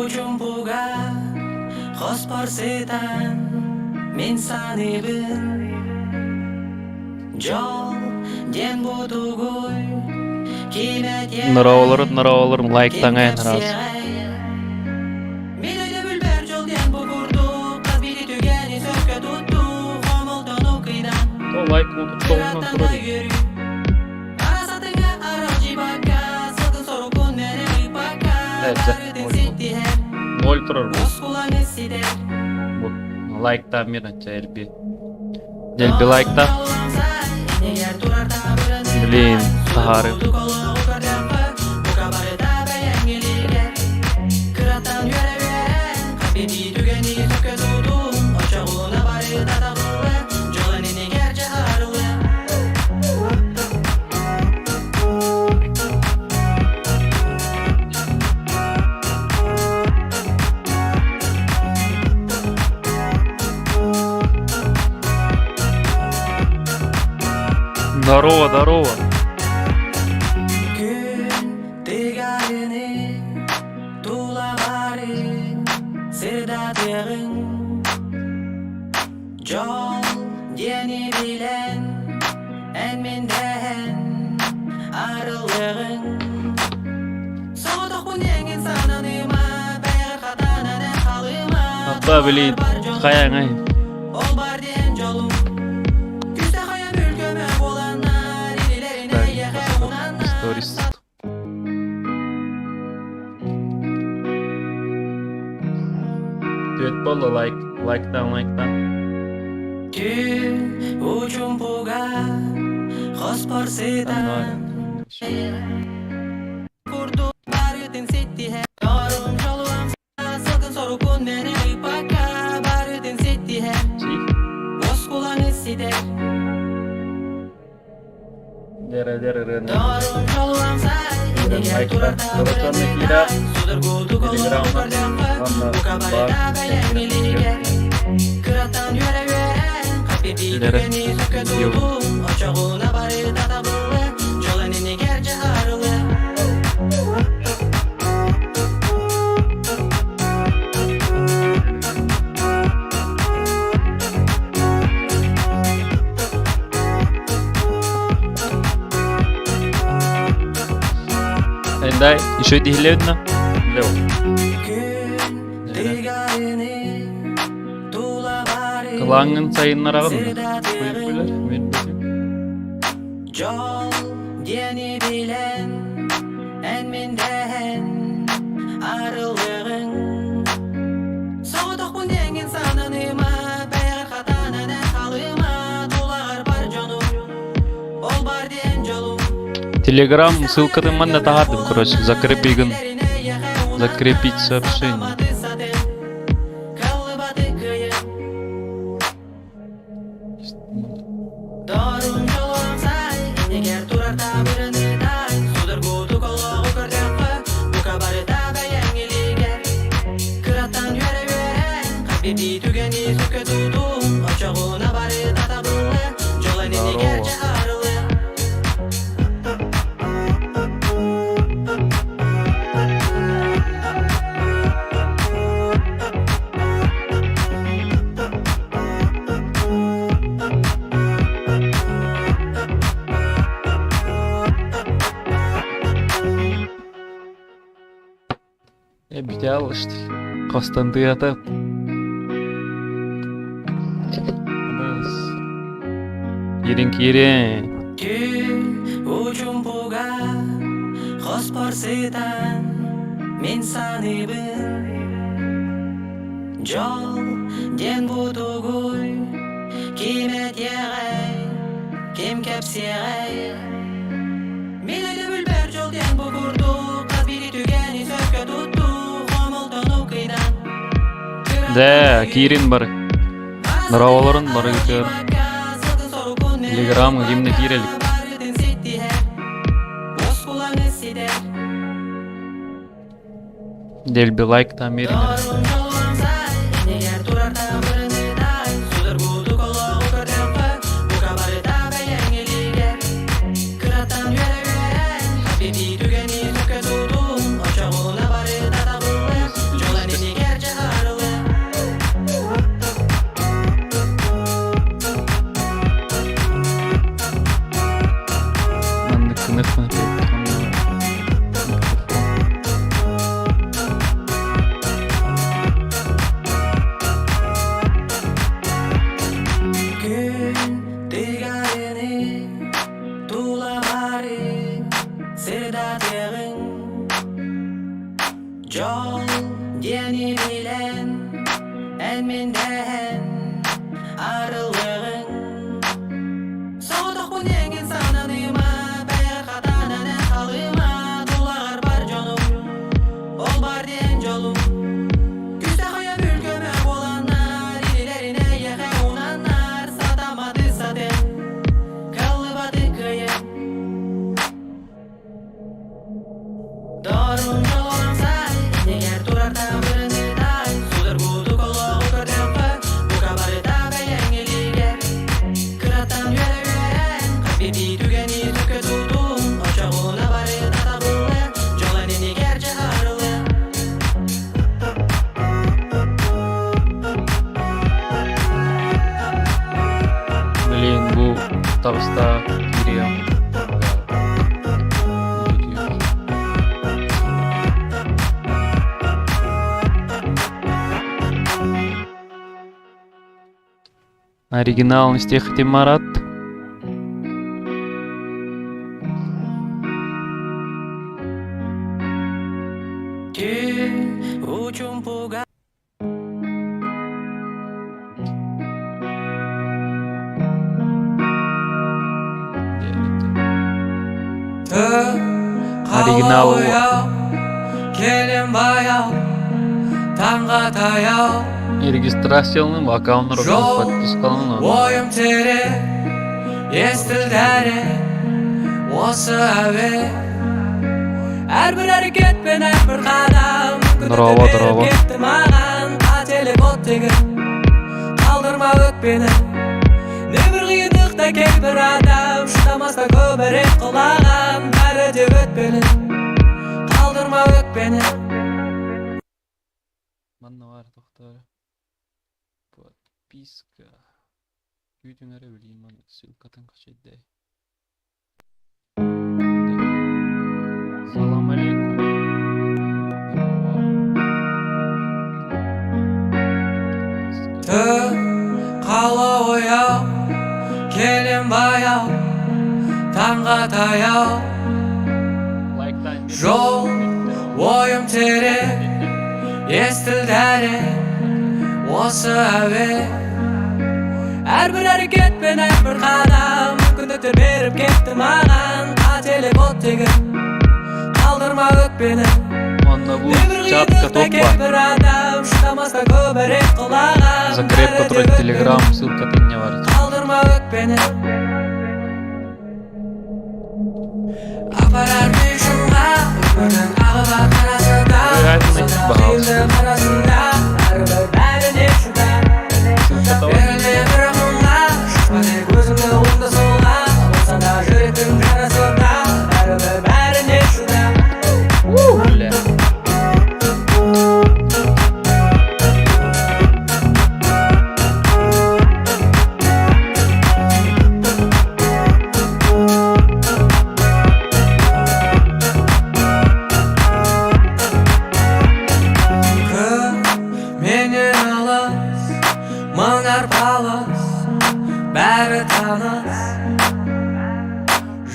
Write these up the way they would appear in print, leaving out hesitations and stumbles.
Ujung buga khos persetan min sanibin jol den butuguy kimet Нұра олар лайк таңайын раз. Милейді бүлбер жол den бugурду қазбиді түгені сөкке тұтту қомылтын оқидан Лайк ұмытып соңынан тұрады. Арасатыңа арал жибака сылтын сору күннері ұйпака барытын сеттиер 0 тұрар. Ос құланы сидер Лайкта мирнача Эльби. Эльби лайкта. Блин, тахары. Здорово, здорово. Jol deni bilen en minden arılığın Soğudak bu nengin sananıma Beyir katanan en halıma Ата, блин, қаяң ай. Ol bar den jolum Küste kaya mülköme olanlar İlilerine yeğe unanlar Сторис. Төт болды лайктан. Tüm ucum buga Khos porsetan Kurdu barıtın setti her Yorun joluam sakın soru kunmeni ipaka Barıtın setti her Os kulağını sider Дера-дера-дера. Yorun joluam say Eğer durarda bırakırda Sudur kulduk olu kurdamda Buka barıda beyen iliger Kıratan yöre Habibi tügeni söke tuldum Açağına barıda da bulle Jolanini gerçe arılı Эндай, еще дихлеудна? Лео. Кылаңын сайыннар ағын. Көйлер, мен білсем. Jol deni bilen en minden arılığın Soğudak bu nengin sananıma Beyir katanan en halıma Tulağır bar jonum Ol bar den jolum Телеграм, ссылка-то манна тагардым, короче, закрепигін. Закрепить сообщение. Dorun jolum say Eğer durarda bırınıday Sudur kudu kolu kurdamda Buka barıda beyen iliger Kıratan yöre Habibi tügeni söke tuldum Açağına barıda da bulle Jolanini gerçe arılı Бите алышты. Костанды атап. Ерен. Tüm ucum buga Khos porsetan min sanibin Jol den butuguy Kimet yeğey Kim kepsiyey Mileydi bülber jol den bugurdu Kazbiri tügeni söke tuttu Homultun ukidan Да, Кирин бар. Нұраваларын бары кетер. Телеграм, гимні кирелік. Дельби лайк там меріне. Ән менден арылығың Соғдық бұнеген сананыма Бәйір қатанан ән қалыма Дұлағар бар жоным Ол бар ден жолым Күзді қоя бүлкөмі боланар Илелеріне еғе унанар Сатамады сатен Калыбады күйен Дорун жолым сай Негер турарда біріні тай Судыр бұды қолығы көрдіқі Бұқа бары да бәйен елігер Кыраттан үйәрен Қапеті түгені түкі тұтун Очағуна бары да табылы Жоланы негер жағарылы Блин, bu табыста кирем. Оригинальный стих Тимарат. Түн учун пуга Оригинал Келем баяу Таңға таяу регистрацияланып, аккаунтына подпискаланып. Ойым тере Естілдәрі Осы әуе Әрбір әрекетпен әрбір қадам Дырава. Кетті маған Қателік оттегін Қалдырма өкпені Небір қиындықта кейбір адам Шыдамаста көбірек құлаған Бәрі де өтпелі Қалдырма өкпені Манна var doktor. Подписка. Видеоны білеймін. Ссылкадан қашайды. Салам алейкум. Қала ояу Келем баяу Таңға таяу Жол Ойым тере Естілдәрі Осы әуе Әрбір әрекетпен әрбір қадам Мүмкіндіктер беріп кетті маған Қателік оттегін Қалдырма өкпені Манна bu чатка топла. Кейбір адам Шыдамаста көбірек құлаған Закреп, который Telegram, ссылка тенне var. Қалдырма өкпені Апарар мешімға Өмірдің ағыба қарасында Садақилдің арасында Әрбір бәріне шыда Беріле бір мұңға Шықпады көзімді оңды солға Болса да жүректің жарасында Әрбір бәріне шыда Бля. Менен алыс, мың арпалыс, бәрі таныс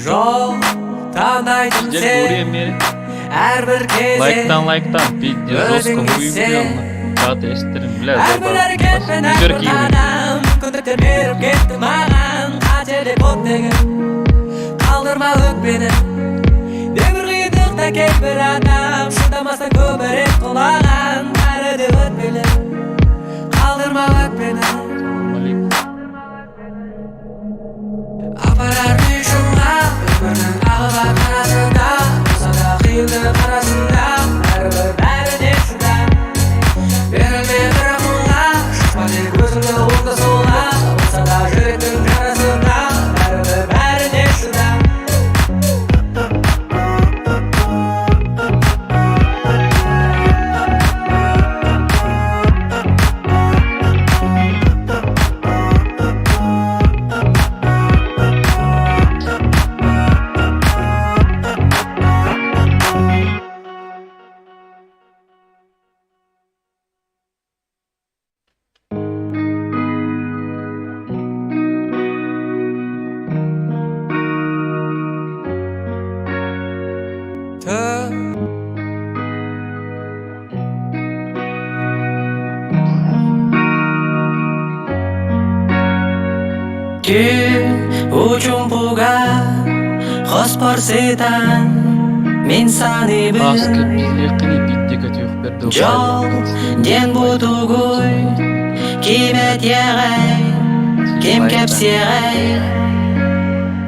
Жол таңдайтын Здесь сен, время. әрбір кезең Лайктан, пиздец, жестко выявлено. Чат естерім, бля, Әрбір әрекетпен Видео әрбір киім. қадам Мүмкіндіктер беріп кетті маған Қателік оттегін Қалдырма өкпені Небір қиындықта кейбір адам Шыдамаста көбірек құлаған Бәрі де өтпелі Қалдырма өкпені Апарар мешімға Өмірдің ағыба қарасында Болса да қиындық арасында Әрбір бәріне шыда Берілме бір мұңға Шықпады көзімді оңды солға Болса да жүректің жарасында Әрбір бәріне шыда Gün uçum buga Hospor setan Min sani Asker bir bizde kini bitti kötü berdi. Jol den butuguy Kimet yegay Kim kepsiyegay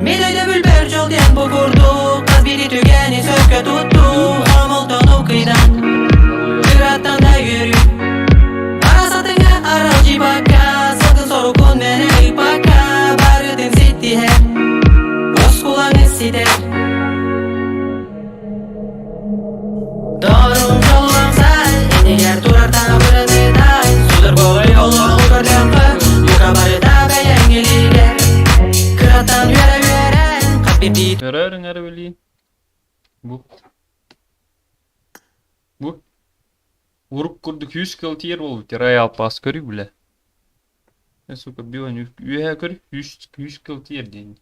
Min öyle bülber jol den bugurdu Kaz biri tügeni söke tuttu Hamilton okuydan Kırattan da yürü Arasatınga aral jibaka Sakın soru kun mene ipaka Barıdın sitti hep Boz kulağını sider Doğrum jollamsay Eneger turarda bırınıday Sudur boğay yolu ukardakı Yuka barıda beğengiliger Kırattan yören Kalbim dit Görürün arabeliğin. Bu. Vurup kurduk 100 kıl tiyer oldu. Tiraya pas körü bile. Suka bir oyun üye körü 100 kıl tiyer deyin.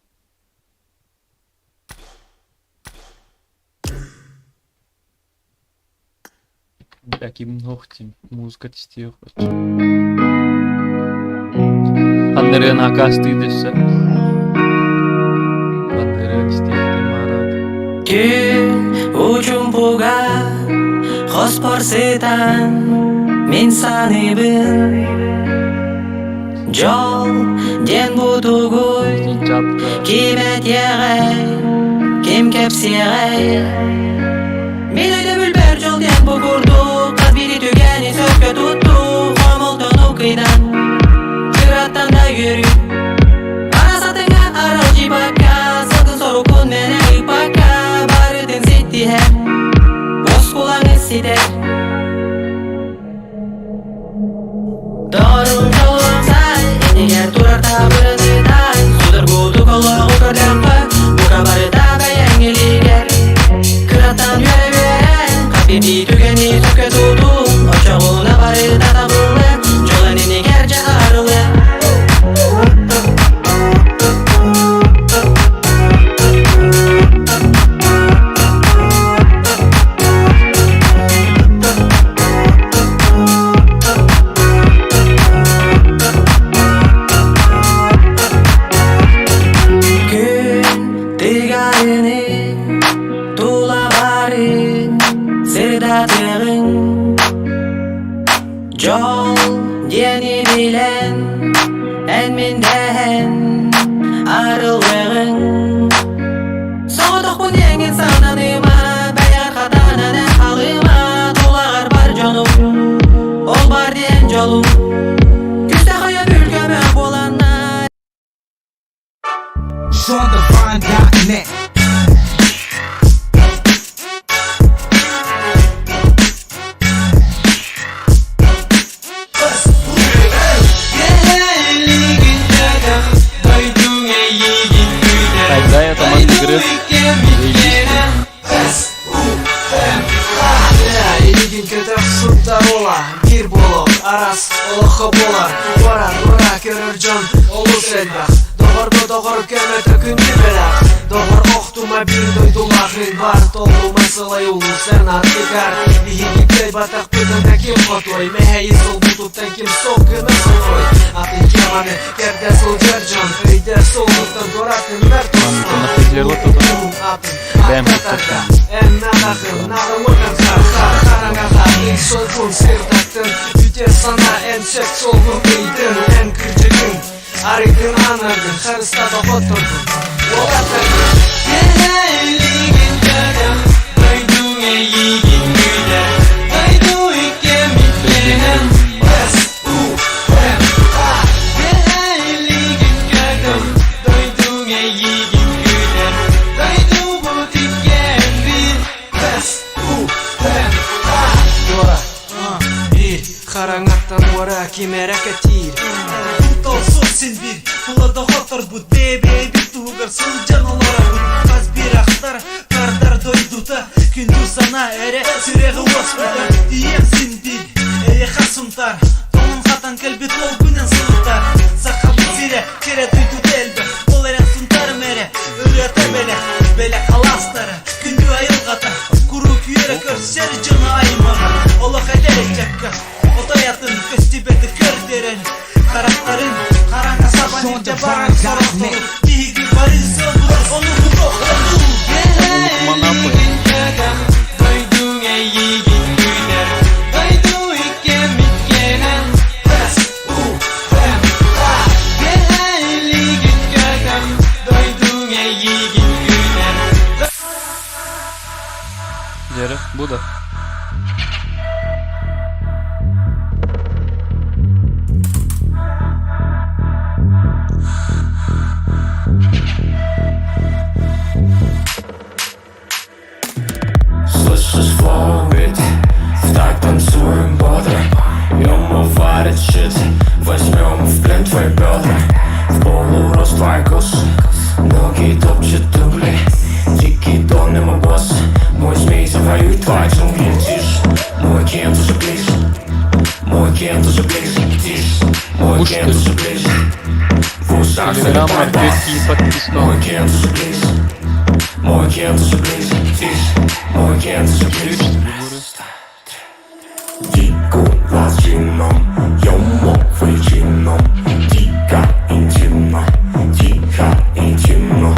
Таким ногтем музыка тестиyor. Андрей накастıydı. Андрей тестиyor marad. Gün uçum buga Hospor setan Min sani bir Jol den butuguy Kimet yegay Kim kepsiyegay Min öyle bülber jol den bugurdu Kaz biri tügeni söke tuttu Hamilton okuydan Kırattan da yürü Arasatınga aral jibaka Sakın soru kun mene ipaka Barıdın sitti hep Boz kulağını sider Doğrum jollamsay Eneger turarda bırınıday Sudur budu kolu ukardakı Buka barıda beğengiliger Kırattan yören Kalbim di tügeni söke tuttu Oçağına barıda tabılı Jolanini gerçe arılı Gün digarini Tula barin Sırdatığın Jol yeni bilen En minden Arılığın Soğuduk bu den insananıma Beyan katanana halıma Tulagar bar canım Ol bar diyen jolum Küstahaya bülgeme bolanlar SeanDivine.net. Кайзая таман игры. Илигин көтөк сұрттар ола Бир болок, арас, олыққа болар Бара көрір жан, олу сәлбақ Доғыр көмөтө күнді белақ Доғыр оқтума бир дойдулағын бар Толума сылай улу сән артыгар Илигин көй батақ бүтінді кем қотой Мехейі сол бұтуттан кем соққыны сылой Атын кеманы керде сол жер жан Өйде сол бұттан доратын бәр Мамыканы қызерлы тұтыны. Бәм Атарда, ән надақын, нағын өкін Қараңаға ин сол күн сырдақтын Үте сана ән сөк сол күн кейдін Ән күржігін, арыдың анырдың Қарыста да қоттырдың Оғаттырдың Елігін көдім Дойдың әйігін күйлер Дойду ике миткенін Бәс, ән Елігін көдім Дойдың әйігін күйлер Дойду бұтикен бір Бәс, ән Дора, bir Қараңаттан ора кемер әкетир Толсу сен бир, бұлада хотыр бұд Бебе бит туғыр сыл жаналара бұд Қаз бір ақтар, қардар дойдута Күнді сана әрі сүрегі оспыда Ием сен бир, әйе қасымтар Тоңын қатан кәлбет ол күнен сылықтар Саққа бұд зире, кере дойду дәлбі Ол әрен сұнтар мәре, өрі беле қаластары Күнді айылғата, күру күйері көрсер жына аймаға Олы қайдәрі жакка, отаятын көстебеті көрдерін Қарақтарын, қараңа сабан ете баран сорық этот щит. Возьмем в плен твои бедра, в полурост твои косы. Ноги топчет угли, дикий дон и мой босс. Мой змей завоюет твои джунгли. Тише, мой кент уже ближе, мой кент уже ближе. Тише, мой кент уже ближе. В ушах Телеграм, залипает бас. маркетинг, подписка. Мой кент уже ближе, мой кент уже ближе. Тише, мой кент уже ближе. Дико лазином, йомо вычином. Дико интимно, тихо интимно.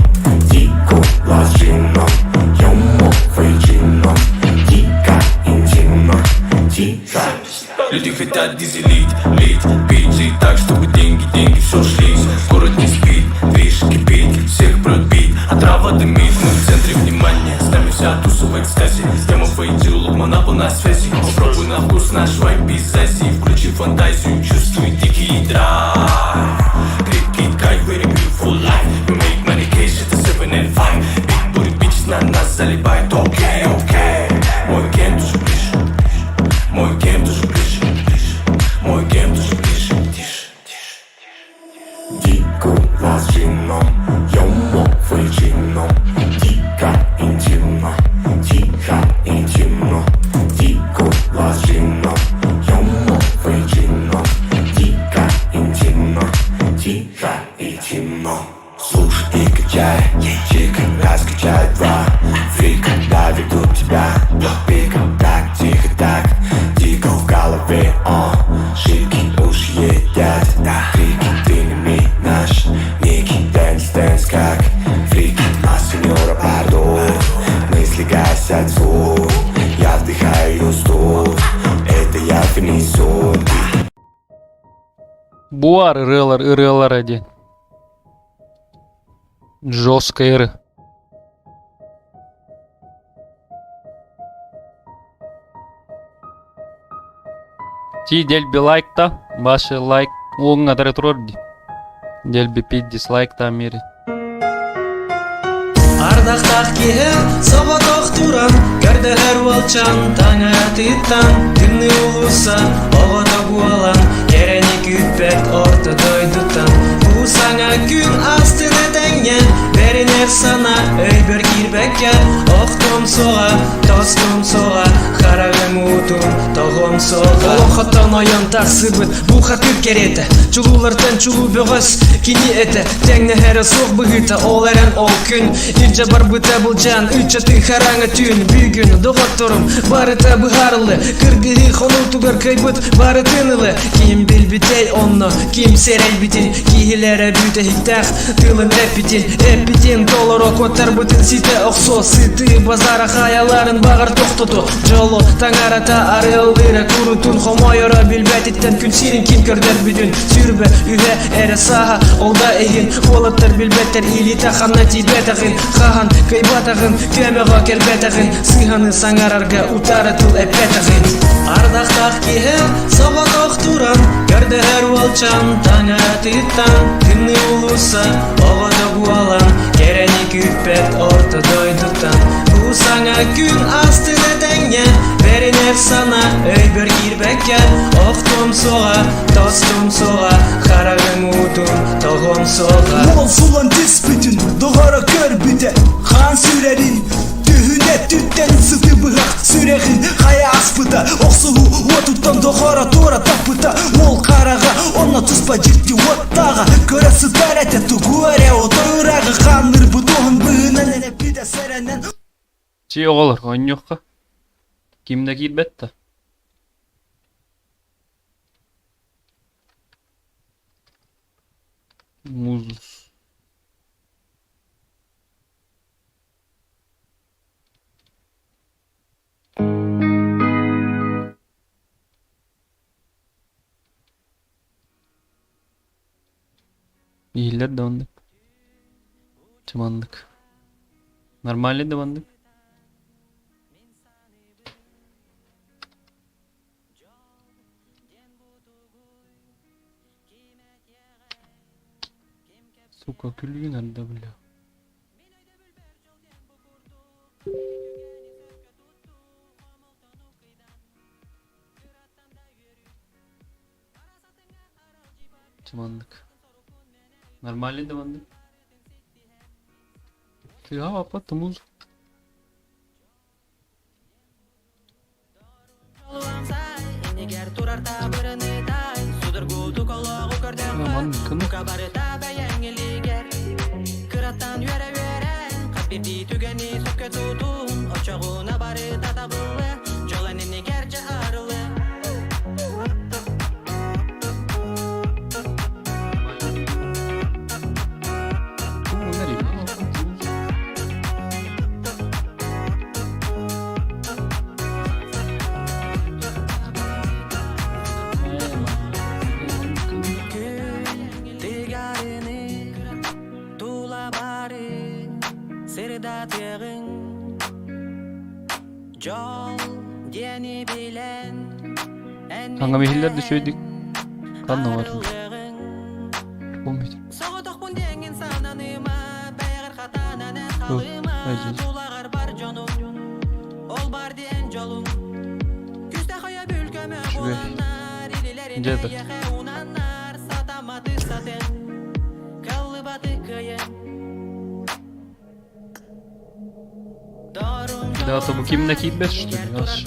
Дико лазином, йомо вычином. Дико интимно, тихо. Люди хотят дизелить, лить, пить, жить так, чтобы деньги все шлись. Город не спит, движ кипит, всех прет бит, а трава дымит. Мы в центре внимания, с нами вся туса в экстазе. Тема фейдил, лукманапа на связи. Попробуй на вкус наш вайп без Азии. Включи фантазию, чувствуй дикий драйв. Крепкий кайф, very beautiful life. We make money cash, это 7 and 5. Big booty bitches на нас залипает, окей, окей. Мой кент уже ближе, мой кент уже ближе, мой кент уже ближе. Тише, тише. Дико лазином, йомо вычином. Дико интимно, тихо интимно. Дико лазином, йомо вычином. Дико интимно, тихо и темно. Слушай и качай, чик, раскачай два. Фрик, доведут тебя до пика. Так, тихо, так, дико в голове, шибки уж едят. Крики, ты не минаш, ники, дэнс, как фрики. А сеньора, пардон, мысли гасят звук. Я вдыхаю стук, это я внизу. Буар ырылар один. Жестко ыры. Ти делби лайкта, башы лайк оңға дары тұрор ди. Делби пит дизлайкта мери. Ардақтақ киһем, сабатақ туран, кәрдәләр валчан, таңа титтан, көнне улуса, оғата буалан, керәне күтпәк орты дойдутан. Бу саңа күн астына тәңнән, бәрінер сана, өйбер кирбәккән, оқтым соға, тостым соға, харагым утым, тоғым соға. Олоқаттан аян тақсыбыт, бу хатыр кереті, чулулардан чулу бөғыз, кини еті, тәңні әрі соқ бұғыта, ол әрін ол күн, иржа бар бұта бұл жан, үтчаты хараңа түн, бүгін доғаттырым, бары табы харылы, кіргігі қону тугар кайбыт, бары тынылы, ким білбітей онны, ким серел бітін, кигілері бүті хиктақ, тылын әппітін, толырок оттар бұтын сите оқсо, сыты базара хаяларын бағар тоқтыту, жолу таңарата арылдыра күрітін, хомайыра білбәтіттен күн сирин ким көрдер бүтін, сүрбі үйе әрі саға, олда егін, олаттар білбәттер или тақанна тибетағын, қаған кайбатағын, көмеға кербетағын, сыйғаны саңарарға утары тыл әппетағын. Ардақтақ киһем, сабатақ туран, көрді әр валчан, таңа титтан, күнні улуса, оғада буалан, керәне күтпәт орты дойдутан. Бу саңа күн астына тәңнән, бәрінер сана, өйбер кирбәккән, оқтым соға, тостым соға, харагым утым, тоғым соға. Мол сулан тис бүтін, доғара көр біте, хан сүрерін. Түйіне түттен сыты бұғақ сүрехін, қая аспыта, оқсығу отуттан доғара тора тапыта. Мол қараға, онна тұспа жирті оттаға, көрі сұтар әте тұғу әрі отойырағы, қаныр бұдуғын бұғынан әне біде сәрәнен. Чи оғалар, ойын жоққа. Кимді кирбетті? Муз. İyiler de bandık. Çımandık. Normalde de bandık. Сука, külgü nerede böyle? Тимандык. Нормальный дымандык. Ты апа тымыз. Егер турарда биринетай судыргуду кологу көрдөм Мандыкын. Кабарыта бәяңелигер Кыраттан юре-юре Капирди түгени сөккө тутун Очогуна бары татабылы Жоланын егерче арылы Kanka mehiller de söyledik. Kanla var. Olmayacak. Yok, hayır. Şuraya. Ceda. Да, то bu kimin ekip işte. Yaz.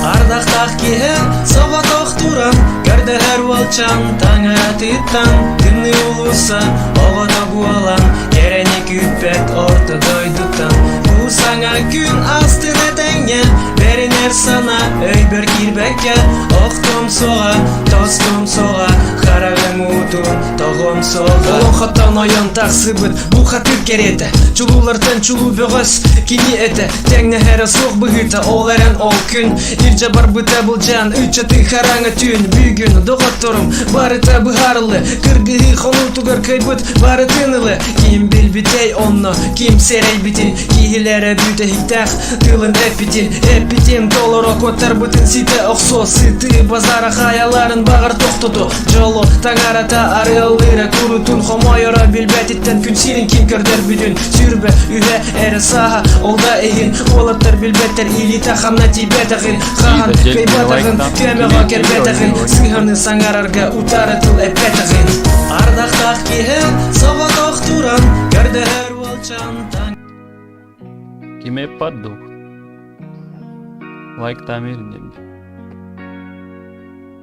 Ардақтақ киһен соға тоқтуран Көрділер волчан таңа титтан Күнні улуса оғыда буалан Керені күппет орты дойдуттан Бусаңа күн астына тәңе Берінер сана өйбір кирбекке Оқтым соға, тостым соға Қарағым утун, тоғым соға Олоқаттан ойын тақсы бұд Бұл қатыр кереті Чулулартан чулу бөғыз Кини еті Тәңні әрі соқ бұғыта Ол әрін ол күн Иржа бар бұта бұл жан Үтчаты қараңы түн Бүгін доғаттырым Бары табы харылы Кыргығы қону тұғыр көйбіт Бары тынылы Ким білбітей онны Ким серей бітін Кейілері бүті хиктақ Тылын әппітін Әппітін толыры көттер бұтын Ситі оқсо Сыты базара қаяларын бағыр тоқтыды Жолы таңарата арылыры Күрітін қомайыра білбәтіттен Күн сирін ким көрдер бүтін Сүрбі үйе әрі саға Олда егін Олаттар білбәттер Или тақамна тибетағын Қаған көйбатағын Көмеға кербетағын Сыңғаны саңарарға Утары тыл әппетағын Ардақтақ кейін Соға тоқтуран Көрдер волчан Kime yapmadı? Like tamirin demiş.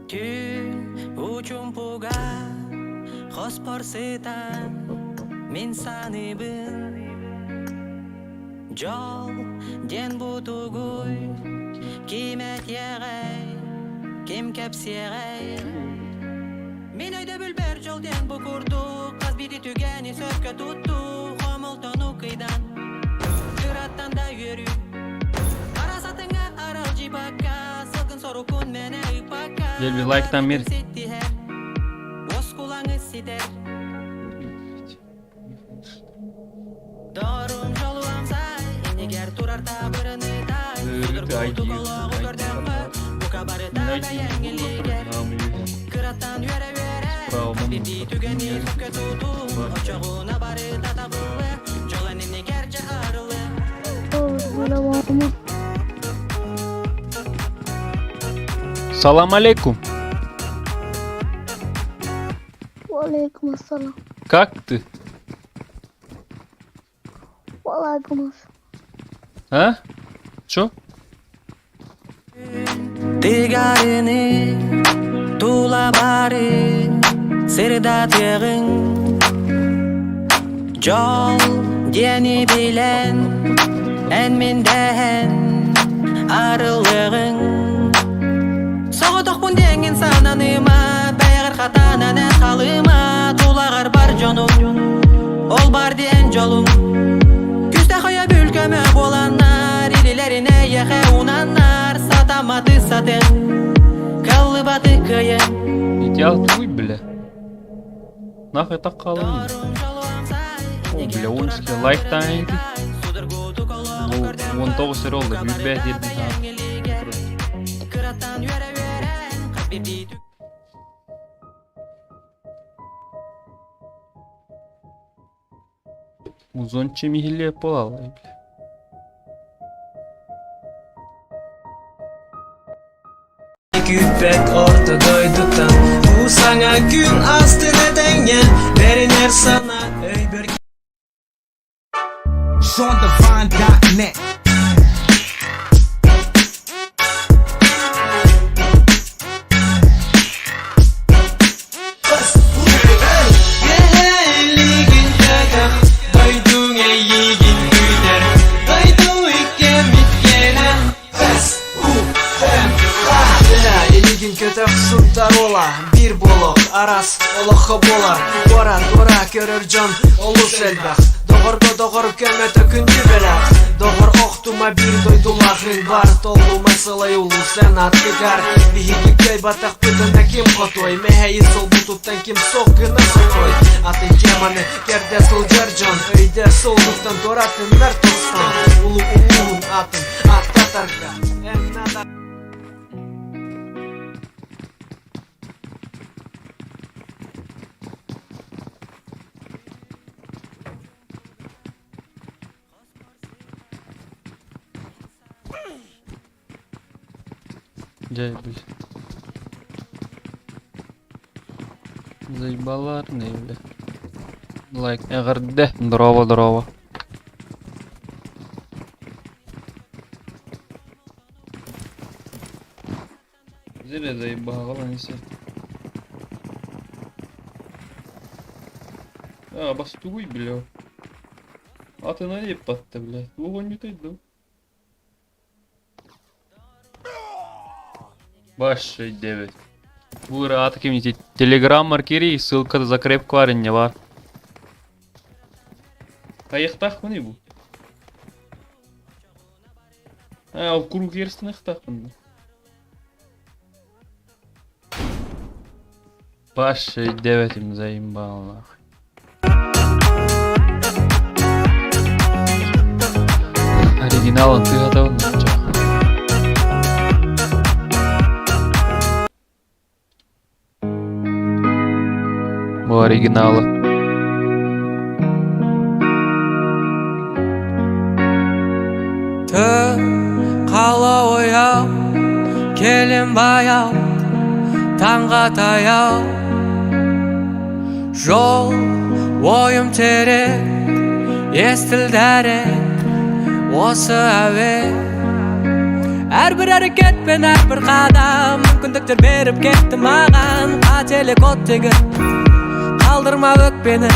Түн учумпуга Хоспорсытан Мен саныбын Жол ден бутугуй Кимет егай Ким кепсегай Мен өйді бүлбер жол ден букурду Қаз биди түгені сөпкө тутту Хомылтону кыйдан Кыраттан да үйөрү Арасатыңа арал жибакка Сылгын сору күн мене ыпакка Gel bir like'tan bir. Оз кулаңы сидер Дорум жолу амсай Егер турарда бирини тай Судыргуду кологу көрдөмбө Бука барыта бәяңелигер Кыраттан үйөрө Бирди түгени сөккө тутун Очогуна бары татабылы Жоланын егерче арылы Salam alaikum. Валейкум ассалам. Как ты? Валейкум ассалам. А? Чё? Тигарини тула бары Сырда тегин Жол дени билен Эн минден арылығың Соғытық бүндеңін сананыма Бәйғір қатанан ән қалыма Тулағар бар жоным Ол бар ден жолым Күсті қоя бүлкөмі боланар Илілеріне еқе унанар Сатамады сатын Калыбады күйін Идеал твой, бля. Нахуй так қалың. Дорум жолу амсай Бля, 13 лайктан еді. Бұл 19 сер oldu. Yüzbəyət edin. Kırattan yere veren kalbi bir tük. Uzun çimihili hep olalı. Küpet ortadoydu tam. Bu sana gün astına dengen. Veriner sana öy bir SeanDivine.net. Geligin kadar doydun eğigin güder. Doydun ikke mitkene. Eligin kadar suntar ola. Bir bolok aras oloqa bolar. Dora görür can olus elbaq. Doğur kömete kündü belaq. Doğur oqtuma bir doydulağın var. Toluma sılay ulu sen atlıgar. Bihigi köy batak bütünde kim qotoy. Meheyi sol butuptan kim soqqını sotoy. Atın kemanı kerde sılcar can. Öyde solduktan toratınlar tostan. Ulu atın attatarka. Ennada Жай бұл. Заебалар не бля. Лайк эгерде. Дрова. Зеле заебала несе. Бас тугуй, бля. А ты на еп батты, бля. Огонь не тайду. Başı 9. Bu rahat kimse Telegram markeri ссылка da закрепка var ne var. Ayıqtaq mı ne bu? Ha, o kuru gerisini ayıqtaq mı? Başı 9 zaimballah. Оригиналын тыгата онча. Bu originalı. Qala oyaq kelin bayaq tаңға tayaq Жол ойым терек естілдәрек осы әуе Әрбір әрекетпен әрбір қадам мүмкіндіктер беріп кетті маған қателік оттегі қалдырма өкпені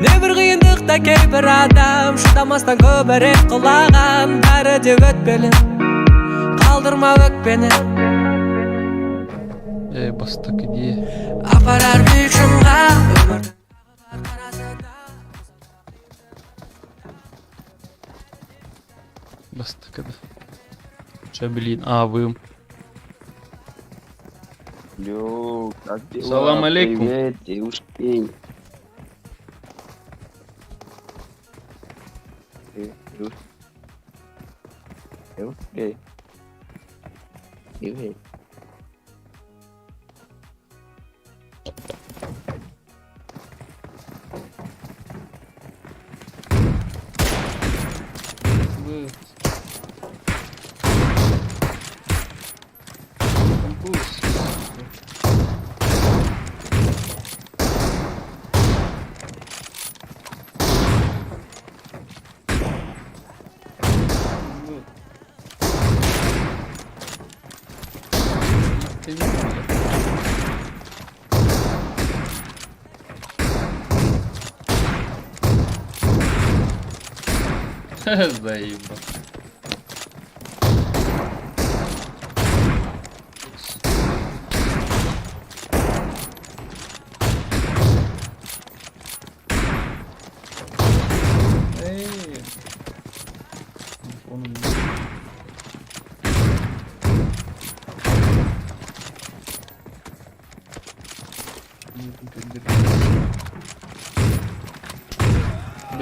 небір қиындықта кейбір адам шыдамастан көбірек құлаған бәрі де өтпелі қалдырма өкпені Bastık diye. апарар биік шыңға Bastık da. Çabilin avım. Yo, как дела? Салам алейкум. Привет, девушки. Девушки. Привет. Заебал.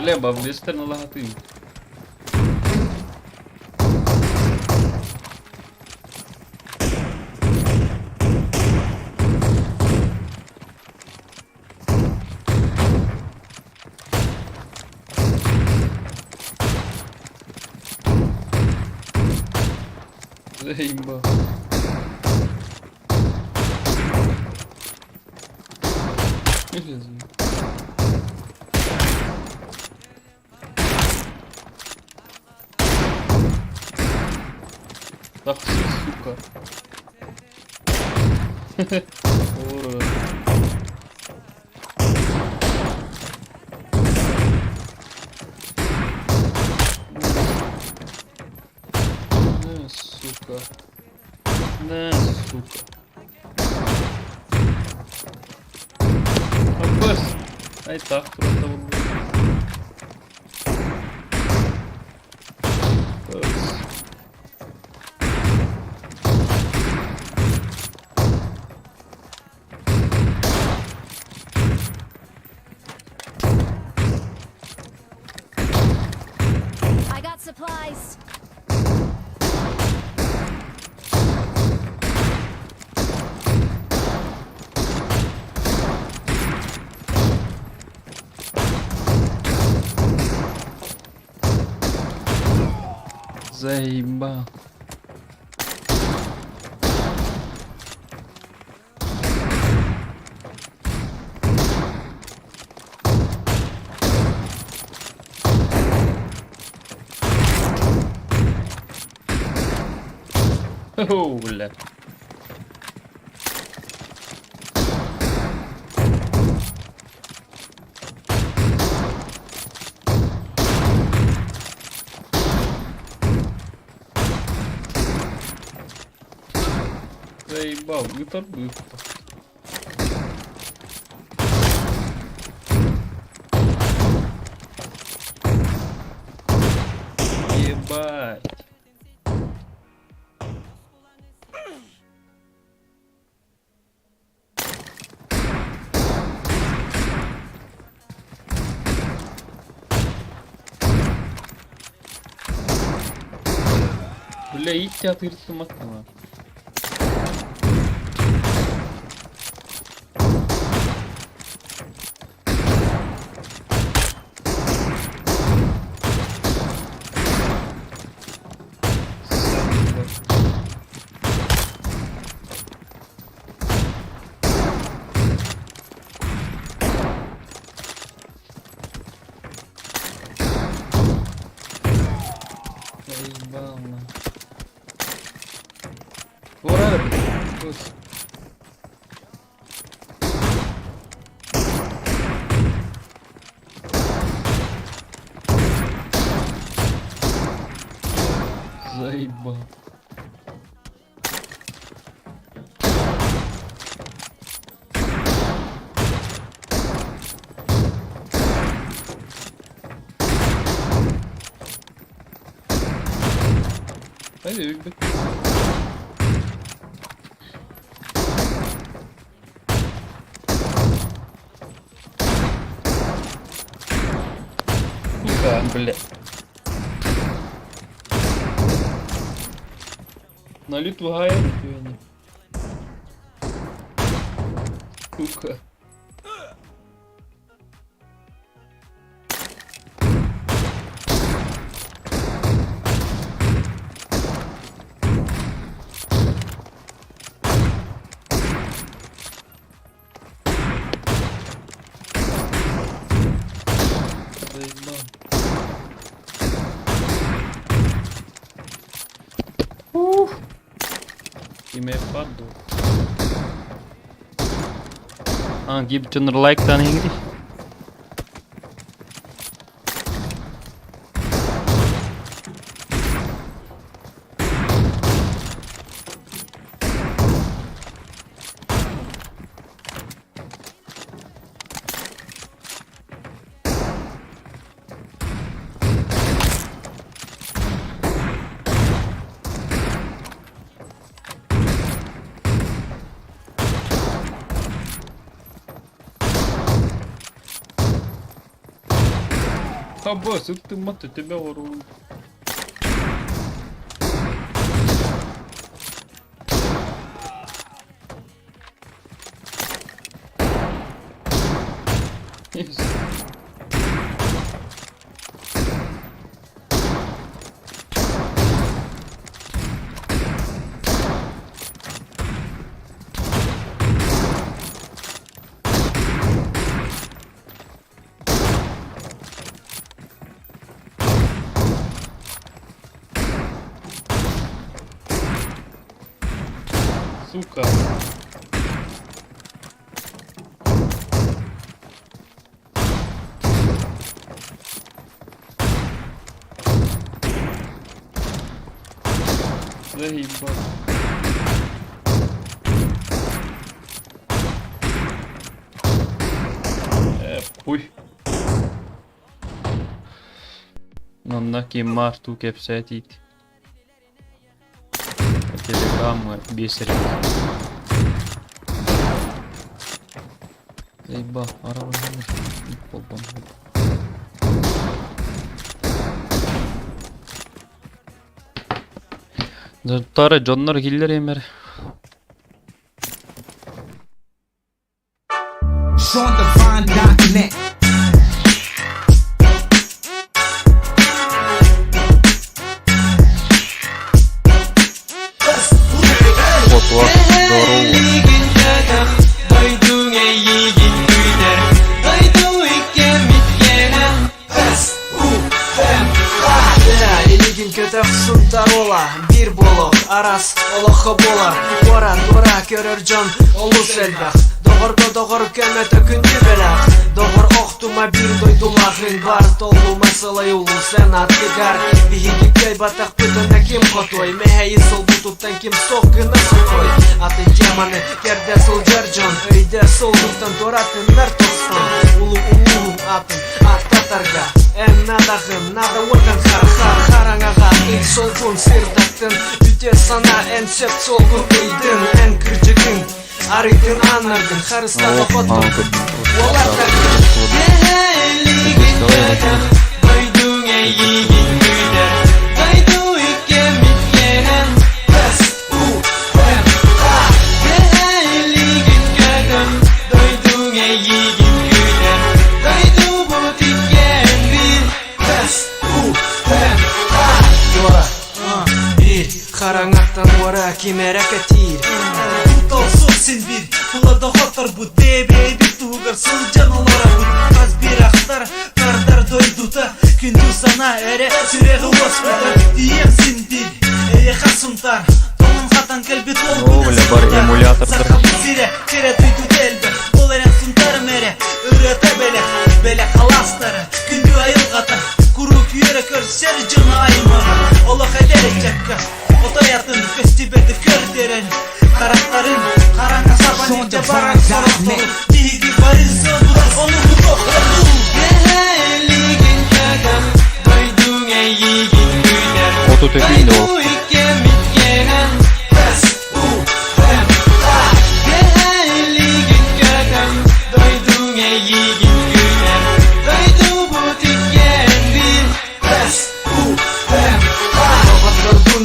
Бля, бабвестер налагати. Заїбав. Ах ты, сука. Ура. На, сука. На, сука. Аббас. Ай так, просто вот. I got supplies. Заебал. О, бля. Заебал, не торгуй. Ебать. Бля, идти от Иртамакана. Заебал, на. Ура! Пусть. Заебал. Пойди, Вик. Да, бля. На литву гая, не. Сука. Заебал. И me паду. Give it a like dan English. Хаба, ты маты, тебя воруют. Сука. Заебал. Puy. Ondakin mahtuu kepsetit. Telegramma бесерин. Заебал, арaba gelmiş. İlk bol bomba. Tara jonlar killer yemer. SeanDivine.net. Фото здорово. Илигин көтөк сунтар ола, бир болок, арас олохо болар. Бора тура көрөр жон, олус элбах. Догор көмөтө күндү белак. Догор октума бир дойдумагын бар. Толума сылай улу сен аттыгар. Биһиги көй батак бүтүнө ким котой. Мехейи сол бутуттан ким соккына сокой. Атын теманы керде сылжар жон. Өйдө солдуктан туратындар тостон. Улу атын аттатарга. Надағын, нада орған қараңаға ек солғын сырдақтын Үте сана ән сөп солғын өйдің ән кіржігін Арыйтын анардың қарыстағы қоттың Олаттардың Бәлігін көтім Дойдың әйгін көйдер Дойду үке міткенін Бәс Бәлігін көтім Дойдың әйгін көйдер Дойду бұтиккен Қараңақтан ора кемерек әтір Тол сен бір Бұлада хоттар бұд Бебе бір туғыр Сыл жаналара бұд Қаз бір ақтар Қардар дойдута Күнді сана әрі Сүрегі оспыта Дием сен бір Әйе қасымтар Тонын қатан кәлбет ол Оля бар эмулятордар. Сақабы зире Кере дойду дәлбі Ол әрен сұнтар мәре Үрәті Бәлі қаластары Күнді айылғата Куру күйері көрсер жына аймағы Олық әдәрі жәкка Отаятын фестибеді көрдерін Қарақтарын қараңға сабанекте бараң сорақтың Дейгі барысы бұд Оны бұд оқтарду Бәлігін кәгім Дойдың әйгін көйлер Фото текейді ол. Дойду міткенін Бәс Бәлігін кәгім Дойдың әйгін көйлер Дойду бұтиккен бір Бәс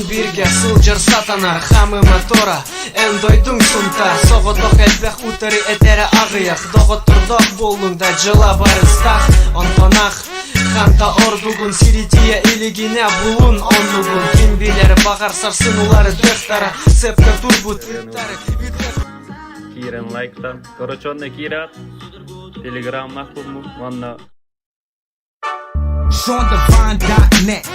Бирге сылжыр сатанар хамы мотора Эн дойдың сунта Соғыдық әлбәқ утыры әтәрі ағыяқ Доғыттырдық болуңда жыла барыстақ Онтонақ ханта ордугун Сирития илигине булун оннугун Ким билер бағар сарсын улары дöқтара Сепка турбут Кирен лайктан. Короче, он Кира. Телеграм нахуй му. Ванна. SeanDivine.net.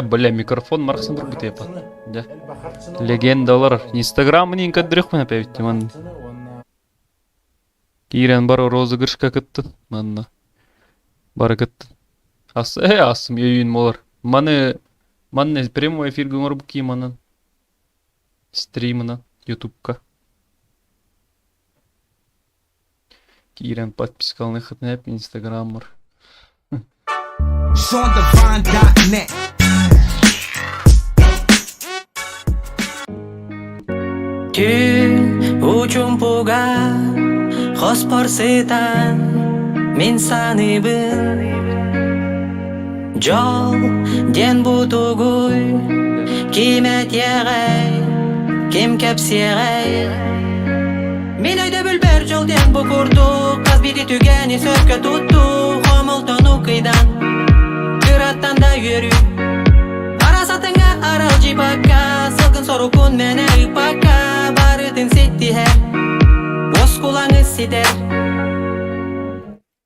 Бля, микрофон марқсын бит епа. Да. Легендалар. Инстаграмын инкадрых мен опять. Ман. Кирен бар розыгрышка кытты. Манна. Бар кытты. Асым үйін молар. Маны прямой эфир гумор буки манан. Стримына ютубка. Ирен подпискалны хытнеп инстаграммар. SeanDivine.net. Gün uçum puga Xospor setan Min sani bin Jol Den butuguy Kimet yegay Kim keps yegay Min ayda bülber jol den bu kurdu Kaz biri tügeni söpke tuttu Homultonu kıydan Kırattan da yürü Arasatınga aral jipaka Sılgın soru kun mene ipaka Barıtın sitti her Oz kulağını sider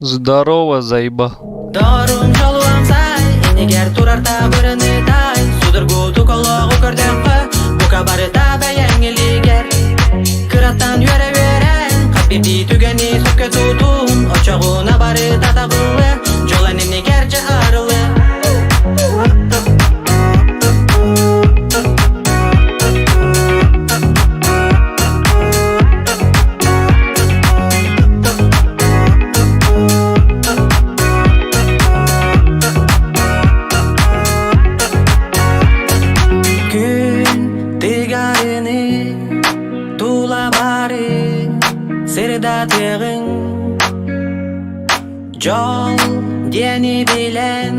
Здорово, заеба. Дарым жолуам сай Егер турар табырыны тай Судыргу тукологу көрдемпы Бука бары таба еңілігер Кыраттан өре өрен Қаппепті түгені сөпке тутун Очоғуна бары татағылы Жол әнімне керчі арылы Jol deni bilen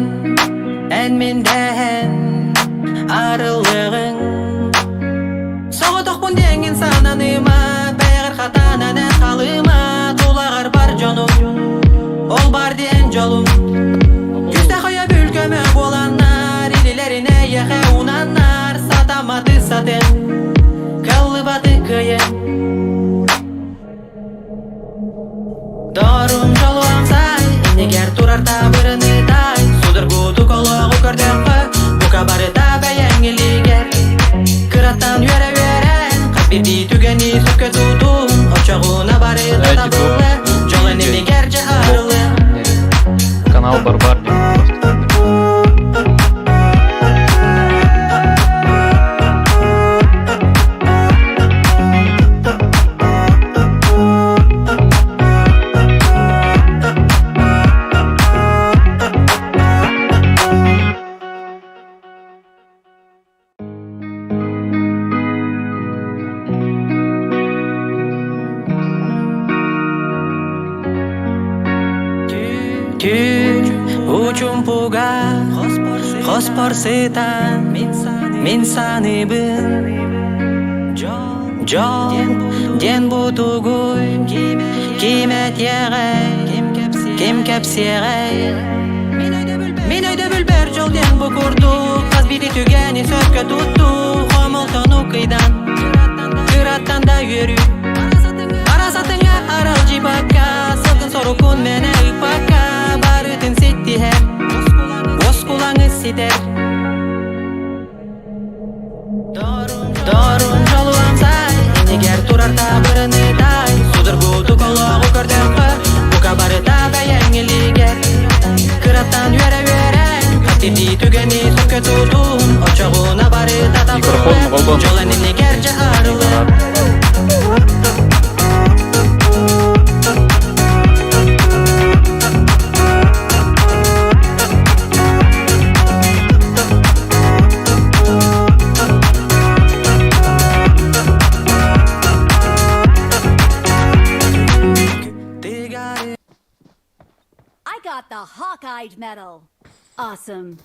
en mindehen arılığın Soğutuk bun dengin sananıma Beğer hatanan kalıma Tulağır bar jonum Ol bar diyen jolum Yüzde koya bülköme bolanlar İlilerine yehe unanlar Satamadı satın Kıllıbadı kıyın Дарым жолуам сай Егер турар табырыны тай Судыргу тукологу көрдемпы Бука бары таба еңілігер Кыраттан өре өрен Қаппепті түгені сөпке тутун Очоғуна бары татабылы Жол әнімне керчі арылы Канал Барбар дейм. Uçum puga Xospor setan Min sani bin Jol Den butuguy Kimet yegay Kim keps yegay Min ayda bülber jol den bu kurdu Kaz biri tügeni söpke tuttu Homultonu kıydan Kırattan da yürü Arasatınga aral jipaka Sılgın soru kun mene ipaka Barıtın sitti her Oz kulağını sider Darım joluam say Eger turar tabırıны тай Судыргу тукологу көрдемпы Бука бары таба еңілігер Кыраттан өре өрен Қаппепті түгені сөпке тутун Очоғуна бары татабылы Жол әнімне керчі арылы I got the Hawkeye medal. Awesome.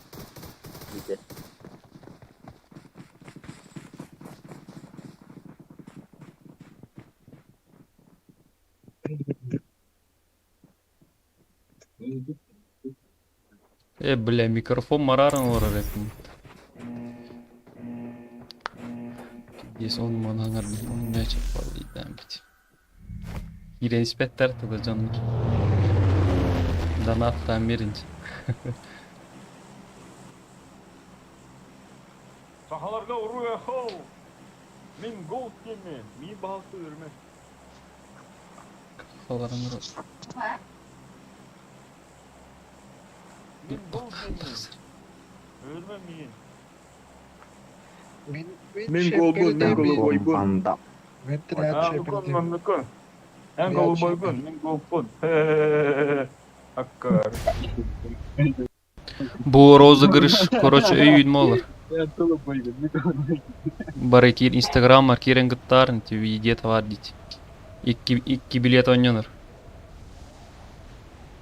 Бля, микрофон мараран орарекм. Yes, on manangar on ne çapar diyeceğim bit. Yine inspektör tadı canım. Dana attan birinci. Sahalarga uru yaho. Min gold yeme, mi bahtı örme. Kafalarım Min gold yeme. Örme min. Min golbu, min golbu. Ah, bukan. En голубой gün, men gopun. Hehehehe. Hakkar. Bu roza giriş koroç öýün molar. Bara kir Instagram var kiren gittarın ti video tavar dit. İki bilet oynanır.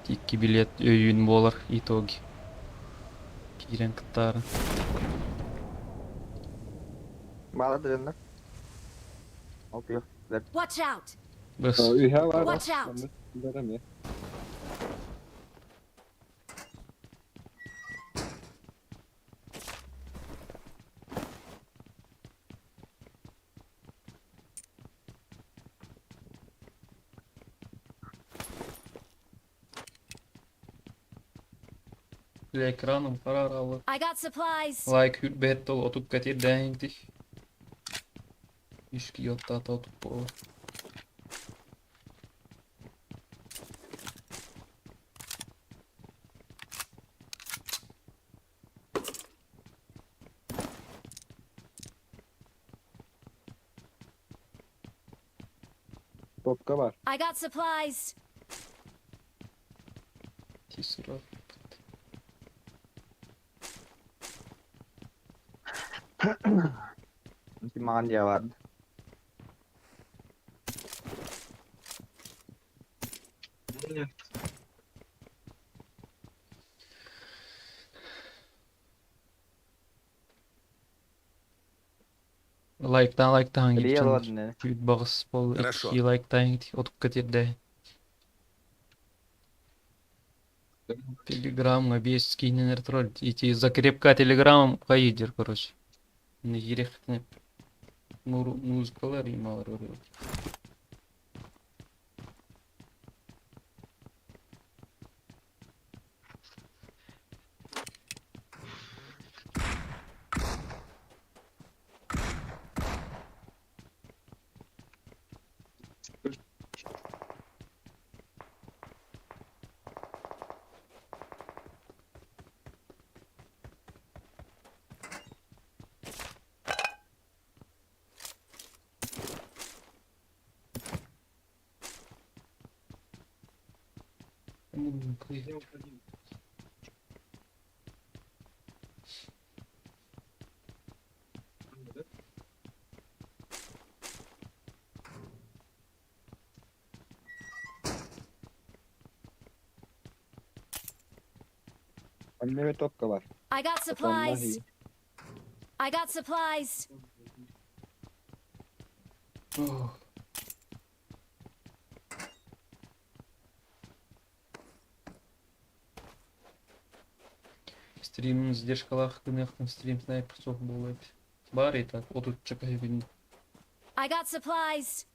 İki bilet öýün bolar itogi. Kiren gittarın. Malah dönler. Oke. Watch out! Bas. Watch out! Ekranım karar alır. I got supplies. Like hür bettel otup katir denkti. İşki yotta ata otup bo. Topka var. I got supplies. Tisura. Bir manya vardı. Like'tan hangi Real için? vardı ne? Büyük bağız bol Хорошо. iki like'tan git otup katir de. Телеграмма без скиннер тролль. Эти закрепка телеграмм поедер, короче. Не ерехтне. Музыкалар и малар. Anne ve topka var. I got supplies. I got supplies. Oh. Стрим задержкалах кынахтын стрим снайпер сок болот. Бар и так отут чакай бин. I got supplies.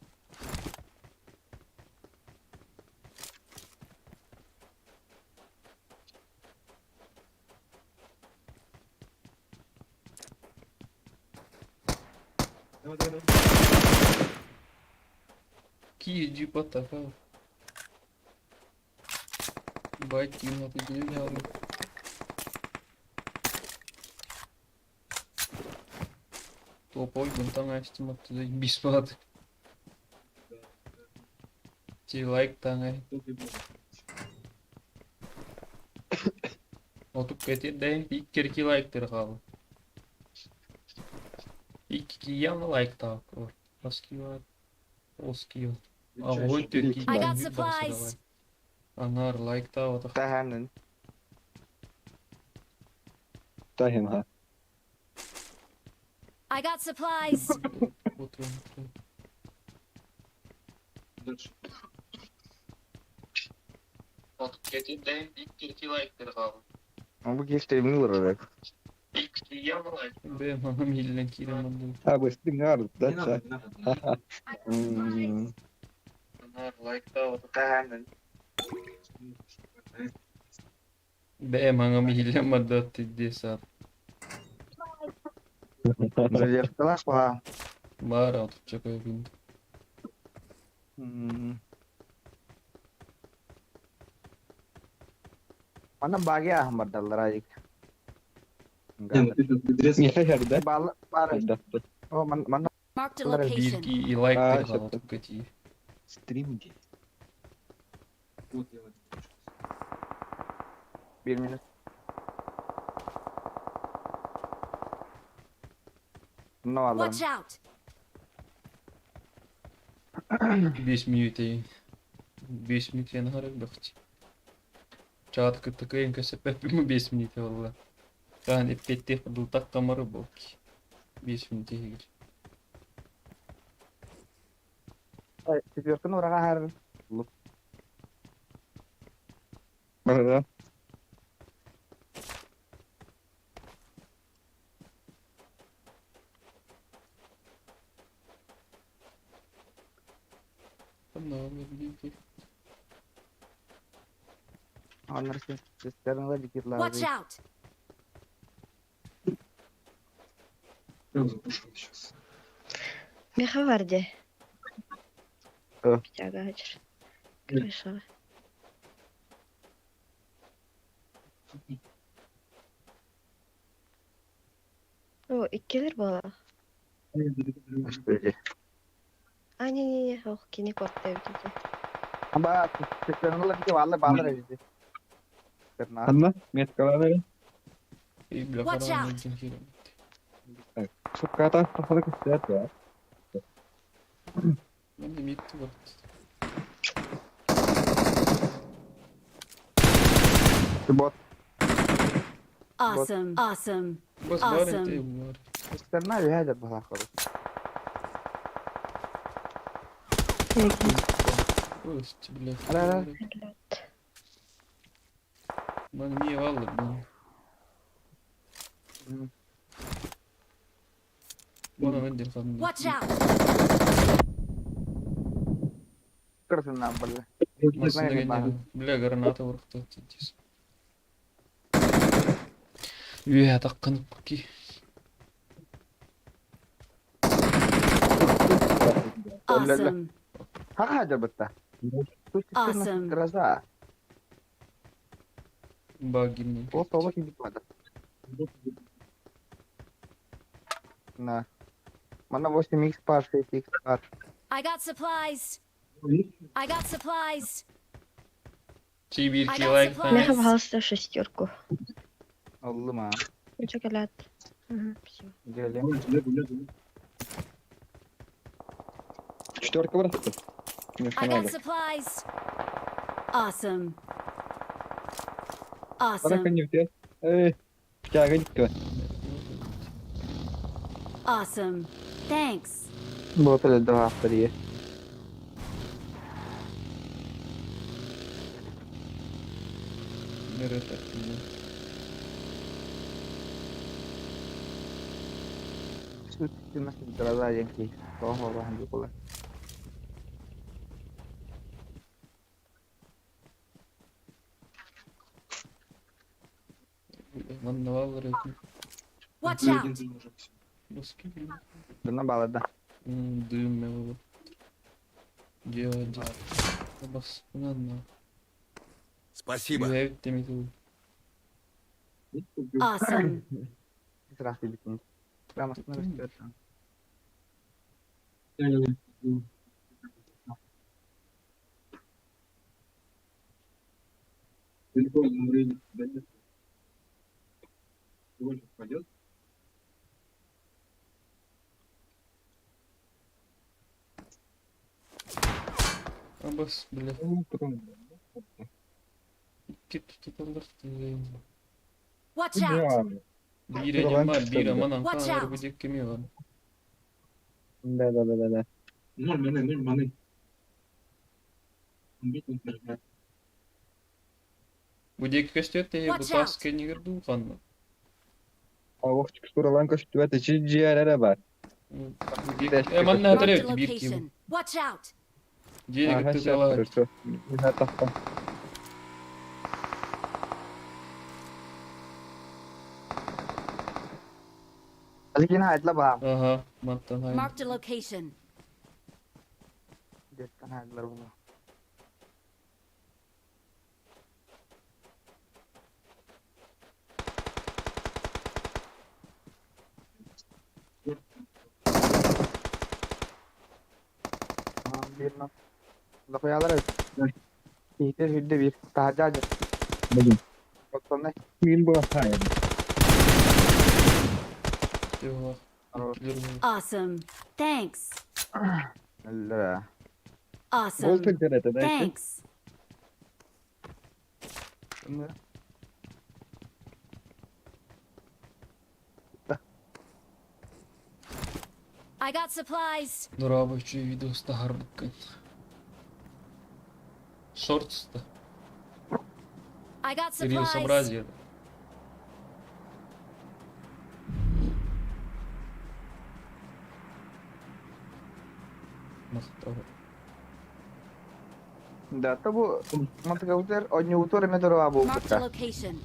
Ки джипа така. Байт на ты делал. Topol bundan açtım hatta bispat. Like tangay. Otup getir de ilk kere like'ları kaldı. İlk yanı like tak var. Baski var. Oski var. Avoid Türkiye. I got supplies. Anar like ta var. Tähänen. Tähän ha. I got supplies. Otur. Otup getir de ilk kere like'ları kaldı. Ama bu geçti mi olarak? İlk yanı like. Be manam hillen kiremandı. Ha bu istin vardı da ça. Anar like ta var. Tähänen. Be manam hillen madda tiddi sar. Rezerv kelas pa. Var otup çakay bin. Mana bahagia badal raik. Enggak. Ada. Bal ada. Oh mana Marked a location. Bir like Aa, bir şaka. otup kati. stream gitu. Bir minut. Ne var Watch lan? out! 5 minut iyi. 5 minut yana harap bakçı. Çağat kıttık en kösep mi 5 minut valla. Yani epette fırıltak kamarı bu ki. 5 minut iyi gir. Четвертый нураға har. Bana. Tamam bir. Onlar seslerini de dikkat Watch lazım. out! Меха варде. Ö. Тяга ачыр. Крышаға. О, иккелер бала. Böyle. А, не, ох, кене кортта өтеді. Ama seslerini de dikkat vallahi bağlar evde. Karena Anla, metkaları. İyi bile Watch karanlık out. için kirim. Çok kata kafalı kısıt ya. Ben de mitti vakti. bot Awesome! Awesome! Bas Awesome. bari değil bunlar. seslerini abi hadi bakalım. Öst bile. Ala, ala. Bana niye vallahi ben. Bana ben de efendim. Watch out! Kırsından böyle. Aslında gene bile granata vuruktu atacağız. Üye takkanıp ki. Awesome! Hak aja betah. Awesome. Kerasa. Bagin. Oh, coba sih ada. Nah. Mana bos di mix part, six part. I got supplies! I got supplies! Çiğ bir I iki got like supplies. Меха falan. пожалуйста, шестерку. Allah mah. Шоколад. Все. Gelin. Четверка бıraktı. I got supplies! Awesome! Bırak Awesome! nefes. Kaga gitti. Awesome! Thanks! Botol ada apa dia? Nereye taktın ya? Itu masih kerasa yang sih. Oh, orang juga lah. Lan ne var öyle? Watch out! Nasıl ki? Dona balada. Duyum ne baba. Geoca. Bas. Bunu anla. Спасибо. Evet demek o. Awesome! Serah bikin. Ramas terus datang. Bas bile. Git tutalım. Watch out! Bir ecem var. Bir aman Watch ankan out. var. Bir kimi var. Да. Bu dek köstütte bu Watch taske nigirdu kanma. Avuk çıkıştıralan köştü ve teçi ciğerlere var. Bu dek eman ne Marked a tarafı bir kim. location! Watch out! Diye Aha, gitti şey sala. yapıyorsun. Yine tahta. Lagi kena adla bah. Aha, mattan hayır. Marked a location! Dia kan adla rumah. Bir nak. Udah kayak ada. İhtir hüdde bir. Tahacacı. Bugün. Otlanay. Kim bu hataya? Eyvallah. Bravo. Awesome. Thanks. Allah. Awesome. Volta kerete de. Thanks. Şimdi. I got supplies. Dur abi üçü videosu da harbıkkın. Shorts'ta. I got Reels'ı supplies. biraz yedi. Muhtemelen. Data bu mantıklı utar. Onyu utar ne duru abu. Marked a location.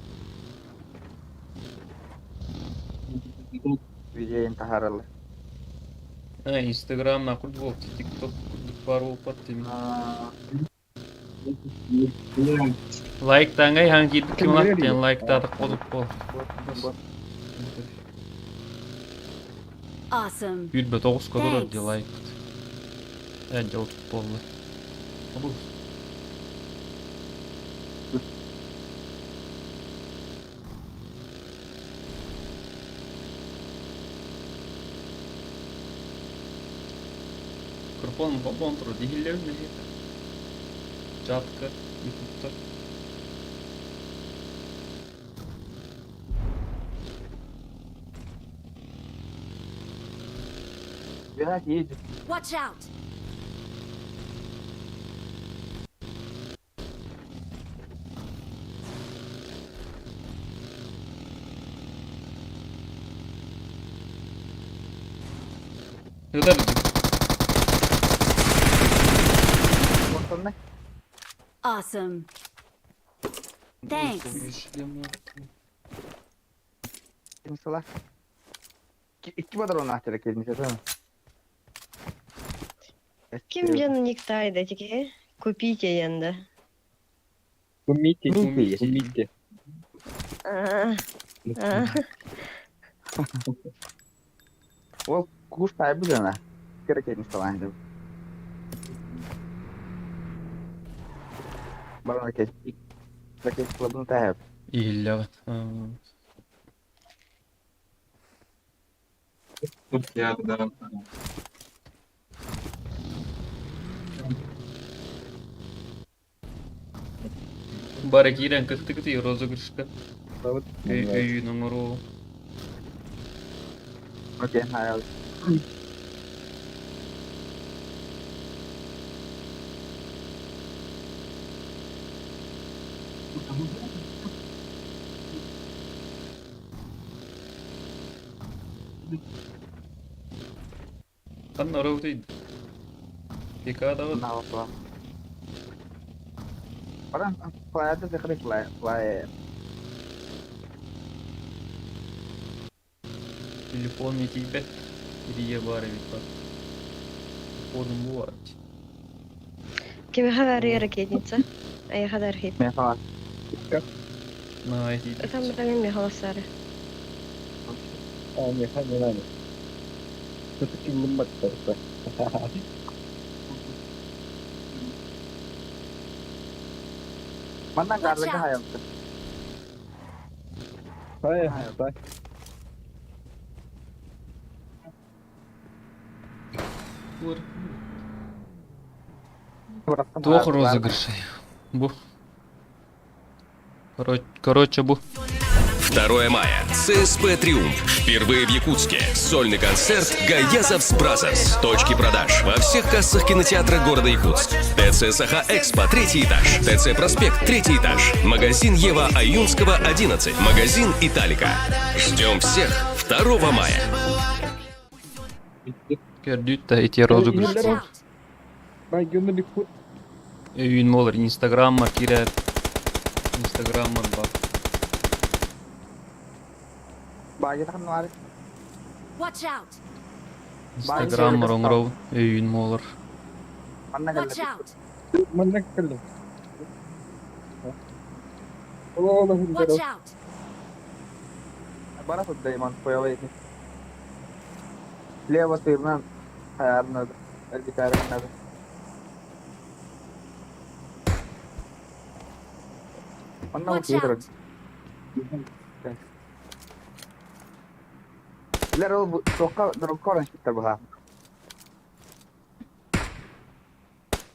Video intiharalı. Ha Instagram'na kurdu bu. TikTok var o patım. Like tangay hangi kim atyan like da kodup bol. Awesome. Yüzde 9 kadar Thanks. diye like. Bence o futbolla. Olur. Mikrofon kontrol değiller mi? Çatka, YouTube'da. Ya iyi. Watch out. Ne kadar Otlanay. Awesome. Thanks. Mesela. İki badar onu ahtere kendisi değil mi? Kim canın yıktaydı ki? Купите енді. Bu miti. Miti. Bu miti. Aa, aa. O kuş sahibi de ne? Gerek etmiş falan gibi. Bana da kes. Raket kulübünü tahip. İyi evet. Баракирен кыты розыгрышка. Үй номеру. Okey, hayal. Kan aravdaydı. Dekada var. Ne yapalım? Orang fly itu sekali fly. Телефон не тебе. Илья Барович. Телефоном бывает. Кime haber ракетница? Ay kadar hit. Ne falan. На эти. Tam da benim halasları. Abi hadi lan. Kötü kim bak tarafta. Mana karlı Watch out. hayal. Hayır hayır. Двух розыгрышей. Бу. Короче, бу. 2 мая. ЦСП «Триумф». Впервые в Якутске. Сольный концерт «Гаязовс Бразерс». Точки продаж во всех кассах кинотеатра города Якутск. ТЦ «Саха-Экспо» 3 этаж. ТЦ «Проспект» 3 этаж. Магазин Ева Аюнского 11. Магазин «Италика». Ждем всех 2 мая. Gördük de eti rozıgırış. Watch out. Ben gönüllü bir Ün mü olur? Instagram var girer. Instagram var bak. Bagi kan var. Watch out. Instagram var ongrov. Ün mü olur? Mana Watch kan. out. manyak kıldım. Allah Watch out. Bara sudah iman koyawa ini. Leva sirnan hayal nada. Eldikaren nada. Ondan Watch bakıyor. out! Biler ol bu soka oran çıktı bu ha.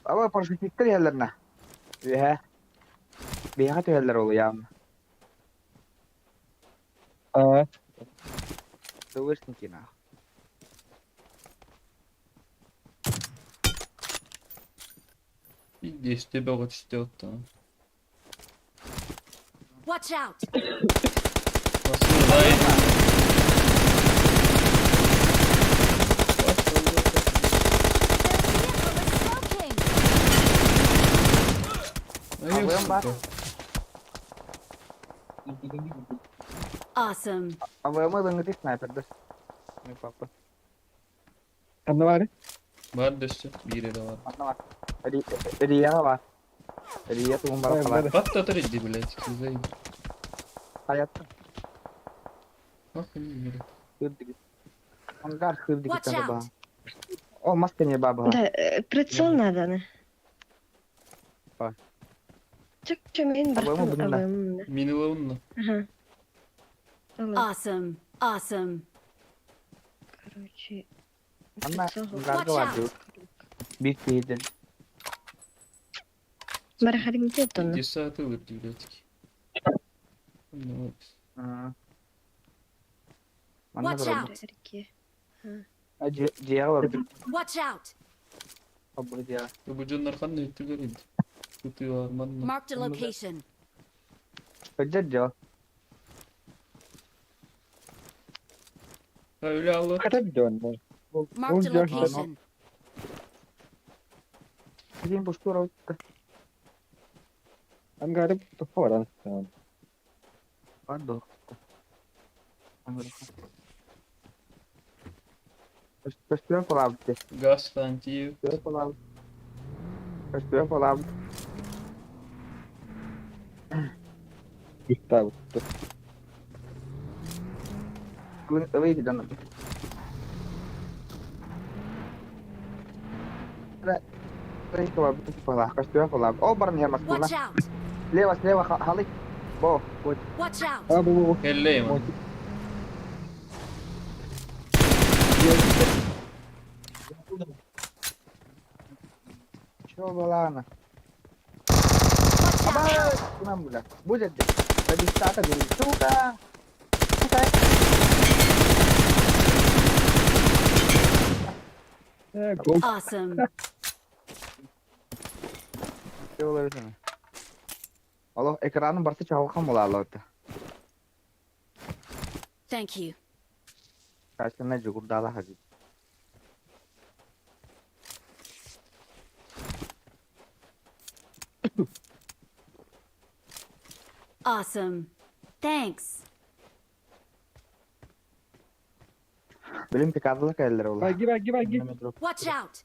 Ama paraşütler yerlerine. Ve bir hat yerler oluyor ya. Aa, Dövürsün ki na. Bir geçti bak işte otta. Watch out! Nasıl lan? Their vehicle is smoking! Ay Alıyorum bak. yok. Awesome. Ama dengeti sniper'dır. Ne papa. sen de var ya. Var destek. Bir yere var. Anla var. Riya var. Riya tuğum bana Hayır, falan. var. Patlatır idi bile. Güzel. Hayatta. Bak yürü. Hırdı git. Angar hırdı git. Watch out! Olmaz seni baba. Да, прицел надо, не? Ой. Чё, мен По-моему, бартан блин, да. алам, да. Minilavunla. Ага. Алам. Awesome. Awesome. Короче, Ama прицел. garga var diyor. Bir şeydir. Марахарин где-то, ну. 7 saate vurdu birazcık. Ne Hı. Watch Anla out! Реки. Ciğer var. Watch out! Kabul ciğer. Bu canlar kan ne etti görüyordu. Tutuyor manla. Marked a location. Hıcır ciğer. Ha öyle Allah. Kata bir dön. Marked a Olacak işte. location. Bizim bu şura uçtu. Ben galiba bu topa var anasını. Pardon. Köstüre falan bitti. Gaz tantiyi. Köstüre falan. Köstüre falan. Üstte abi. Bugün eve gidiyorum. Köstüre falan. Köstüre falan. O barın yer Watch maskulina. out! Leva halik. Bo. Watch out! Aa bu. Helleyim abi. Çobalana. Watch out! Aba, kunam bulan. Bu jadi. Tadi start dulu. Suka. Suka. Gol. Awesome. Coba lihat sana. Allah, ekranın barsı çalkan bola Allah orada. Thank you. Karşına cukur dağla hadi. Awesome. Thanks. Benim pikadılık eller ola. Bagi. Watch out!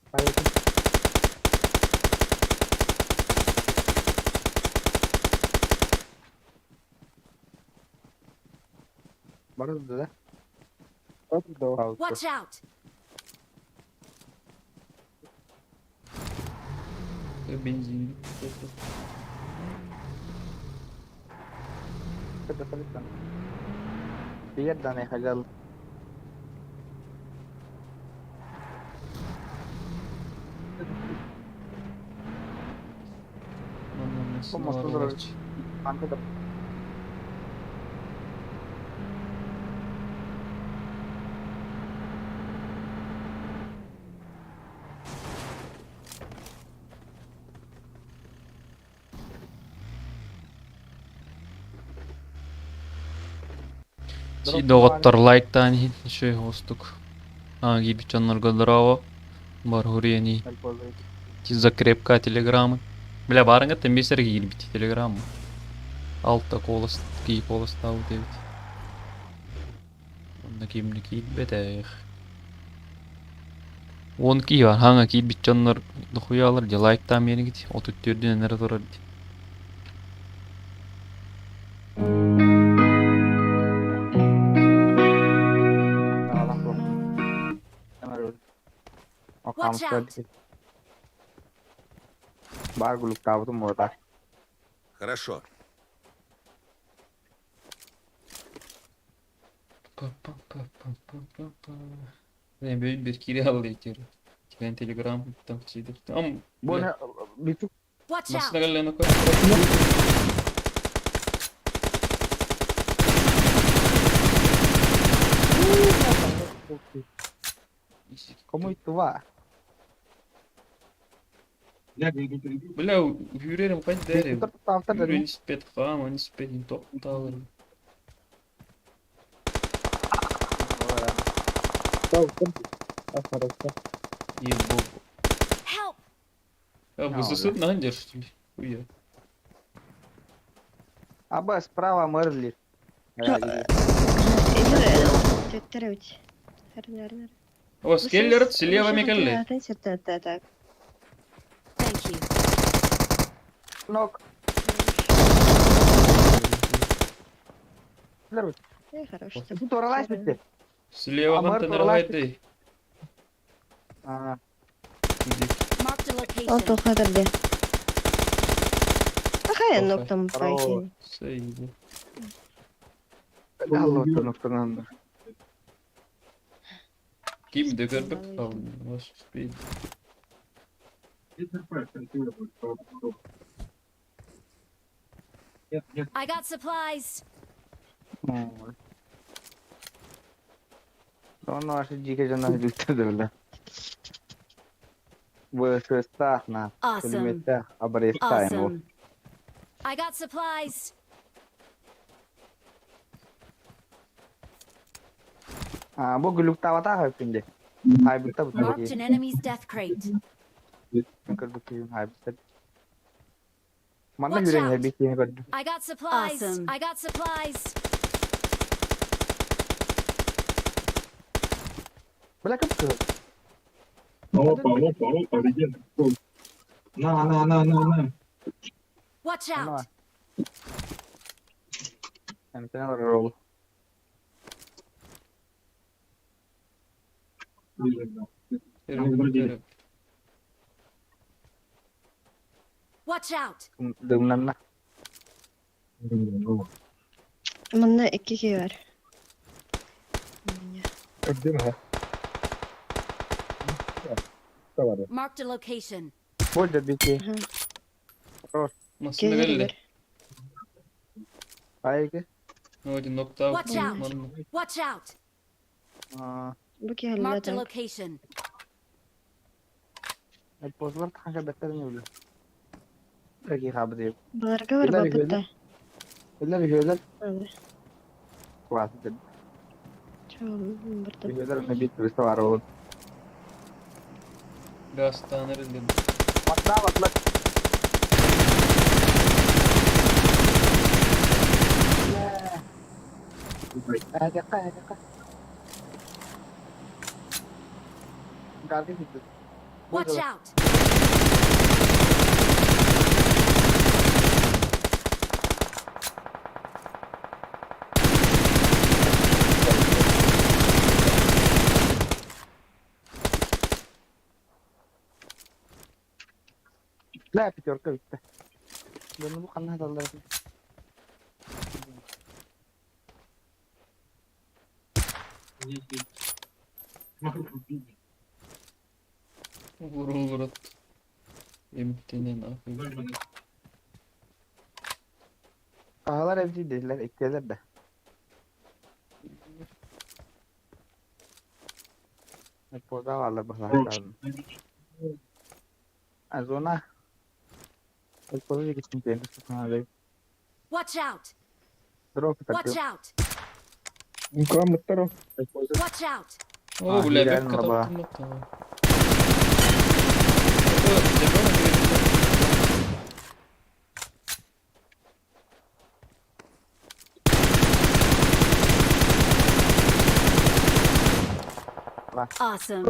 Baru da. Watch out! Benzin. Kita tulisan. Dia dan hagal. Anlamasın. Olmaz, olur. Aralar. Anladım. Доғыттар лайктан şey hostuk. Аги бичаннарга здраво. Бар хурени. Закрепка телеграммы. Бля барыңа тембесерге килбит телеграмма. Алтта колос ки колос тау дебит. Онда кимни килбетех. 12 var. Hangi ki bitcanlar dokuyalar diye like'tan beni git. 34'den nere durar diye. Watch out! Baguluk tahu tuh mau tak. Хорошо. Ben böyle bir kere aldı içeri. Ben Telegram'dan çizdim. Ama Bu ne? Bir tık Watch nasıl out! gelene koy? como itu va? Bля, yürüyelim kaç derim. Itu tafta da Yürüyen nispet kama nispet top tavır. İyi bu. Help! Ya bu susut nancar что ли? Хуя. Aba справа мэрли. Теттеревич. Хернер. У вас келлер слева мекелли. Так. Thank you. Нок. Хорош. Тут оралась bitti. Слева Амар хантен туралай. рвайды. Aa, Marked a Ол location. тухадырды. Ахай Тухай. ноктам пойти. Saydı. Allah noktadan. Kim de görmek kaldı. Hoş bir. I got supplies. Onu aşı jike jana düştürdü öyle. Bu şesta na. Awesome. Kilometre abarestayım o. Awesome. I got supplies. Bu gülük tavata hay şimdi. Hay bitti bu Marked an tabii. enemy's death crate. Kır bakayım hay bitti. Mana Watch yüreğine out. bir şey gördüm. I got supplies. I got supplies. Bırakıp kır. Watch Ano out. Hem sen var rol. Watch out. Dımlan na. Bunda 2 kişi var. Öldü mü? Marked a location. Burada bir şey. Nasıl Gelir geldi? var. Hay ki. Hadi nokta. Watch out. Watch out. Bu ki Marked a halledim. location. Pozlar kanka bekledim öyle. Peki abi diyor. Balarga var Gelir, babıtta. Öyle bir şeyler. Hadi. Kuat dedi. Çoğum burada. Bir şeyler ne bir turist var oğlum. Gaz tanır dedim. Bak bak. Ada kah? Gardi itu. Watch out. Lah pitorka bitti. Ben bu kanal adalar. Vurul vurut. Emtinin akıl. Kahalar evci dediler, ekleler de. Poza varlar baklar. Azona. Poza gittim kendi sıkıntı. Watch out. Drop Watch takıyor. out. Muka mutter o. Watch out. O bu lebek gidelim baba. kapattım bak tamam. Awesome.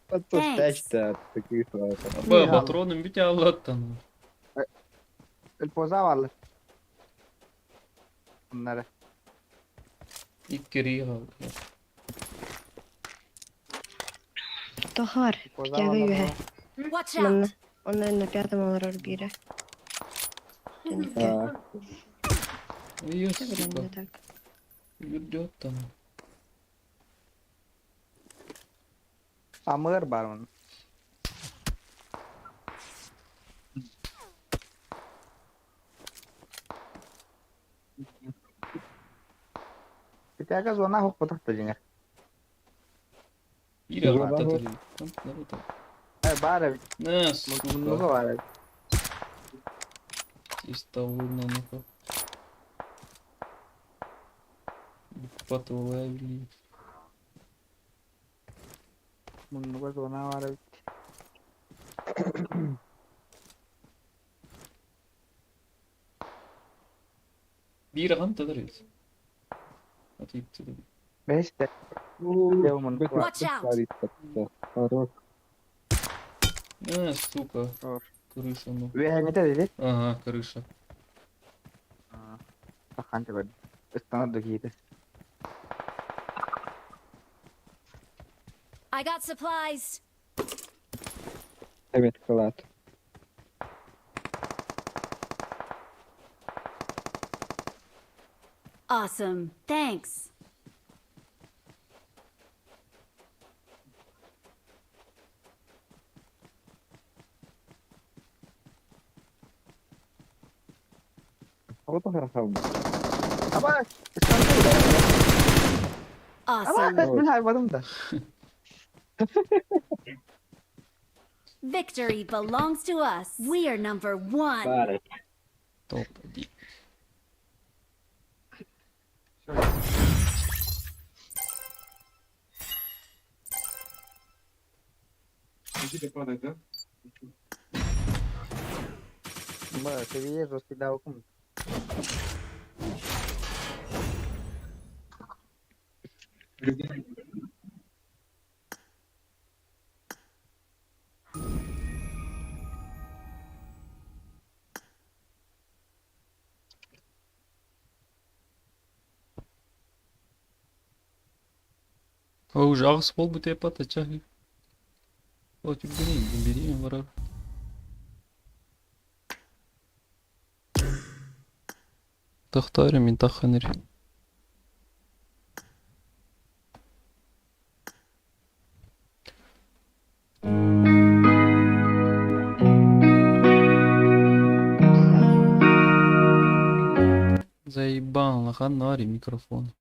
Patto Thanks. testa. Таких Ba patronum bir Allah'tan. El poza varlar. Bunları. İlk kere aldı. Тохар. Poza Пятяга varlar. юhe. Watch Манна. out. Он на пятом олар бире. İyi Блин, sıkı. не так. Yürüdü tamam. Amır var onun. Bir tane zona hok patak da jinger. Bir Zor hatta var. duruyor. Bari Nasıl? bunu var. Иставлено ну-ка. Потоловли. Bunu zona var. Bir kantadırız. Hadi gitti. Beşte. Devamını. Watch out! Хорош. Сука. Doğru. Крыша, ну. Ve ne dedi? Ага, крыша. Takanca böyle. Üstüne de giydi. I got supplies! Evet kılat. Awesome. Thanks. O da хорошо. Ama üstüne de Ama Awesome. ben hayvadım da. Victory belongs to us. We are number one. Топ. Иди. Ama seviye zosti daha okum. А уже ағыс бол bu tepe atacak. O tüm bileyim var abi. Тахтарим мен таханыр. Заебал, ханари микрофон.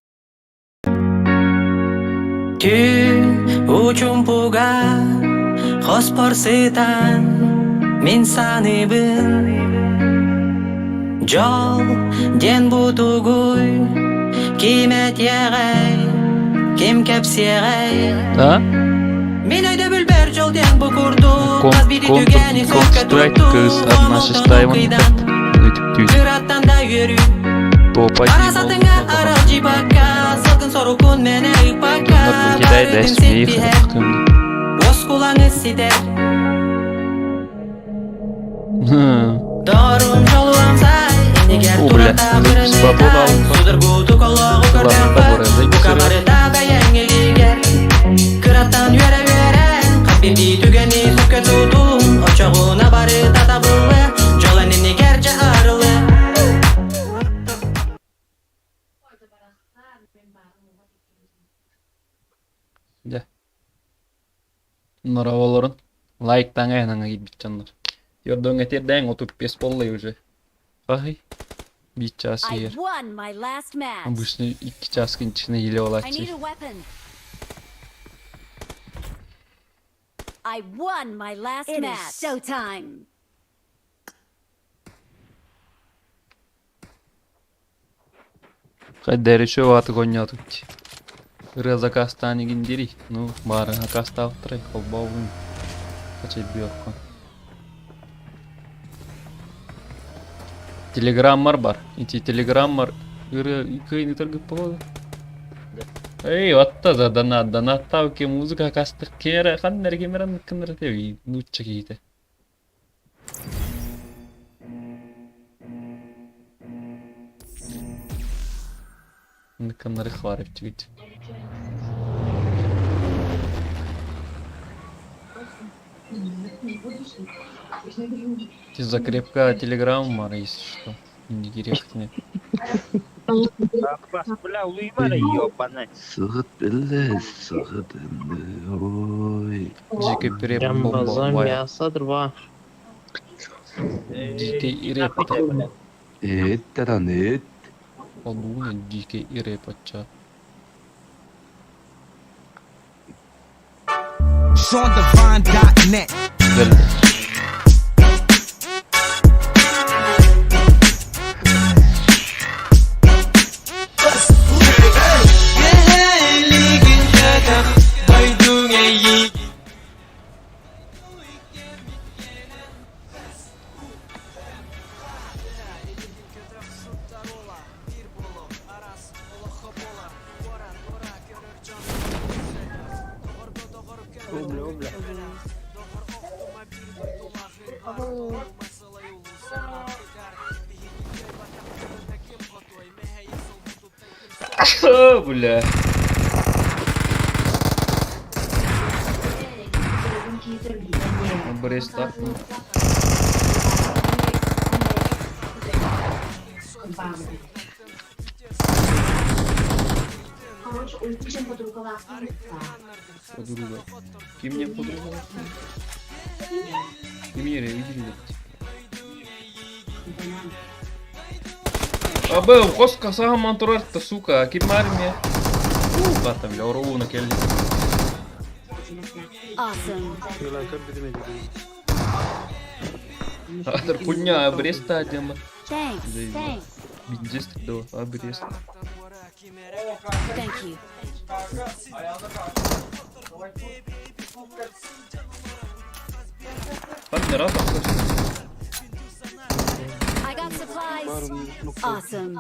Tün uchun puga xos porsitan men sani bil Jol den butuguy kimet yegay kim kapsiyegay Да? Men ayda bilber jol den bu kurdu Construct кыз одна шестая Kırattan da yürü Топа Arasatınga aracı baka Sakın sorukun mene ipaka Кидай да смех Oz kulağını sider Doğrum yolum say Eğer turata birini tay Sudur kutu kolu kırdan Bu kabarı da beğeniliger Kırattan yöre Kalbimdi tügeni söke tutun Oçağına barı tata bılı Jolanini gerçe arılı Да. Нұраваларын лайктан айнаңа кетіп жандар. Ердің етерден отып бес боллай уже. Қай? Bir час I yer. won my last match. Обычно 2 часкın içine hile I olacak. need a weapon. I won my last match. Is showtime. Қайдар еще ваты гонятык. Рыза кастани гиндири. Ну, бары каста авторы холбовым. Качай бьёрку. Телеграммар бар. Ити телеграммар. Иры кайны торгып болады. Эй, отта за донаттау ке музыка кастык кере ханнер кемерен кыныр теби. Нучча кейте. Кыныры хварып чигит. Закрепка телеграмма, если что. Не керектіне. Бас, бля, улыбара, ёбаный. Сығыт білі, сығыт інді, ой. Жеке піреп бомба. мясо, два. Жеке иреп. Еттіран ет. Олуна жеке иреп атча. SeanDivine.net. Geldi. Бля. Брест так. Подруга. Ким мне подруга? Ким мне видели? Абе, коска сагаман турарта, сука, ким армия? Бата, бля, оруна келди. Awesome. Адыр пуня, Бреста адема. Thanks. Thanks. Биндестик да, а Брест. Thank you. Там не раз I got supplies. Awesome.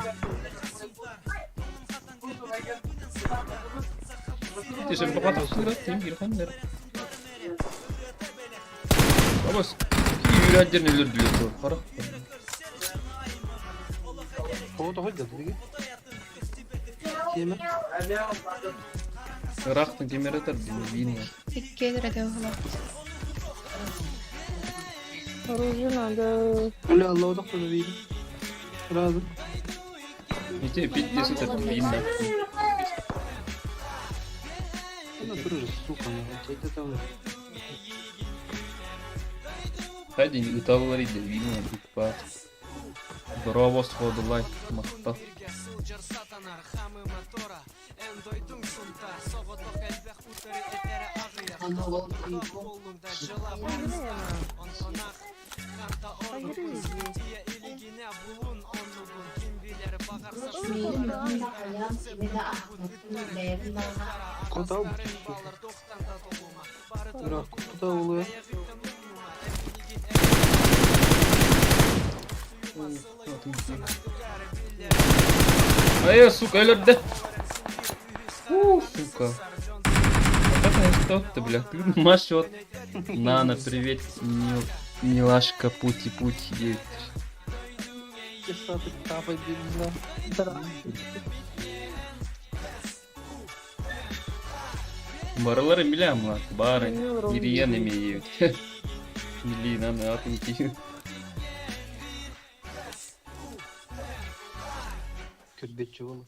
Ти же попадал сюда, ты мирхан нер. Абас, ки юрядерни лүрдүлөр, кара. Рахтын кемеретер вина. Иккелер де оғылап. Бля, лодок тоже видно. Сразу. И тебе 50 вина. Ну, тоже, сука, это там. Хайди, не говорить, да вина, букпа. Здорово, сходу лайк, махта. Куда? Куда oluyor? Ай, сука, ölürdü. Сука. Как она что-то, бля, ты машет. Нана, привет, милашка, пути. Кисаты капает бензина. Барылары билем ла, бары, ириен емею. Мили, наны атын кию. Кürbetçi oğlum.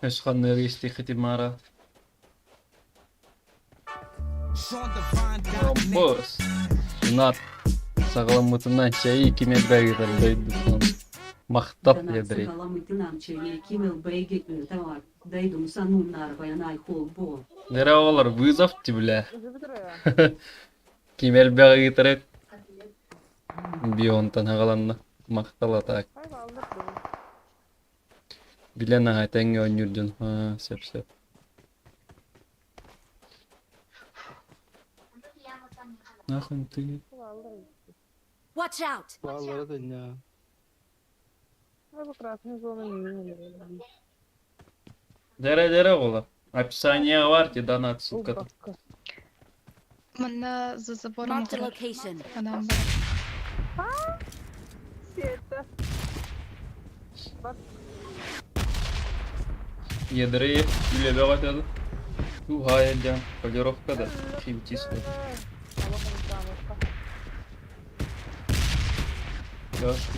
Эшхан неристи хитимара. Босс. Нат. Сағаламытынан чайы кеме бәгітер дойды. Мақтап ебірей. Нері олар вызовти, бля. Кемел бәгітер. Бионтан ағаланна. Мақтала так. Билен ағай тәңге ойнюрден. Сеп. Нахуй ты. Watch out. Vallahi da ya. Дере ола. Описание варти донат, сука. Мына за забором Marked a location. адам бар. Ядреев ile бегатады. Хайдан полировкада химтис. Яш.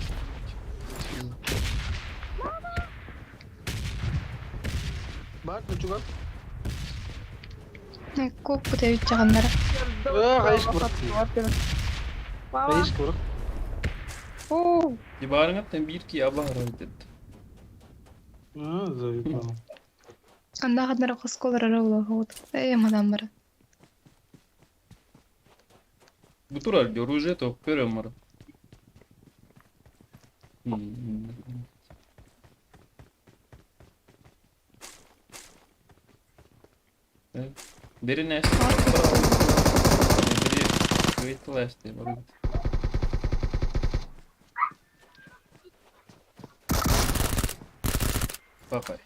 Бар күчүгөр. Көп күтөбүт жагандары. Кайыш кур. Кайыш кур. Дибарыңаттан bir ki abla dedi. Зайка. Анда кандара косколор аралыгы. Мадан бар. Bu turar оружие то перемар. Biri ne? Biri great last var. Bakay.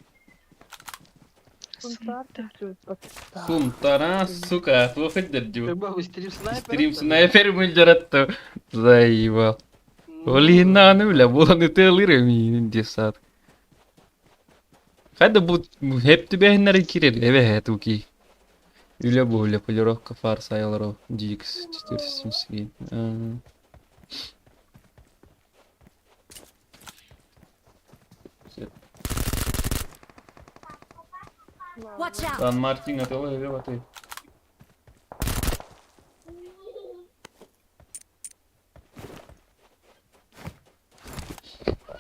Сумтара, сука, плохо держу. Стрим снайпер мыльдыратты. Заебал. Олинаны бля, bunu tığılırım десат. Hadi bu hep de beğenler girer. Evet bu ki. Öyle böyle polировка фар sayılır o. GX 470. Watch out! San Martin atıyor eve batıyor.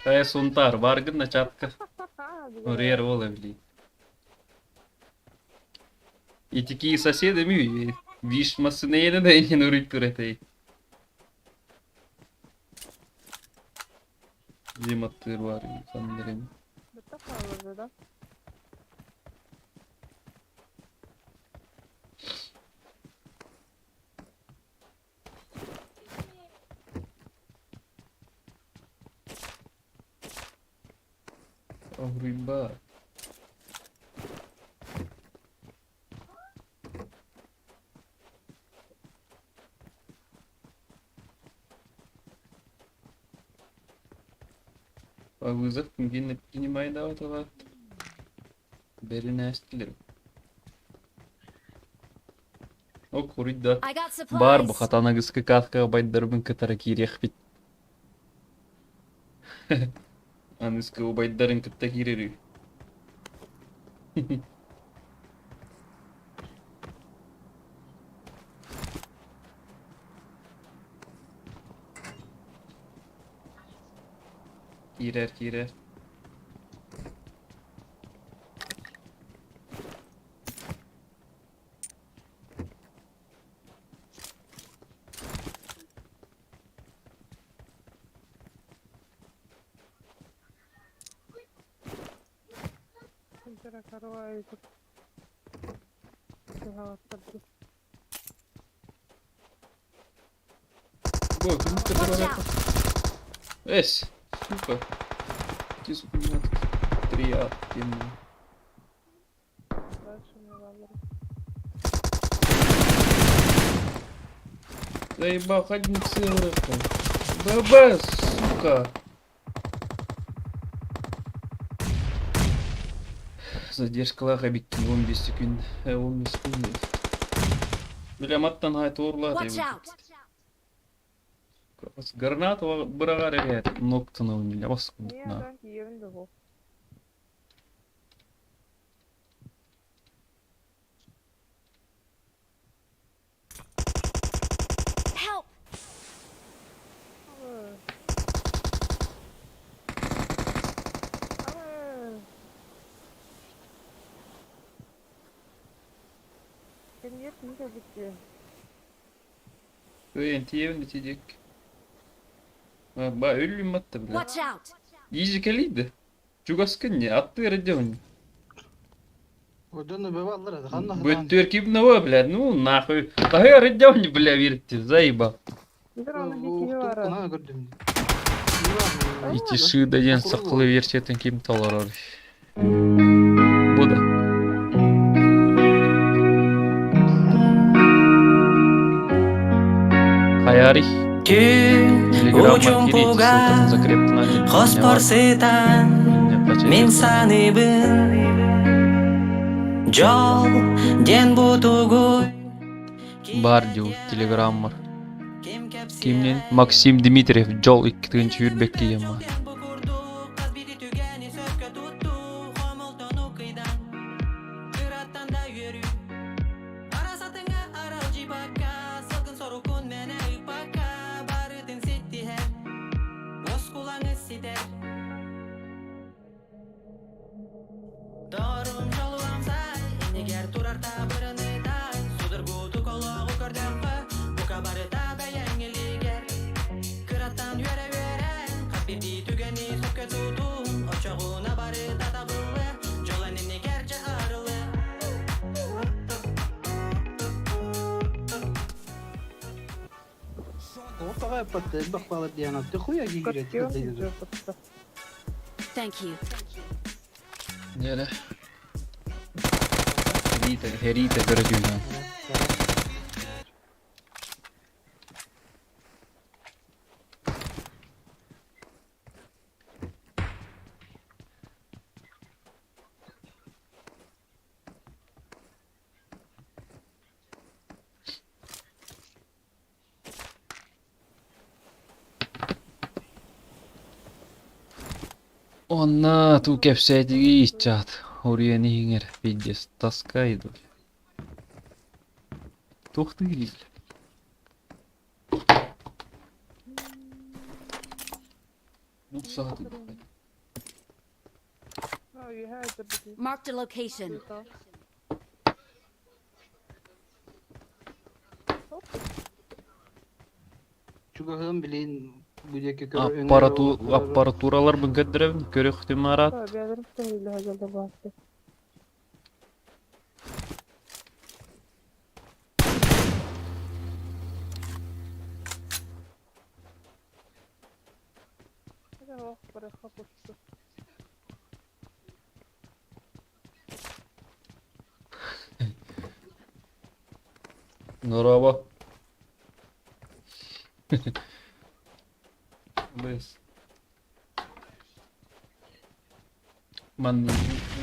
Saya suntar, bargain na chatka. Рер воловли. И такие соседами, видишь, масынеяны да не нурить туретай. Зиматтыр var sanırım. Oh rimba. А вызов не принимай да этого. Бери настилер. О курить да. I got supplies. Бар бу хатанагызга катка байдырбын катара кирек бит. Аныска убайдарын кытта кирери. Kirer. Ой, кому-то дорого. Эс, сука. Дискунат. Приятно. Заебал, ходим целый. Баба, сука. Задержка лага битти 15 секунд. 15 секунд. Бля маттан хайт орлады. Watch out! Гранат бырага ребят. Ноктаны у меня баскундна. Help! Ентиевни тидик. Ба ölüm attı bile. Watch out! İyice keliydi. Çugaskın ya attı redyon. Одан бываллар да ханна. Бөттөр кибного, блядь, ну нахуй. Тагы redyon бля верите, заебал. Кана көрдүм. İti şıda ден сакылы верчетен ким талар. Bu da. Hayari. Ujung pugar, khos porsetan, min sanibin. Жол ден бутугуй Бар diyor telegram var. Kimden? Максим Дмитриев жол 2-тыгынчы үрбек кийем бар. Дарым жалуамса, егер турарта биринетай, судыргуту кологу көрдөмпө, бука барыта бәяңелигер. Кыраттан юре юрен, капирди түгени сөккө тутун, очогуна барыта табылы, жоланини керче арылы. Ортаға патты, бақпалы дияна, ты хуя гигерет. Thank you. Nere? Herite görüyorum. Onna tu kepseydi içat. Oraya ne hinger pidges taskaydı. Tohtu değil. Bu saat. Marked a location. Чугахым билейін бүдеке Аппаратуралар бүнгөддірем көрөк тимарат. Норова. Без. Man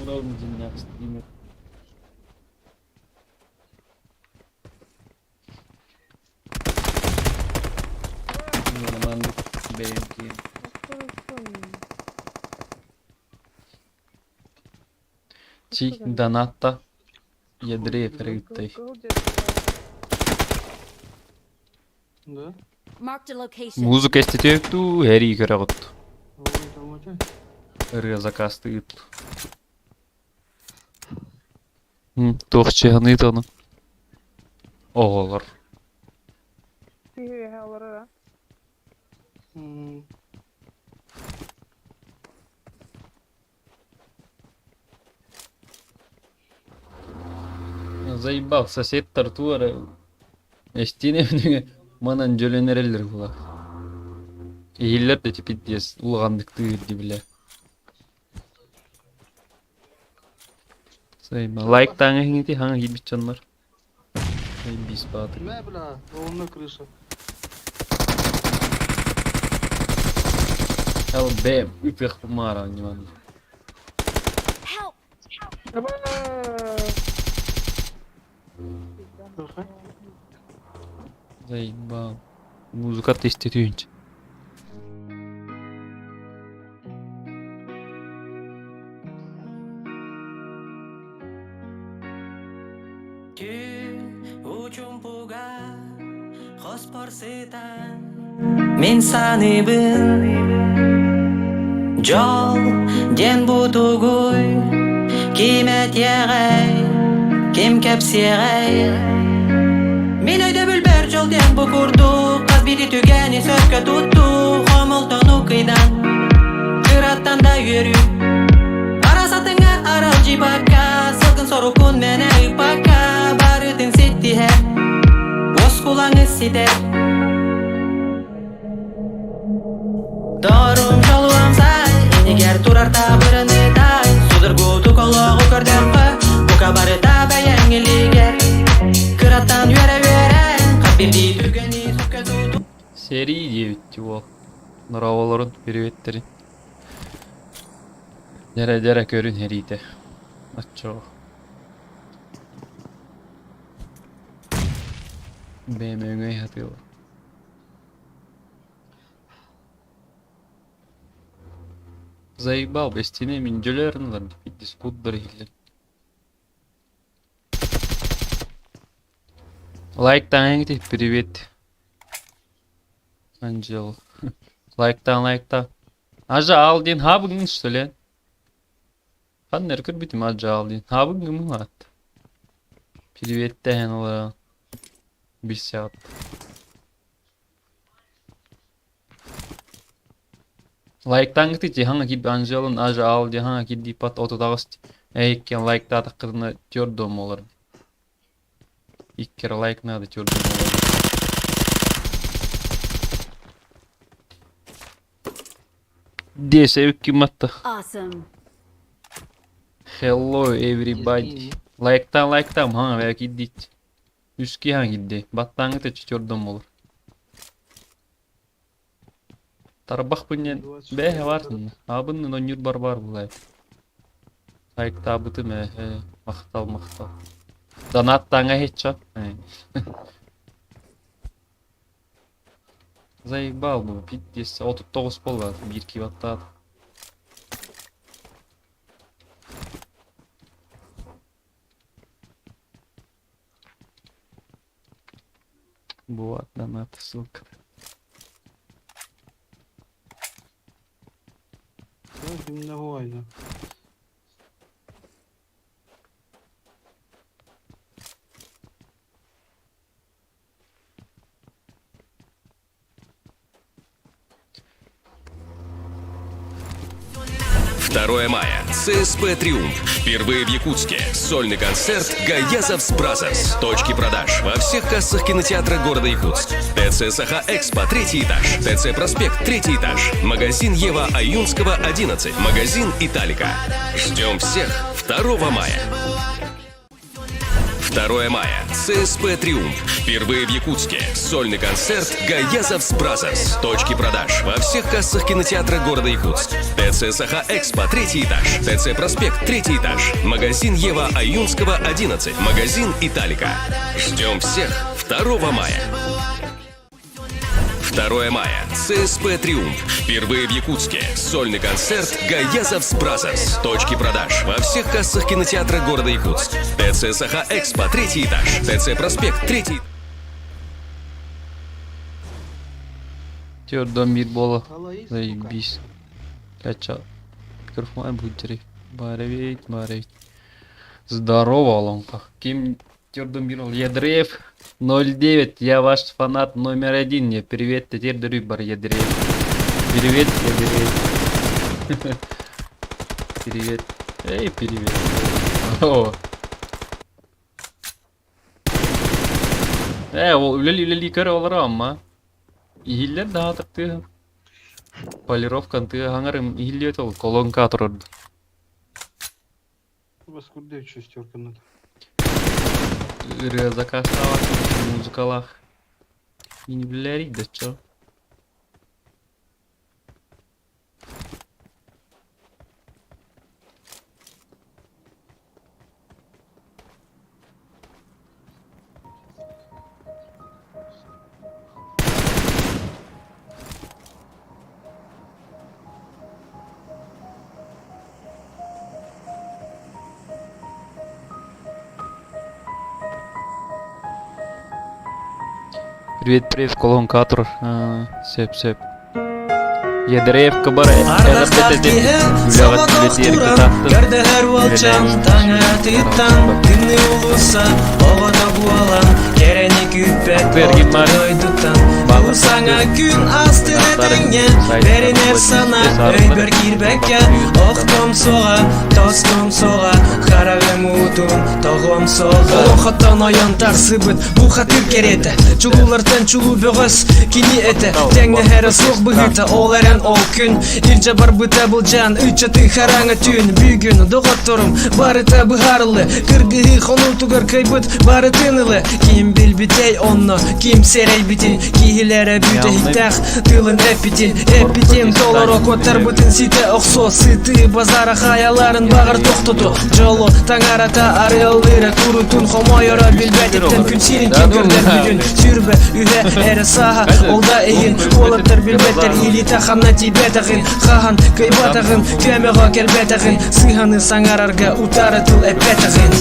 uğralım dinlersin yine. Yine man benimki. Чи доната ядре фрейтай. Да? Marked a location. Музыка эстетикту хэри көрөгөт. Заказ стоит. Тохче ханытаны. Оголор. Заебал сосед тартуара. Эстине манан жөлөнерелер була. Ийлер де типидес улгандыкты дибиле. Заебал. Лайк таңы хиңити хаңы хибит жандар. Заебис баатыр. Мә, бля, ровно крыша. Ал бэм, үпех пумара, внимание. Help! Заебал. Музыка тестирует. Мен саныбын жол ден бутугуй кимет егай кем кепсегай мен өйдө бүлбөр жол ден букурду каз бири түгени сөккө тутту хомолтону кыйдан кыраттан да үйөрү арасатыңа арал жибакка сылгын сорукун мене ыпакка барытын ситтиhe оскулаңы ситер Дарым жалуамса, егер турарта биринетай, судыргуту кологу көрдөмпө, бука барыта бәяңелигер. Кыраттан юре, капирди түгени сөккө туту. Серии 9 ол. Нураваларын переветтери. Дере көрүн херите. Аччо. Benim öňe ýatýar. Заебал, без стены миндюлернлар, битис куддыр хилер. Лайктан привет. Анжел. Лайктан. Ажа алдин хабыгын что ли? Ханнер кырбитим ажа алдин. Хабыгын муат. Привет тәһән 50. Лайктан гити ханга кит Анжелон ажа алди ханга кит дипат отодагыс. Эйкен лайкта такырны төрдом олар. Иккер лайк надо төрдом олар. Десе үкиматта. Awesome. Hello everybody. Лайктан ханга вя киддит. Үски ханга кидди. Баттан гити төрдом олар. Тарбах пунен бәһә варсын. Абынны нонюр бар булай. Лайкта бутыме мактал. Донаттаңа хечча. Заебал бу. 39 болга 1 киловатт. Вот донат, ссылка. Второе мая. ЦСП «Триумф». Впервые в Якутске. Сольный концерт «Гаязовс Бразерс». Точки продаж во всех кассах кинотеатра города Якутск. ТЦ Саха-Экспо, 3-й этаж. ТЦ Проспект, 3-й этаж. Магазин Ева Аюнского, 11. Магазин Италика. Ждем всех 2 мая. 2 мая. ЦСП «Триумф». Впервые в Якутске. Сольный концерт «Гаязовс Бразерс». Точки продаж во всех кассах кинотеатра города Якутск. ТЦ Саха-Экспо, 3-й этаж. ТЦ Проспект, 3-й этаж. Магазин Ева Аюнского, 11. Магазин Италика. Ждем всех 2 мая. 2 мая. ЦСП «Триумф». Впервые в Якутске. Сольный концерт «Гаязовс Бразерс». Точки продаж во всех кассах кинотеатра города Якутск. ТЦ Саха-Экспо, 3-й этаж. ТЦ Проспект, 3-й. Төрдом бир бола. Заебись. Кача. Микрофон будет. Баревить. Здорово, Алонка. Ким Төрдом бир бол? Ядреев 09. Я ваш фанат номер 1. Мне привет, теперь бар Ядреев. Привет, Ядреев. Привет. Эй, привет. О. Ол үлели көр олар амма. Ихиллер да атыкты. Полировкан ты хаңарым ихиллет ол колонка турурду. Баскурде 6 надо. Заказала музыкалах. И не блярить, да чё? Привет, колонка тур. Сеп. Ядреев кабаре. Sana gün astırıdığına Veriner sana öybür girbekke Oqtom soğa, tostom soğa Qara ve mutun, toğum soğa Oxattan ayantar sıbıt, bu xatır kerete Çuğulardan çuğu böğüs, kini ete Tengni heri soq bıgıta, oğaren ol gün İlce bar bıta bulcan, üçatı xaranga tün Bügün doğattorum, barıta bıharılı Kırgıhı xonu tugar kaybıt, barı tınılı Kim bil bitey onno, kim serey bitin Kihilere büyde hittaq, tılın Epitin, dolar okotar bıtın site oqso Sıtı bazara hayaların bağır toxtudu Jolo, taң арата арыялыра курутун хомойора билбетиптен күн сирин кемгерлер бүгүн сүрбе үһе эре саха олда эйин олаттар билбеттер илита хамна тибетагын хахан кыйбатагын көмөгө кербетагын сыйханы саңарарга утаратыл эпетагын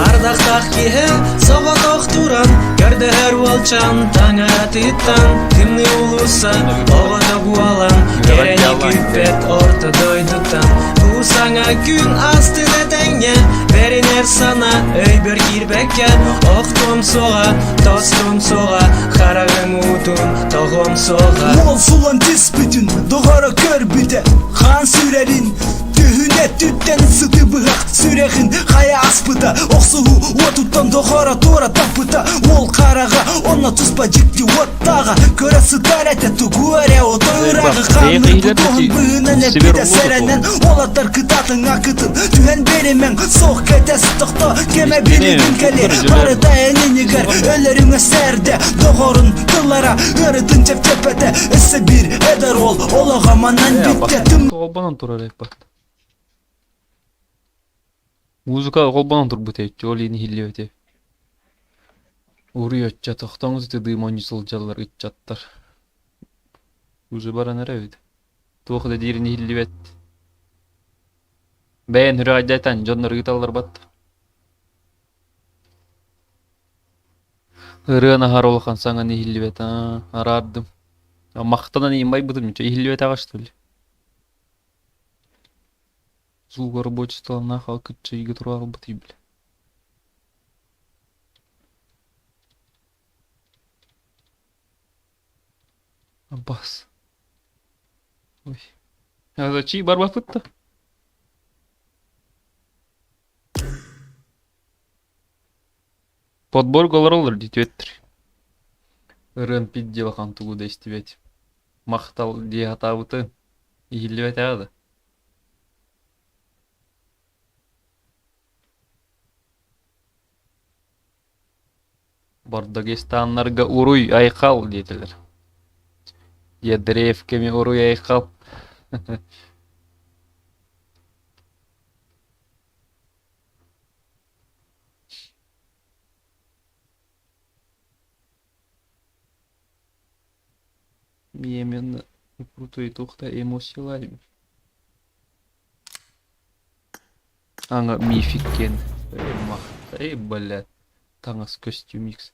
ардактак кихе соготок туран көрдө эр болчан таң атыттан кимни улуса огото гуалан керени күппет орто дойдуттан бу саңа күн астына теңе беринер сана өйбөр кирбекке октун сога тостун сога харагым утун тогом сога Мол сулан тис бүтүн догоро көрбүтө хан сүрерин түһүнө түттен сыты быгак сүрехин хая аспыта оксугу отуттан догоро тура тапыта ол карага онна туспа жикти оттага көрө сытарете тугуаре отойрагы ханны бутон быынан эпиде серенен олаттар кытатын акытын түһен беримен сок кетес токто кеме билигин келе барыда энинигер өлөрүңө серде догорун кыллара ырытын чепчепете эсе бир эдер ол олога манан битте тым Колбанан турар эппат. Музыкага колбанан турбут эйт, жолини хиллебете. Уруйотча токтоңуз дыймони сылжалар ытчаттар. Уже баран эребит. Туохда дирини хиллебет. Бээн хүрэ ажайтан жоннор ыталлар бат. Ырына харолхан саңаны хиллебет, арардым. Мактанан ийинбай бутум, хиллебет ага что ли? Зулга рабочий стол нахал кытча иге турар бутый бля. Аббас. Ой. А чий бар бапытта? Подбор голороллар дитветтер. Ырын пиддела хантугу да истебет. Мактал ди атабыты. Игилебет ағады. Бардагестаннарга уруй айкал дедилер. Древкеме уруй айкал. Именно крутой тухта эмосияларым. Аңа мификкен. Махта, блядь. Таңас костюмикс.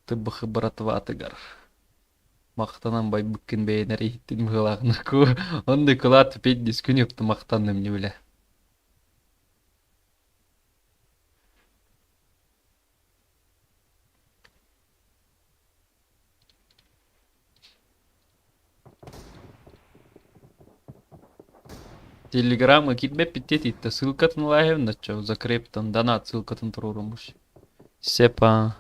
Тыббахы братва атыгар. Мақтанан бай бүккен бейнер ейттен мұғылағына ку. Онды кулаты петдес күн өпті мақтанным не біле. Телеграмма китмеп биттетитті. Ссылкатын лайым начал. Закрептан донат ссылкатын турурумуш. Сепа.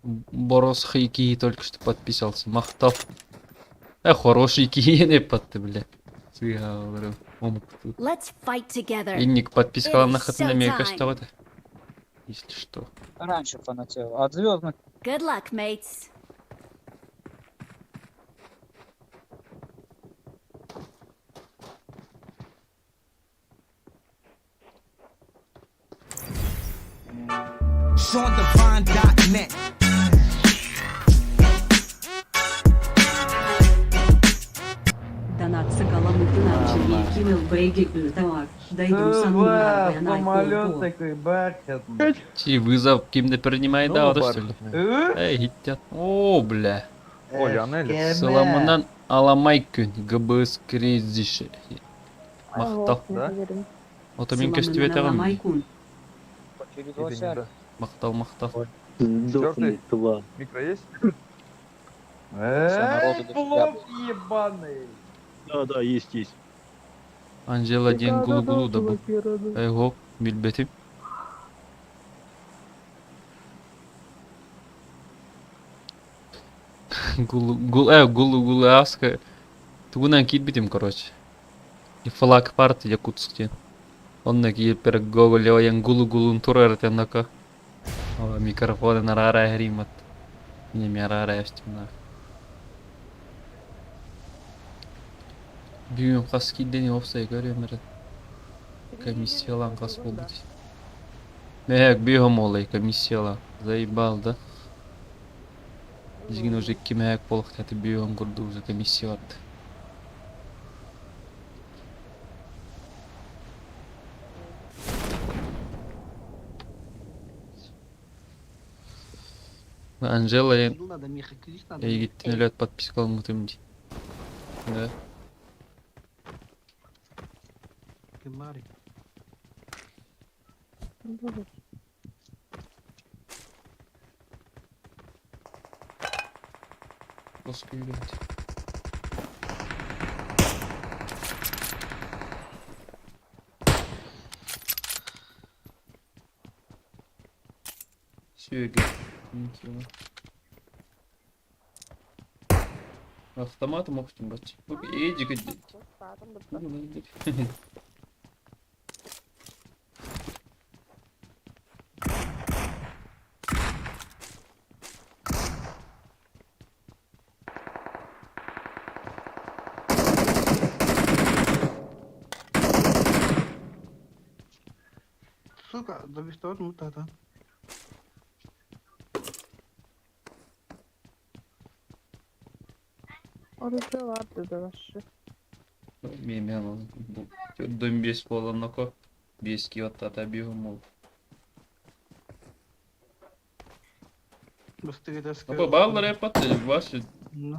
Борос Хайки только что подписался. Махтал. Хороший киене подты, бля. Let's fight together. Инник подписал на хатнами каштавата. Если что. Раньше фанател. От звездных. Good luck, mates. SeanDivine.net. Донат сакала мультиначали кинул бейги гультавар. Дайдум сануар Самолет такой бархатный. Чи вызов кем-то принимает, да, вот что ли? Эй, хиттят. О, бля. Ой, Анель. Соломонан аламай күн. ГБС крезиши. Мақтал. Да? Вот мен көстебет ағам. Через лошадь. Мақтал. Четвертый. Микро есть? Плов ебаный. Да, есть. Анжела ден гулу да бұл. Эго, билбетим. Гулу аска. Тугунан кит битим, короче. И флаг парты якутские. Онна ки перек гоголе оян гулун турар темнака. Микрофоны нарара гримат. Не мярара ястимна. Bilmiyorum kas killeni offside görüyorum herhalde. комиссиялан кас болду. Мэг бегом олай комиссияла. Заебал, да? Бизгин уже 2 мэг болук тати бегом курду уже комиссия барды. Анжела Надо меха криш надо. егиттин өлөт подписка алмытым ди. Да. Кемари. Доска үйрөндү. Сүйөге. Автоматом окутум бачы. Бу эжиге. Сука, да что ну та. Orada vardı da başı. Bilmiyorum. Bu 4-5 falan nako. 5 kilo tata bihom ol. Быстрее доска. Apa bağlar hep atıyor. Başı.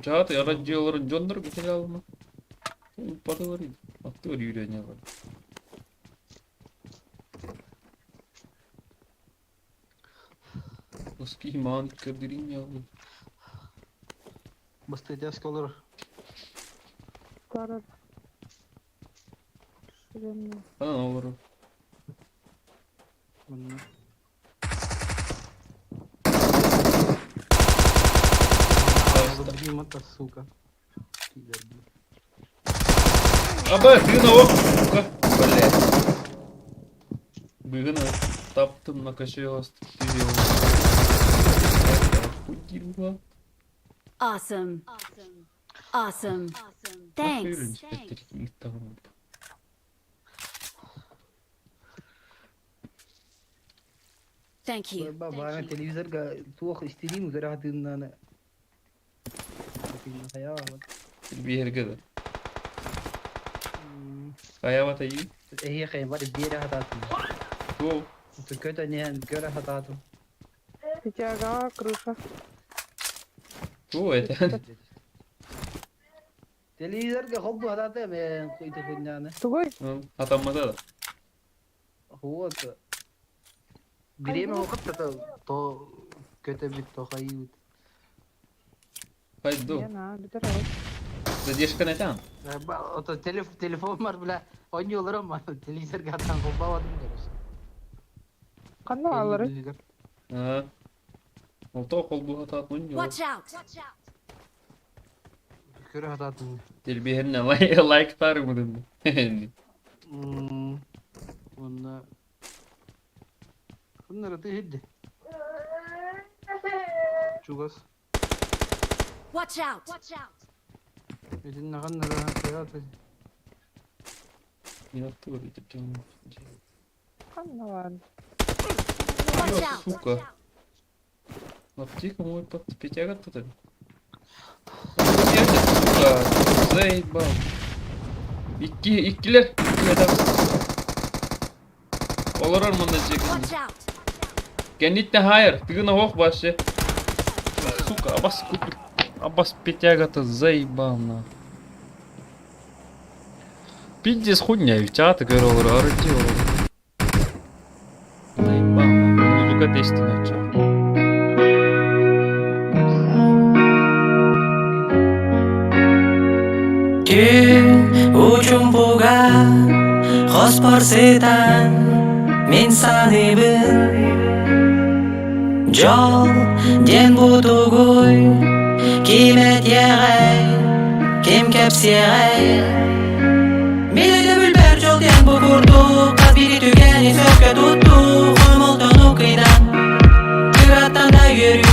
Çağatı aracıların jondur bir kere alma. Paralar atıyor yürüyorlar. Узкий ман кадриня. Быстрее доска olur. Кара. Ha olur. Дима-то, сука. Aba sığın o. Блядь. Быгына таптым на каше астык. Awesome. Awesome. Thanks. Thank you. Baba televizor ga tuh istediğim üzere hadığından. Ya. Bir yer kadar. Kaya mata iyi. İyi kayın var bir yere hadatım. Bu. Tu kötü ne göre hadatım. Picaga kruşa. Bu eten. Televizor ga hobbu hadatım koydu bundan. Tugoy. Atanmada da. Вот. Время окуп то kötü bir tohayı. Paydo. Задержка не там. O telefon var bile oynuyorlar ama televizor gatan kopamadım diyoruz. Kanlı alırı. Ha. Olta kol bu hata oynuyor. Watch out. Köre hatatım. Dilbiherine like tar mı dedi. Onlar bunları da hiddi. Çugas. Watch out. Bizim ne kadar rahat hayat. Yaptı öyle canım. Kanlı var. Watch out. Сука. Аптека мой под пятяга тут. Сука. Заебал. İkkiler. Olur ormanda çekin. Watch out. Kendine hayır. Tığına hok başı. Сука, Абас купил. Абас пятяга-то заебал на. Пиздец хуйня, чата говорил, радио. Заебал. Музыка тести начал. Gün uçumbuga Xospor setan Men sanibin Jol den butuguy Kimet yegay Kim kepsiyegay Meni bülber jol den bukurdu Qadbiri tügeni söke tuttu Qomolton ukidan Kırattan da yürü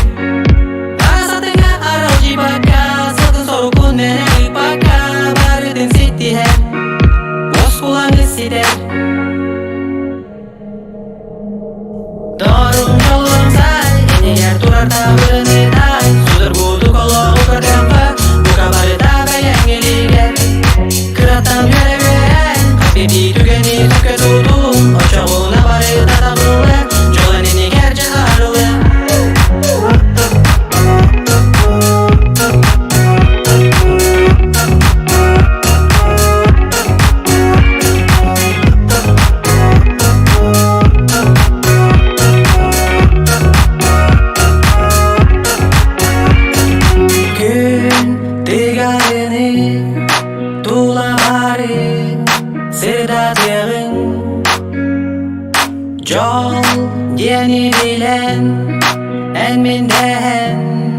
Arasatınga aral jibaka Satın soru kun mene ipaka Baridin sitti her Bos kulağını sider turar tabirini day Sudur gudu kolu kırdıkı Bu kabarı da beğeniliger Kıratan yöre veren Habibi tükeni tüketudum Oçağına barı da dağılı Jolanini gerçe ağrılı Gün digarini tulamari sedatların Jol yeni bilen en minden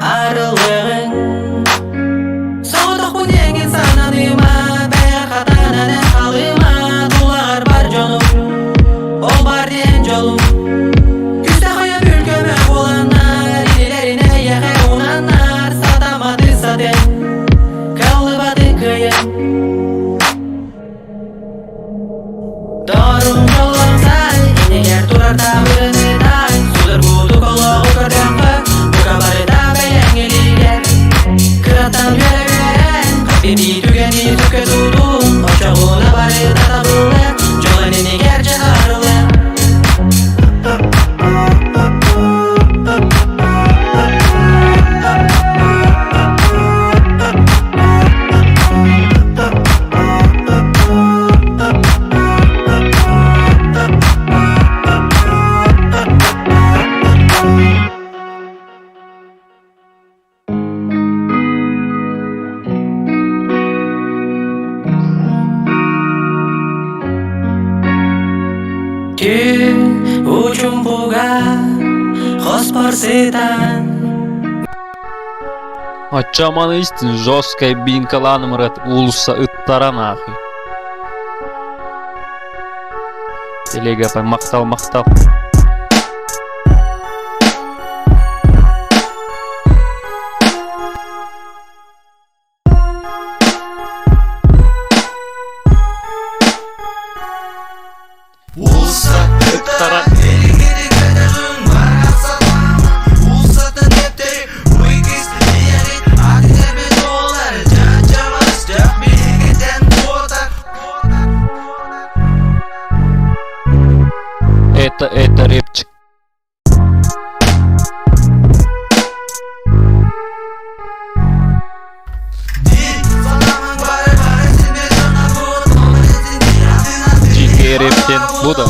arılığın Soğudak bu dengin sananıma Ber hatanan en kalıma Tular bar canım Ol bar diyen jolum Küste hayat ülkeme olanlar İlilerine yeke unanlar Satamadı zaten Kalıbadı kıyım Doğrum yolum say İneger turar tabirini day Sudur budu kolu kırdıkı Bu kabarı da beğeniliger Kıratan yöre veren Habibi tükeni tüketudum Oçağına barı da dağılı Jolanini gerçe ağrılı Tüm uçum buga Хоспор сетан Açamanı istin Joskay binkalanım rat ulusa ıttaran ahi. Delegapay maktal. Улса Ittaran. Элигери кедерин бараса Улсатын дептери Уйкис иерит Акдерби долар Жан-жамас Жак билигиден котар Это рэпчик. Дин Саламын бары Сенбе жана бут Номересин диратына Дикий рэптен bu da.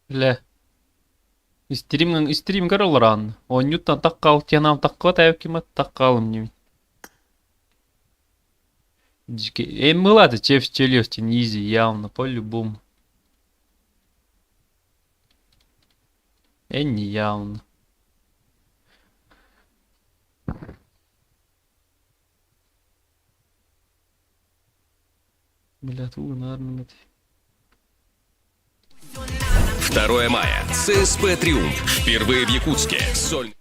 Ле. Стрим каралран. Он ньютан таккал тянам такка тәвкимат таккалым ними. Мылады чеф челюстин изи явно по-любому. Не явно. Блядь, наверное, 2 мая. ЦСП «Триумф». Впервые в Якутске. Соль.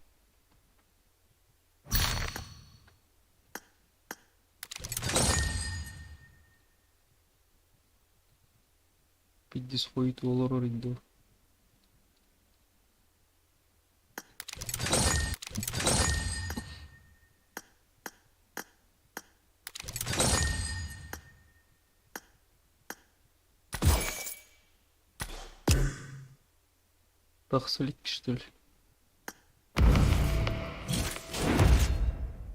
Пиддис хойт олорор инде. Тахсылик что ли?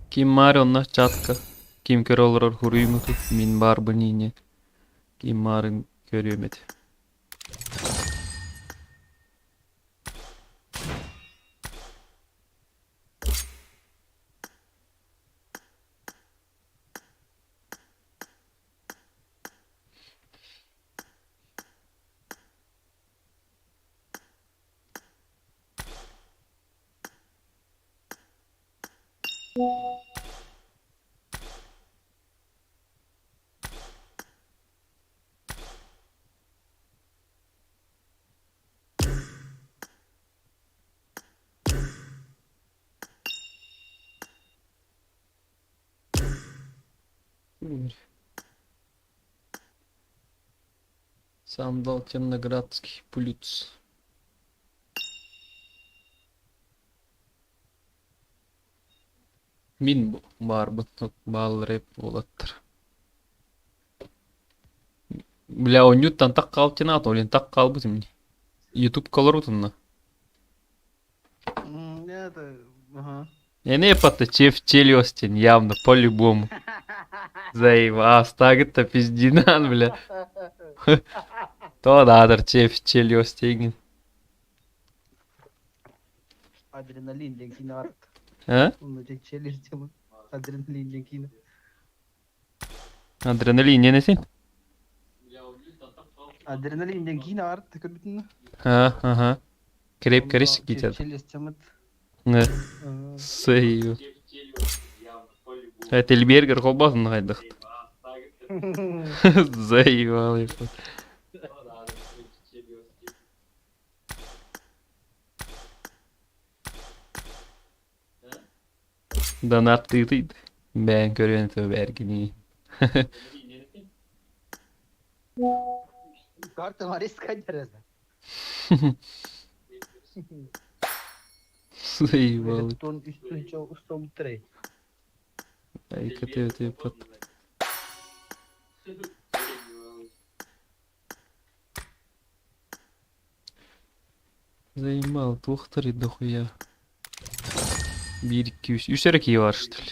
Kim var onlar çatka. Kim kör olur huruymutu. Min var bu nine. Kim varın görüyemedi. Sandal Темноградский плюс. Min var bu bal rap olattır. Бля, он ньютон так калтина, то лин так калбы мне. YouTube колорутунна. Это, ага. Я не поточев челюстин, явно, по-любому. Заева, астагыта пиздинан, бля. То надо чеф челюстин. Adrenalin linkini at. А? Onu çelireceğim. Adrenalin linkini. Адреналин не неси? Adrenalin linkini at. Tıkır bütün. Ага. Крепко риск гитят. Çelireceğim. Да. Сейв. Это Эльбергер колбасын хайдық. Заебал я. Donat tıydı. Ben görüyorum tabi ergini. Kartı var iskaydırız. Заебал. Ton üstü çok ustam trey. Ай, ты под. Заебал, тухтары дохуя. 1, 2, 3. 3 әрекей бар, что ли?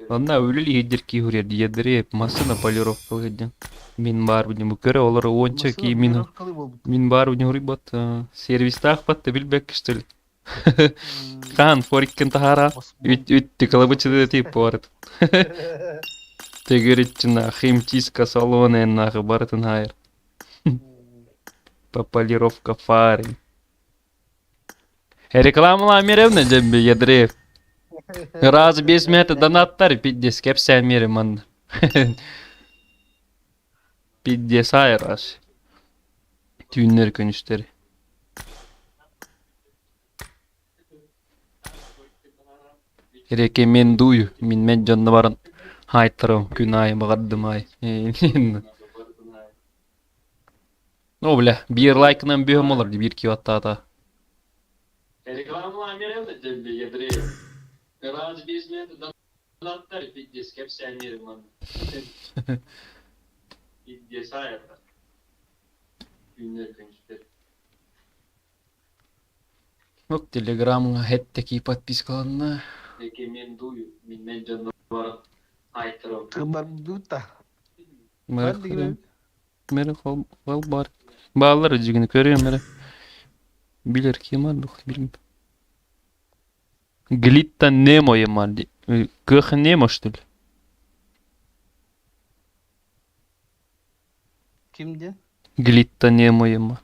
Ладно, өлілі едеркей хүрер, едіреп, масына полировка ғеден. Мен бар бұден бүкірі, олары онча кей мен бар бұден хүрі бат. Сервисті ақпатты білбәк, что ли? Қан, фориккен тахара, үтті калабычыды тейп барыд. Тегерітчіна, химчиска салонен нағы барытын хайыр. По полировка фары. Рекламала меревна жембе едреп. Раз 5 метр донаттар, 50 кепсен мере ман. 50 айыр аш. Түйінлер көнүштері. Рекомендую, мен жонны барын айтырым, күн айы бағардым ай. Ну, бля, bir лайкынан бүйім олар, bir киваттата. Рекламала меревна жембе едреп. Раз 5 метр донаттар, 50 кепсен мере ман. 50 айыр аш. Түйінлер көнүштері. Yok, Telegram'a hetteki подпискаларына. Рекомендую, мен жонны барын айтырым. Tığımlar duta. Mere kol бар. Bağlar öcüğünü görüyorum mere. Bilir kim var bilmiyorum. Глитта Немо емалди. Кых Немо что ли? Kimdi? Глитта Немо емал.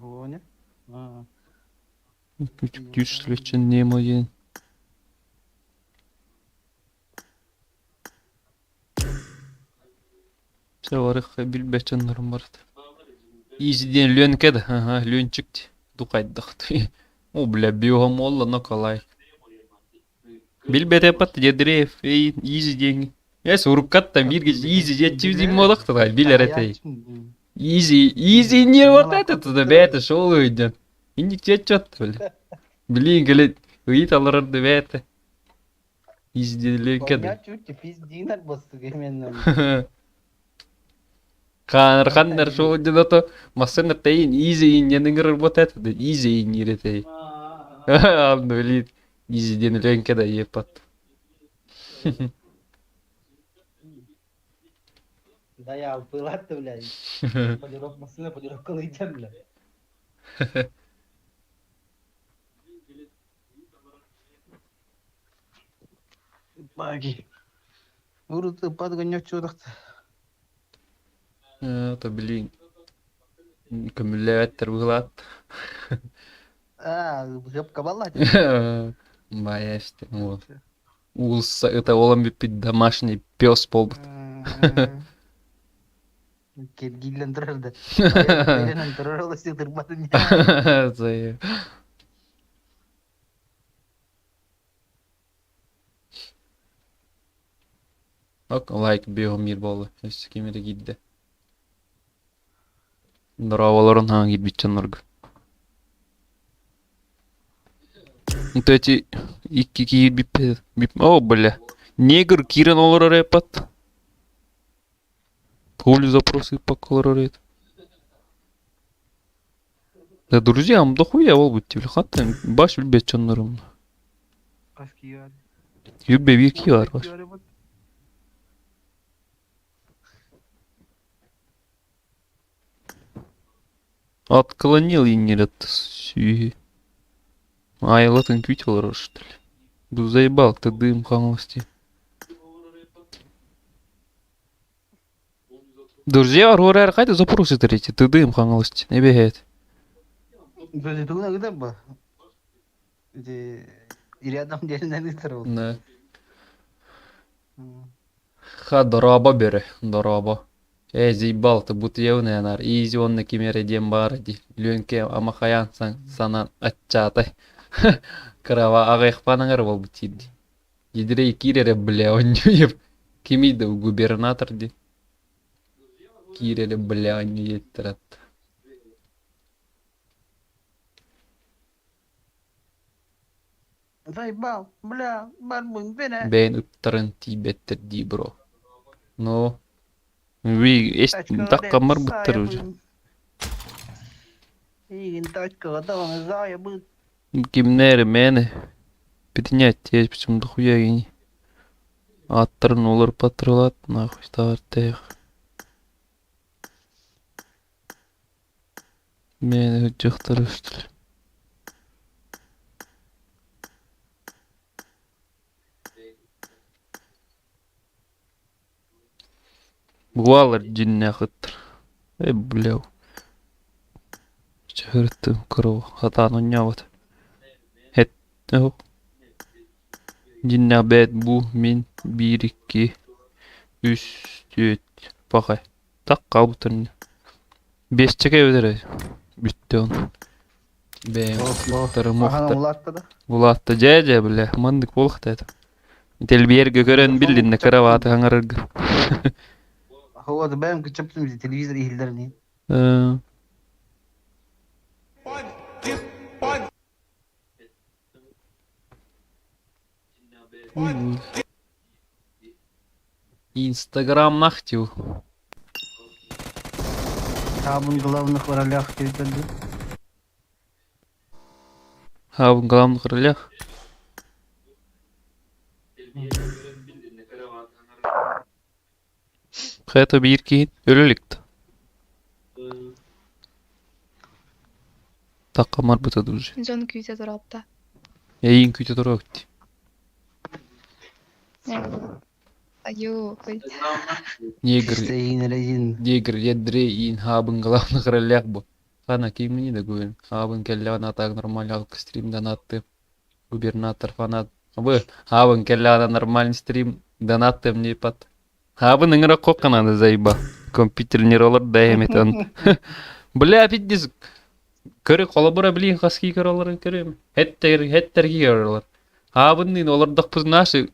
O ne? Ha. Güçlü için Nemo yen. Севарых билбечен нормард. Изден лön кеді. Ага, лön чыкты. Дукайдықты. О, бля, биогам олла нокалай. Билбете пат дедрев. Изден. Эс урып катта биргіз изден чивзим молықты. Билер етей. Easy не вот это туда бәті шол өйден. Индик жет жот білі. Білейін келет. Үйт алырды бәті. Easy делен кәді. Коня чуть пиздинар босты кеменнен. Қаныр шол өйден ото. Масыныр тәйін easy инненің работа әті. Easy иннері тәйін. Алды білейін. Easy денілен кәді епат. Да я пылат-то, блядь. Полировка лыйдем, блядь. Баги. Уруты подгонёт чудо-то. Ото білейін. Көмілі әттір бұғылат. Жопка баллать. Баяшты. Улса, это олам бипит домашний пес полбут. Келгилен тұрарды. Келгилен тұрарды сыдырмады не. Зая. Ок, лайк био мир болы. Өсі кемері гидді. Дұраваларын хаң гид битчан нұрғы. Вот эти икки бипе. О, бля. Негр кирен олар рэпат. Пули запросы по колорит. Да, друзья, да хуя волбут тебе хаттан. Баш билбет чоннорум. Юбе вирки бар баш. Отклонил и не рад. Айлатын күйтелер что ли? Бұл заебал, ты дым хамости. Друзья, орғар қайды запросы тірейті, ты дым хамости. Не бегет. Друзья, тугна где ба? И рядом деревянный стрел. Да. Ха, дораба бере, дораба. Заебал, ты будто явный анар. Изи он на кемере дем баради. Люнке амахаян санан атчатай. Крава ағайық паныңар бол бұтейді. Едірей кирері бля, он не кемейді губернатор де. Кирері бля, он не еттірат. Заебал, бля, барбун, бене. Бәйін ұттырын тибеттір дей, бро. Ну, таққа мар бұттыр уже. Игин тачка, готова, зая будет. Кимнері мені піднять тез почему дохуя гені. Аттырын олар патрулат, нахуй стартех. Мені жүқтірі что ли. Буалар жинне ақыттыр. Бляу. Чығырттым кұру. Хатан ойнават. Жинне бәд бұ мен 1-2 3 4 бақай. Так қабытырын. 5 чеке өдірі. Бүтті он. Бәйім. Үттірі мұқтыр. Бұлатты жә білі. Мандық болықты әді. Телберге көрін білдіңді кіраваты қаңырырғы. هو ده باين كنت شفت من التلفزيون يهلرني Инстаграм нахтил. Хабын главных ролях передали. Хабын главных ролях. Хайта bir кейін өлілікті. Таққамар бұтады уже. Жон күйте тұрапта. Ең күйте тұрапты. Аю, кой. Негр едре ин хабын главных ролях бұл. Қана кеймені де көйін. Хабын келлі ана так нормальный алқы стрим донатты. Губернатор фанат. Хабын келлі ана нормальный стрим донатты мне пат. Хабын ыңырақ қоққан аны зайба. Компьютер неролар дайеметен. Бля, пиддіз. Көрі қолабыра білейін қасқи көраларын көрем. Хеттерги көралар. Хабын дейін олар дақпыз нашы.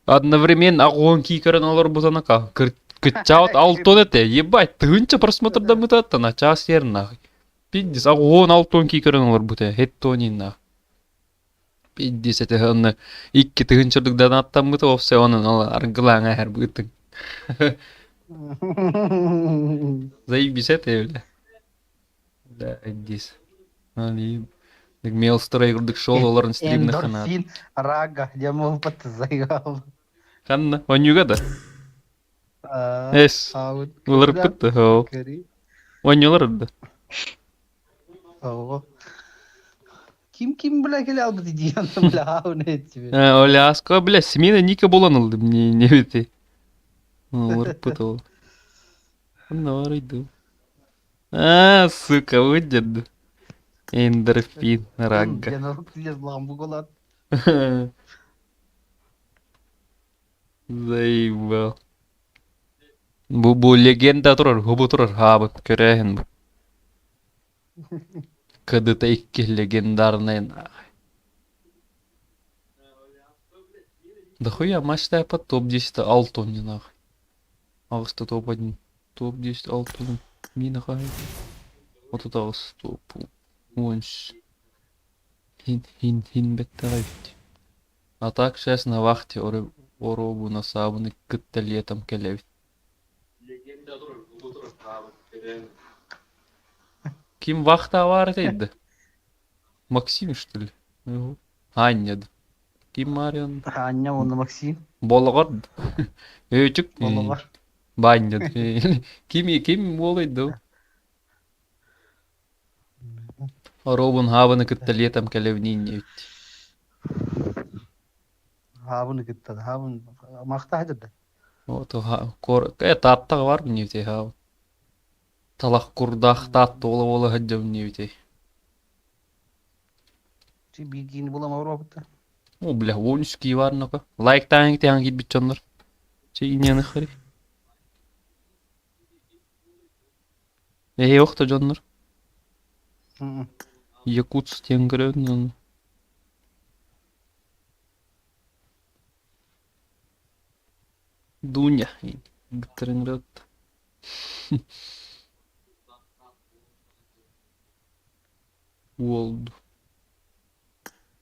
Одновременно ағуын кей көрін олар бұзана қа. Скачал алтон это, ебать, тыгынча просмотрда мытаттан, а час ер нахуй. Пиздец, а он алтон кикерен олар бута, хеттонин нахуй. Пиздец, это он икки тыгынчырдык донаттан мыта, все онын аргылаңа әр бытың. Заебись это, бля. Да, здесь. Мелстрей курдык шол, оларын стримны ханат. Эндорфин, рага, демол патызайгал. Ханна, он югада? Эс, улар пытты, хоу. Он юларды. Ким бля келе албыды дейін, бля, ау не тебе. Оля, аска, бля, семейна ника боланылды, не бити. Улар пытты ол. Нар иду. Сука, выдеді. Эндорфин, рага. Жаналық тілес ламбу қолады. Заебал. Бу легенда турар, хубу турар, хабыт көрәһен бу. Кыдыта икки легендарный нахуй. Да хуя матчта по топ-10 алтон нахуй. Ağustos топ-1, топ-10 алтон. Мина хай. Вот это Ağustos топ. Онш. Хин беттагайт. А так сейчас на вахте оробу на сабыны кытта летом келевит. Ким вахта var dedi? Максим что ли? Аня. Ким Мариан? Аня, он Максим. Болгар. Өчүк. Болгар. Баня. Ким болойду? Оробун хабыны кытта летом келевнин. Хабыны кытта, хабын мақта хадырды. Вот таттағы бар мı невте хабы? Талақ курдақ татты ола хаджам невте. Чи бигини булам Европада. О, бля, 13 var нaka. Лайктан гите hangi bit canlar. Чи инені хри. Yok da canlar. Якутс тенгірен. Дуня. Гітерінрет. Олду.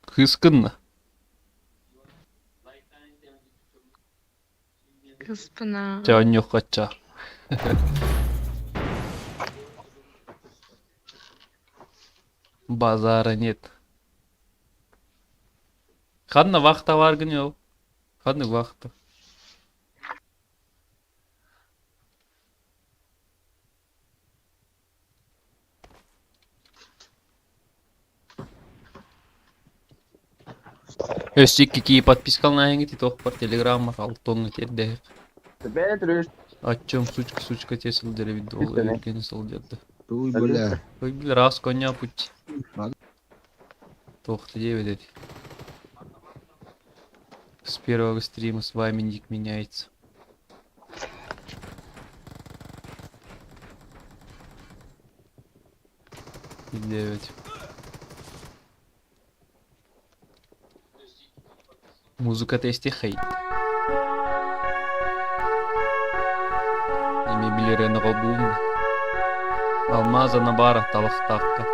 Кыскынна. Кыспына. Тянё хотя. Базара нет. Ханна вахта var gın yok. Ханна вахта. Өстік какие подписка на энгити тох пар телеграмма алтонны терде. Аччам сучка тесил дере видео эркени салдерді. Ой, бля. Ой, бля, раз коня путь. Тохты девять. С первого стрима с вами ник меняется. И 9. Музыка тести хейт. Эми билерен голбун. Алмаза на бара талахтакка.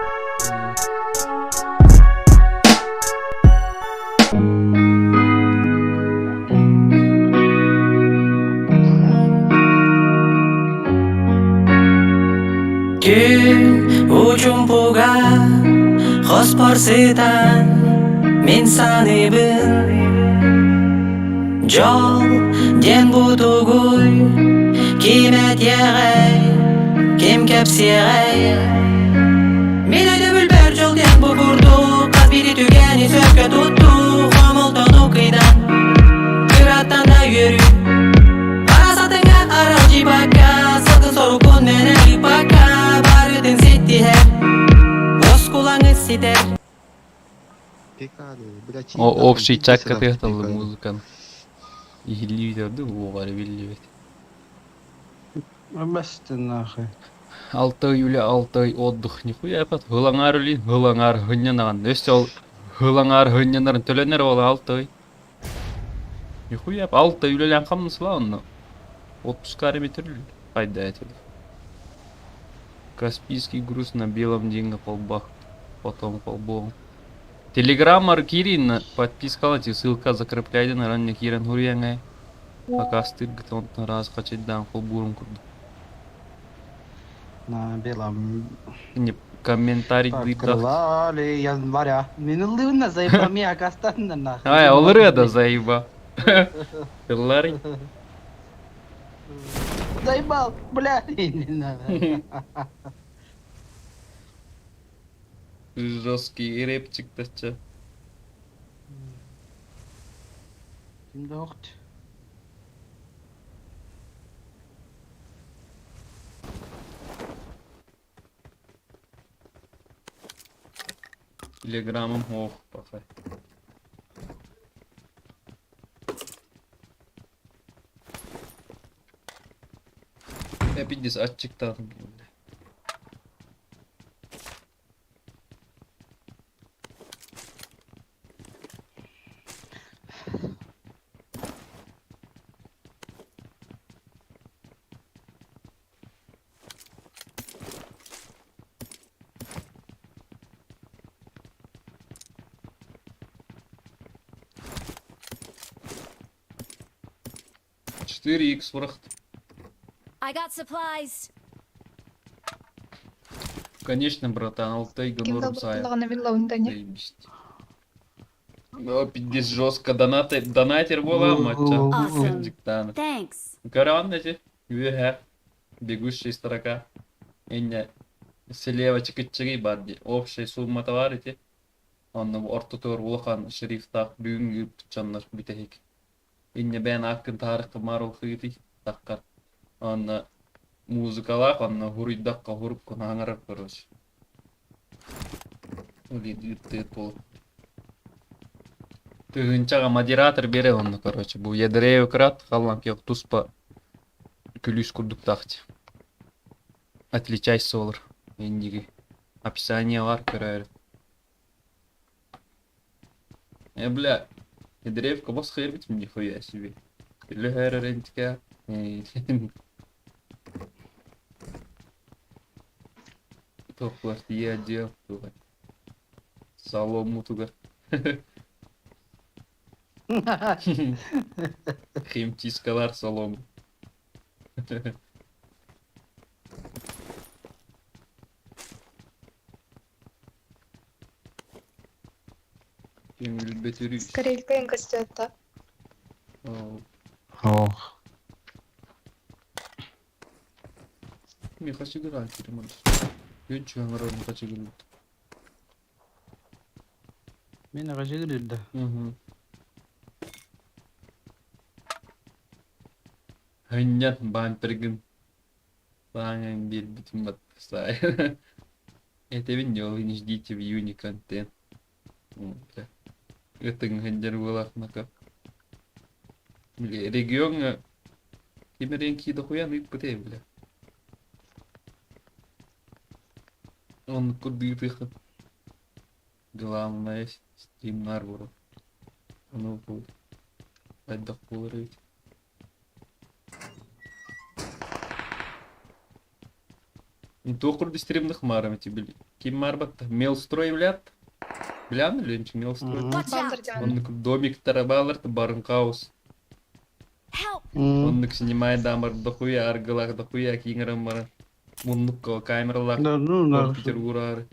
Gün ucumpuga Hosporsitan Min sanibin Jol Den butuguy Kimet yegay Kim kepsiyegay Min öyle bülber jol den bu burdu Kalbiri tügeni sözge tuttu Homulton okuydan Kırattan da yürü Arasatınga aracı baka Sakın soru kunnene baka Barıdın sitti her Boz kulağını sider Общий чат катыгаталды музыканы. Ихилли видеоды оғары белли бет. Мәстін нахуй. 6 июля 6 ай отдых. Нихуя пат. Хылаңар үлін, хылаңар хынянаған. Өсті ол хылаңар хынянарын төленер ол 6 ай. Нихуя пат. 6 июля қамын сыла онны. 30 км айда этих. Каспийский груз на белом деньги полбах. Потом полбом. Телеграмма Кирин подпискалати, ссылка закрепляйды на ранее Кирин Гурьянгай. Пока стыд он раз хочет дан полбурум курду. На белом Не комментарий будет. открывали января. Минулый заебал меня кастанна нахуй. Ай, олры да заеба. Ларри. Заебал, бля. Не надо. Жесткий рэпчик тача. Дохт. Телеграммом ох, пахай. Я 50 чиктал. Четыре икс врахт. I got supplies. Конечно, братан, Алтай гонором сая. Заебись. Ну, 50 жестко донатер была, матча. Awesome. Диктана. Thanks. Караван эти. Юэхэ. Бегущие строка. Инне. Слева чикичиги бадди. Общая сумма товарити. Он ортотор улахан шрифтах бүгүнгү чаннар битехик. Инне бен акын тарыхты мару хыйти. Таккар. Он музыкалах, он гуриддакка хуруп кунаңарап короче. Улидыйт бол. Тыгынчага модератор бере онны, короче. Бу ядрею крат, халлам кек туспа күлүс курдук тахти. Отличайся олар. Эндиги. Описание бар, көрөр. Бля. Ядреевка бос хейр бит нихуя себе. Или хейр рентика. Топлар тие отдел. Солому туга. Химчискалар солому. Скорелька им костята. Ох. Не хочу играть, ремонт. Я ничего не хочу играть. Мен ага жегилди. Hanyat бампергин. Банян бир битим батсай. Это видео вы не ждите в июне контент. Это ханджар булах нака. Регион Кимеренки дохуя ныть путей, бля. Он куды тихо. Главное стрим Нарбора. Ну вот. Отдох полырыть. Не то курды стримных марами тебе. Ким марбат мелстрой влят. Блян или ничего мелстрой. Watch out. Он домик тарабалар, барнкаус. Он снимает дамар дохуя, аргалах дохуя, кинграм мара. Муннукко камералах. Да, ну, да. Петербурары.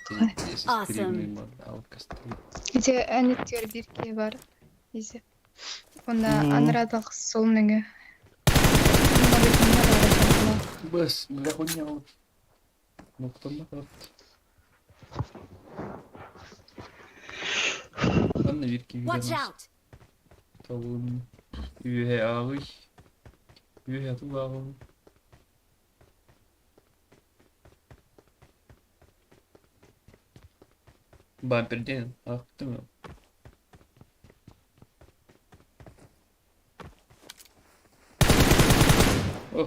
Awesome. Иде әнеттер бирке бар. Изе. Онда анрадах солныгы. Бас, бля хуйня вот. Ну кто нахуй? Ладно, вирки Watch видно. out. Талун. Юhe ağır. Юhe tu ağır. Бамперден, ах ты мой.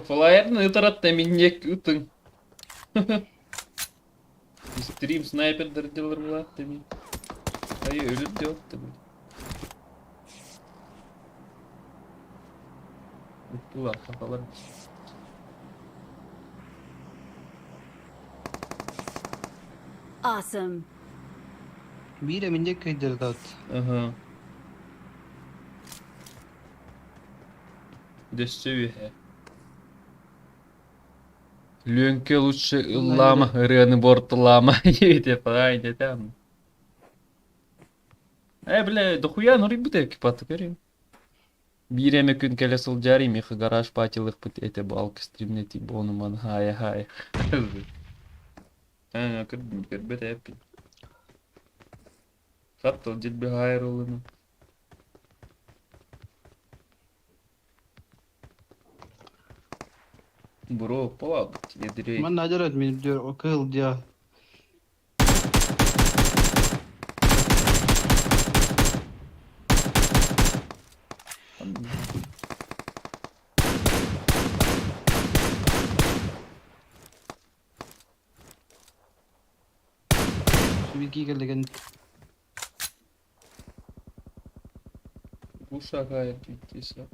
Флайерны ытарат миннек үтің. Стрим снайпердер делар булат мен. Ай өлүп деп атты. Ulan kafalar. Awesome. Bire minecek kaydır dağıt. Aha. Дешевее. Ленке лучше лама, рыны борт лама. Едет, правильно там. Бля, дохуя ну рыбы экипаты көрем. Биреме күн келесыл жарим, их гараж патилых пыт эте балка стримнети бонуман хай. Көрбет эппин. Хаттыл жетбе хайрылыны. Бро, полад, едрей. Ben nadir etmeyeyim diyor. O kıl diyor. Şu bir geldi geldi. Bu şakaya gittiyse.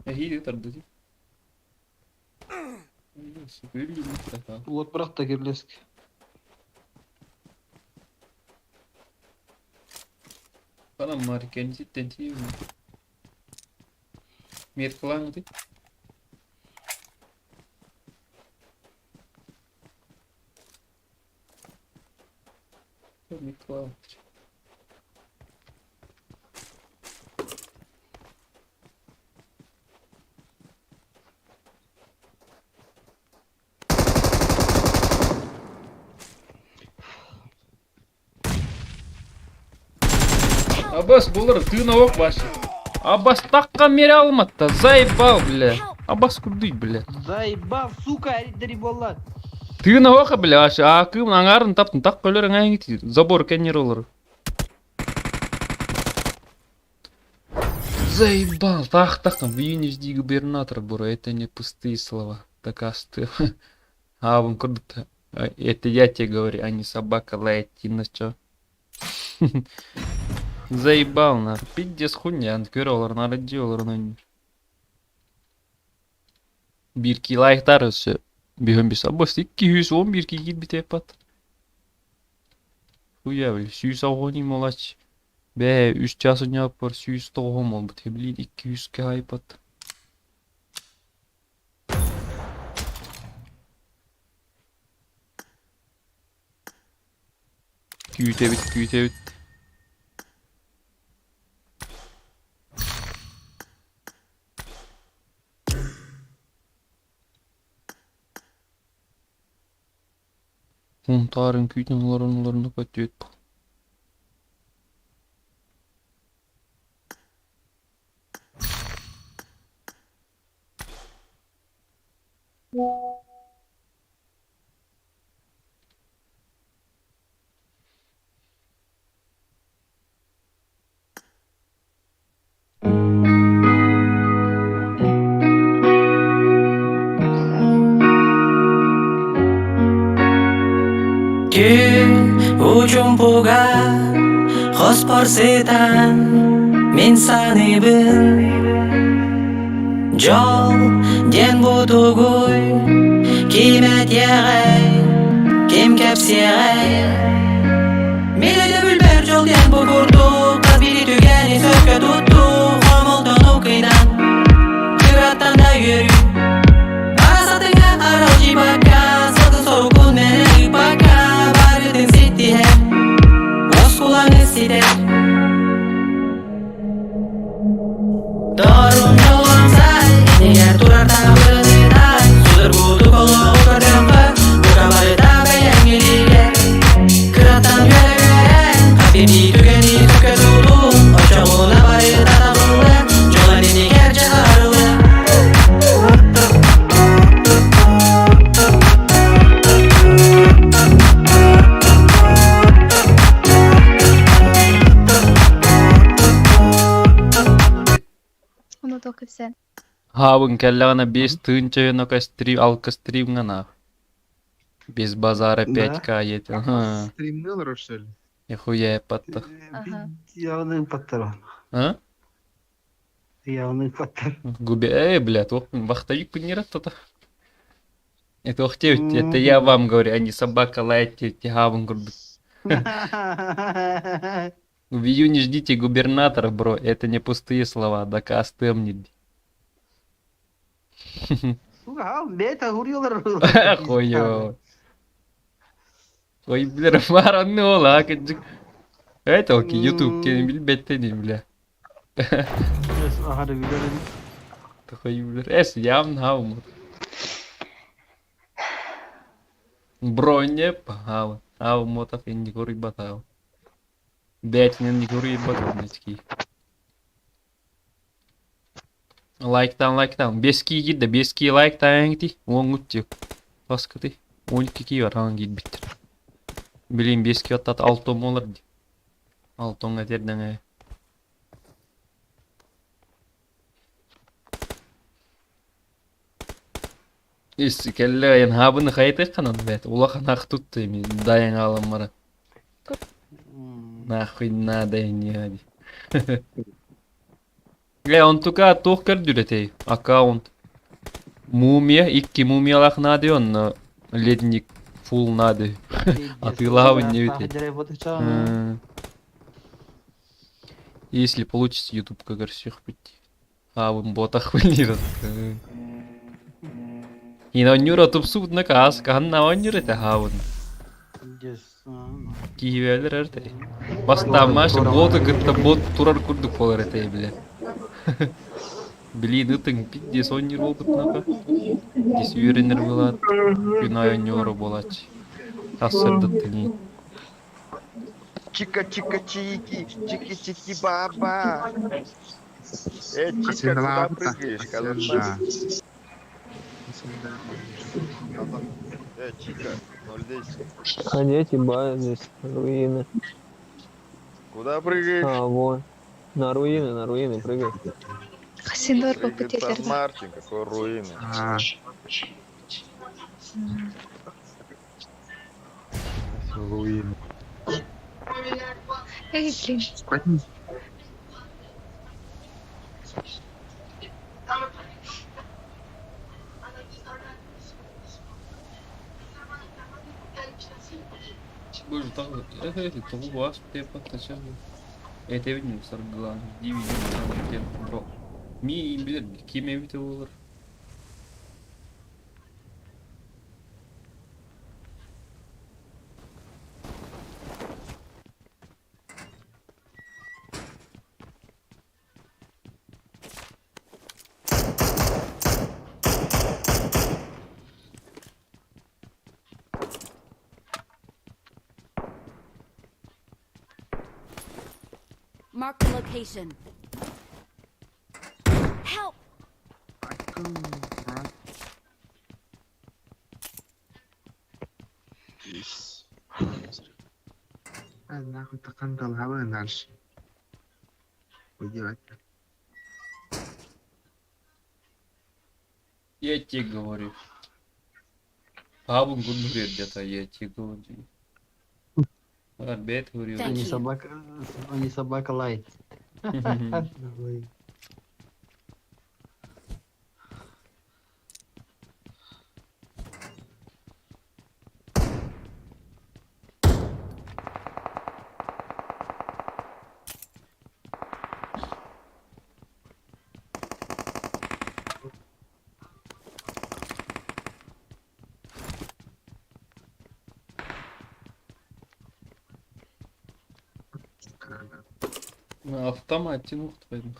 İyi tardı. Süpürüyor mutlaka. Ulat bırak da girlesk. Bana marken cidden değil mi? Mirklan değil. Mirklan. Аббас булар тына ок башы. Аббас таккан мере алматта. Заебал, бля. Аббас курдуй, бля. Заебал, сука, әреттері болар. Тына ока, бля, ашы. Акым аңарын таптын так көлөрүң аңгити. Забор кеннер олар. Заебал, так-так. Вы не жди губернатора, бро. Это не пустые слова. Так асты. Вон курдук. Это я тебе говорю, а не собака лает. На чё? Заебал, на. Пиздец хуйня, көрі олар, наради олар, но... Бирки лайктар өсі. Бігін бес, аббас, 211 кегел бітеп бат. Хуя, біл, 100 молач. Бә, 3 часын яп бар, 109 мол бұт. Блин, 200 айпат. Күйте бит. Тарын күйтін оларыны көтті өт бұл. Uchun puga Xospor setan Men sani bil Jol Den butuguy Kimet yegay Kim kepsiyegay Melede bülber jol den bugurdu Kabili tügeni söke tuttu Homoldan okuydan Kırattan da yürü Arasatına aralji baka Satın sorukun nereye baka Baridin sitti hep Os kulağını sider Doğrun yolun say Eğer durar da bırıdıdan Sudur budu kolu kırdımı Bu kabarı da beğenmeliye Kırattan göre Habibi tükeni tüke tutun Oçağına barı da tabılı Jolanini gerçe ağrılı Ну только все. Хавын кәлләғана 5 тыын чайын ока алка стрим ғана. Без базара 5К еті. Стримнел Рошель. Ехуя патта. Ага. Явный паттерон. А? Явный фактор. Блядь, вахтовик не рад-то. Это это я вам говорю, а не собака лает, тягавым грубит. В июне ждите губернатора, бро. Это не пустые слова, доказ темнит. Сука, бета гурилар. Охуё. Ой, бля, маранны ола, акыджык. Это окей, YouTube кенин билбетте дейм, бля. Ага, видео. Такой, бля, явно хаумор. Броня пахал. Мотов и не курит батал. Бятин не курит батал, блядский. Лайктан. Бески гид да бески лайктан ти. Он утчик. Паскаты. 12 var hangi bitir. Bileyim beski attat 6 olur. 6 terden. Kelle yan habını kayıt kanan bet. Ula kanak tuttu mi dayan alanmara. Nahуй надо не hadi. On tuka tuhkar düretey аккаунт. Мумия, 2 мумиялах надо он ледник full надо. Атылавы не витей. Если получится YouTube как всех пойти. Авым ботах вылират. И на нюра тупсут на кас, канна он нюра это хавун. Киевелер эртей. Бастамашы боты гытта бот турар курдук болар этей биле. Блин, ытың пидде соннер болдук нака. Дис үйренер болат. Күнай нюра болач. Тассырдык тени. Чика-чика-чики, чики-чики баба. Чика, куда прыгаешь, казахстан? Чика, 010. А дети здесь руины. Куда прыгаешь? А, вон. На руины прыгай. Хасидор по пути Сан Мартин, какой руины. Руины. Эй, блин. Боже, так, это у вас тепа-то сейчас. Это видно, саргла, дивидео, там, где, бро. Ми, блядь, кеме видео. Mark the location. Help! Нахуй такан долговый дальше. Уйдет. Я тебе говорю. Павун гудурит где-то, я тебе говорю. Арбет говорю. Не собака лайт. На автомате, ну твоим.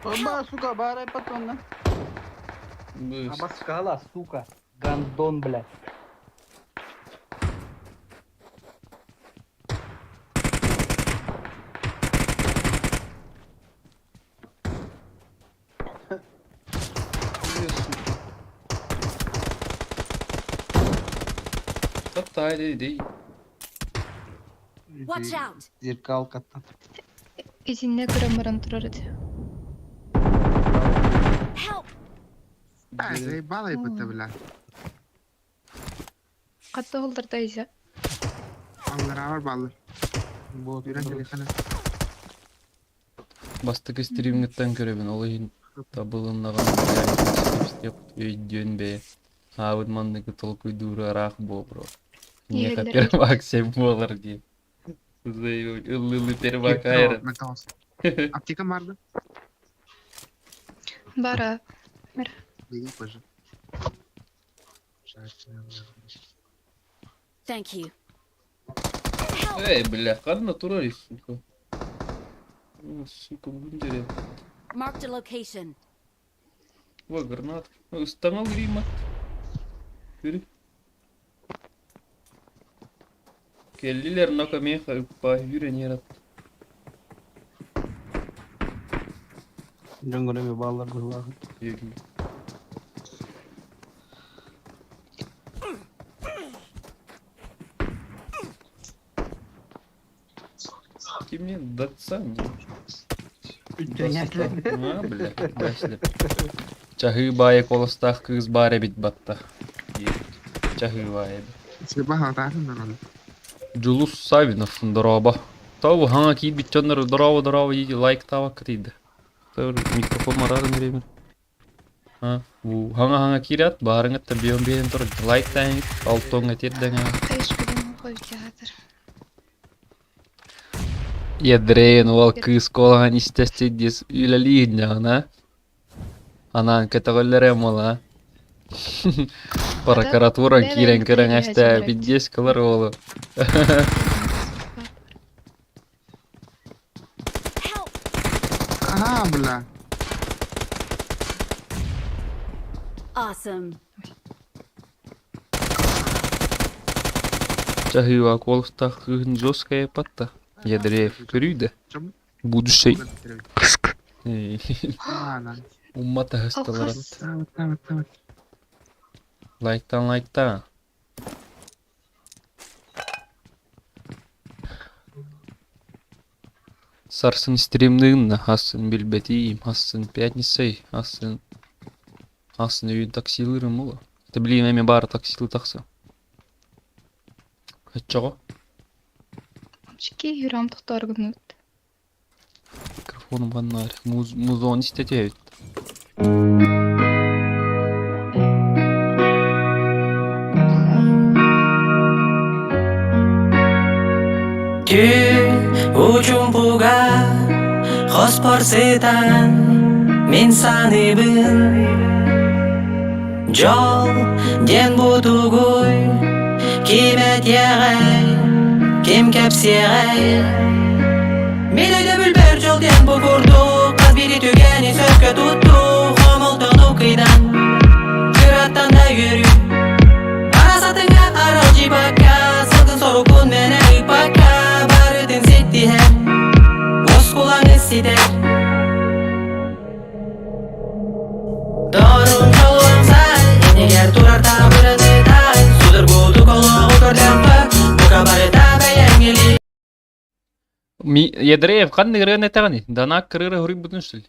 Оба, сука, барай патронна. Абаскала, сука. Гандон, блядь. Watch out! Зеркал каттан. Изинне кырамаран турар эди. Help! Заебала и быта, бля. Катты холдырда изе. Аллар бар баллар. Вот. Үйрен телефоны. Бастык стримниттен көрөбүн, ол ин табылыннаган степ өйдөн бе. Хавыд мандыгы толкуй дура рах бо, бро. Не Егелер. первак се болар ди. Ыллы первак айрат. Металс. Аптека барды? Бара. Бей, боже. Thank you. Эй, бля, кадна турарис, сука. Сука, бүндере. Marked a location. Ва, гранат. Станал грима. Көрі. Келдилер накаме хайпа юрен ярат. Жөнгөрөмө балдар булар. Егін. Кимнен датсан? А, бля, бәшлеп. Чахы бае колостах кыз баре бит батта. Чахы бае. Себе хатасын да. Julus Savinov дороба. Тау ханга ки битчоннар дороба иди лайк тава криде. Тау микрофон марар мереме. А, у ханга кират барыңа табион тур лайк тайм алтонга теддеңа. Тайшкаден койып жатыр. Ядрейн ол кыз колган истесте дес үлелигнана. Анан кетеголлере мола. Прокуратура кирен керен ашта бидес кылар болу. Ага, бля. Awesome. Чахыва колстах кыгын жёсткая патта. Ядреев көрүйдө. Будущий. Ладно. Уммата хасталар. Давай. Лайктан. Сарсын стримнын, асын билбетиим, асын пятницей, асын үйін таксилырым олы. Ты білейм әме бары таксилы тақсы. Хатчаға? Чеки юрам тоқтар күн өтті. Микрофоным ғаннар. Музон істете өт. Tün ucum buga Xospor setan Min sanibin Jol Den butuguy Kimet yegay Kim kepsiyegay Min öyle bülber jol den bu kurdu Kaz biri tügeni söpke tuttu Homultan ukıydan Kırattan da yürü Arasatınga aral jibaka Salgın sorukun mene ipaka Barıdın setti hem Boz kulağını sider Doğrun yolun say Eğer durar da bırını day Sudur kutu kolu kurdampa Bu kabarı da beğenili Ядреев қанды кірген әтәғани? Дана кіргірі хүрі бүтін шыл.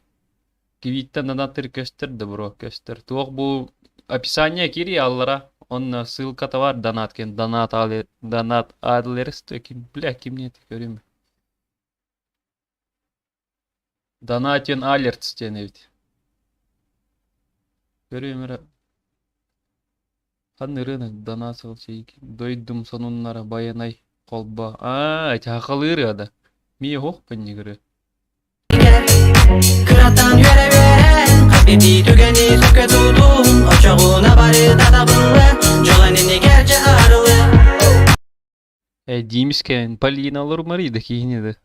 Кивиттен донаттыр көстерді, бро, көстер. Туақ бұл описание кири аллара. Он ссылка var donat кен. Donat adres tökin. Бля, кимне көрем. Donation alerts ден evdi. Көрем ера. Қанды кірген донат şey. Дойдым сонуннара баянай қолба. Чақалыр ада. Мие хоқ пенне кірі. Kırattan yöre Kalbimi tükeni söke tutum Oçağına barı dadabılı Jolanini gerçe ağrılı Димискен Полина Лурмарида кейінеді.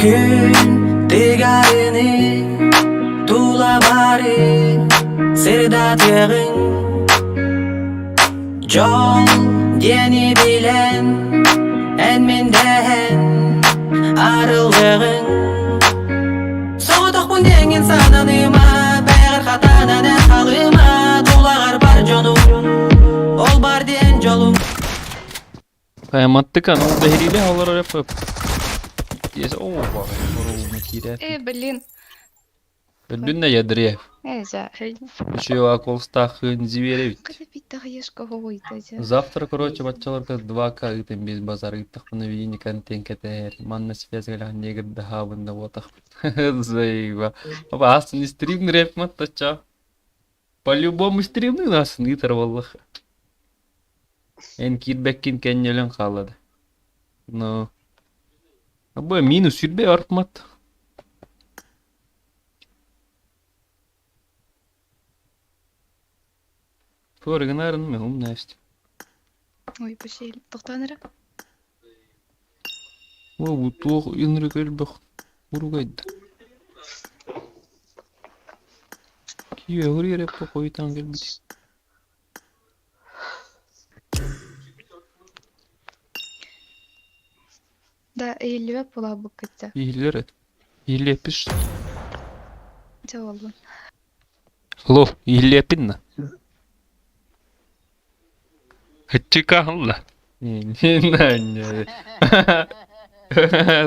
Gün digarini Tula bari Sirdat yeğin Jol Yeni bilen en menden arılığın Soğutuk bu dengin sananıma Bäğer hatana da halıma Tulağar bar jonum Ol bar diyen jolum Kıyamattık an o behriyle havalara yapıp. Yes, oh bak. Orulma kire. Блин. Dünne yadırıya. Жахель. Еще около 100 хын зверевит. Когда питаешка гойта. Завтра, короче, бачаларга 2К итем без базар иттах на вини контент кетер. Манна связь гала негр дахавын да вотах. Заева. Папа, ас не стримный рэп маттача. По-любому стримный нас не торваллах. En кидбеккин кеннелен қалады. Но... Абы минус сүрбе артмат. Форганарын мен умнайсты. Ой, пошел. Тоқтаныры. О, бұтуық инрі көлбіқ. Ұрғайды. Кие ұры репі қойтан келбіді. Да, eğilip bula bu kıta. İyileri. İyili yapış. Cevabı. Lo, iyili yapın da. Çıka Allah. Ne?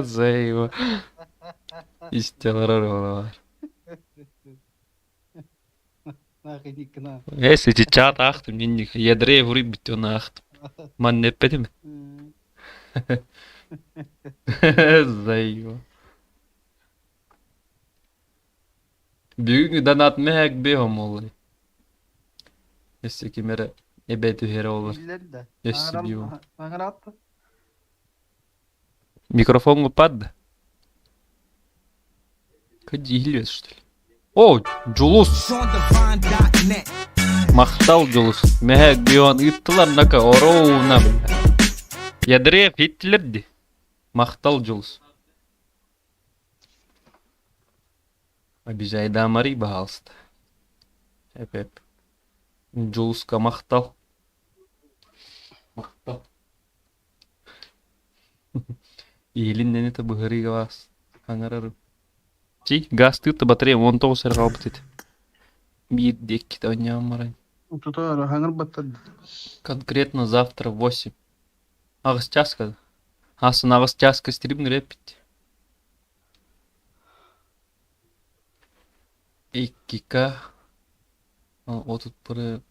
Zayıva. İsteler var. Ese çiçat ahtım. Yedreye vurup bitti onu ahtım. Man ne pedi mi? Zayıva. Büyük danat mehek behom olayı. Esse kimere ebedi here olur. Esse biyo. Mikrofon упадdı. Kaç ihliyoruz что ли? О, Julus. Мақтал Julus. Мehek biyon ıttılar naka oroğuna bile. Yadırıya fittilerdi. Мақтал Julus. Обижай да Мари, пожалуйста. Hep. Julus'ka мақтал. Мақтал. Иелин не таби гырига вас. Хаңарарым. Чи, газ тыты батарея 19 сэр қалбытыды. Bir декки да ойням марайн. Конкретно завтра в 8. Ағыз часка. Асын ағыз часка стримный репит. 2К. Отут пыры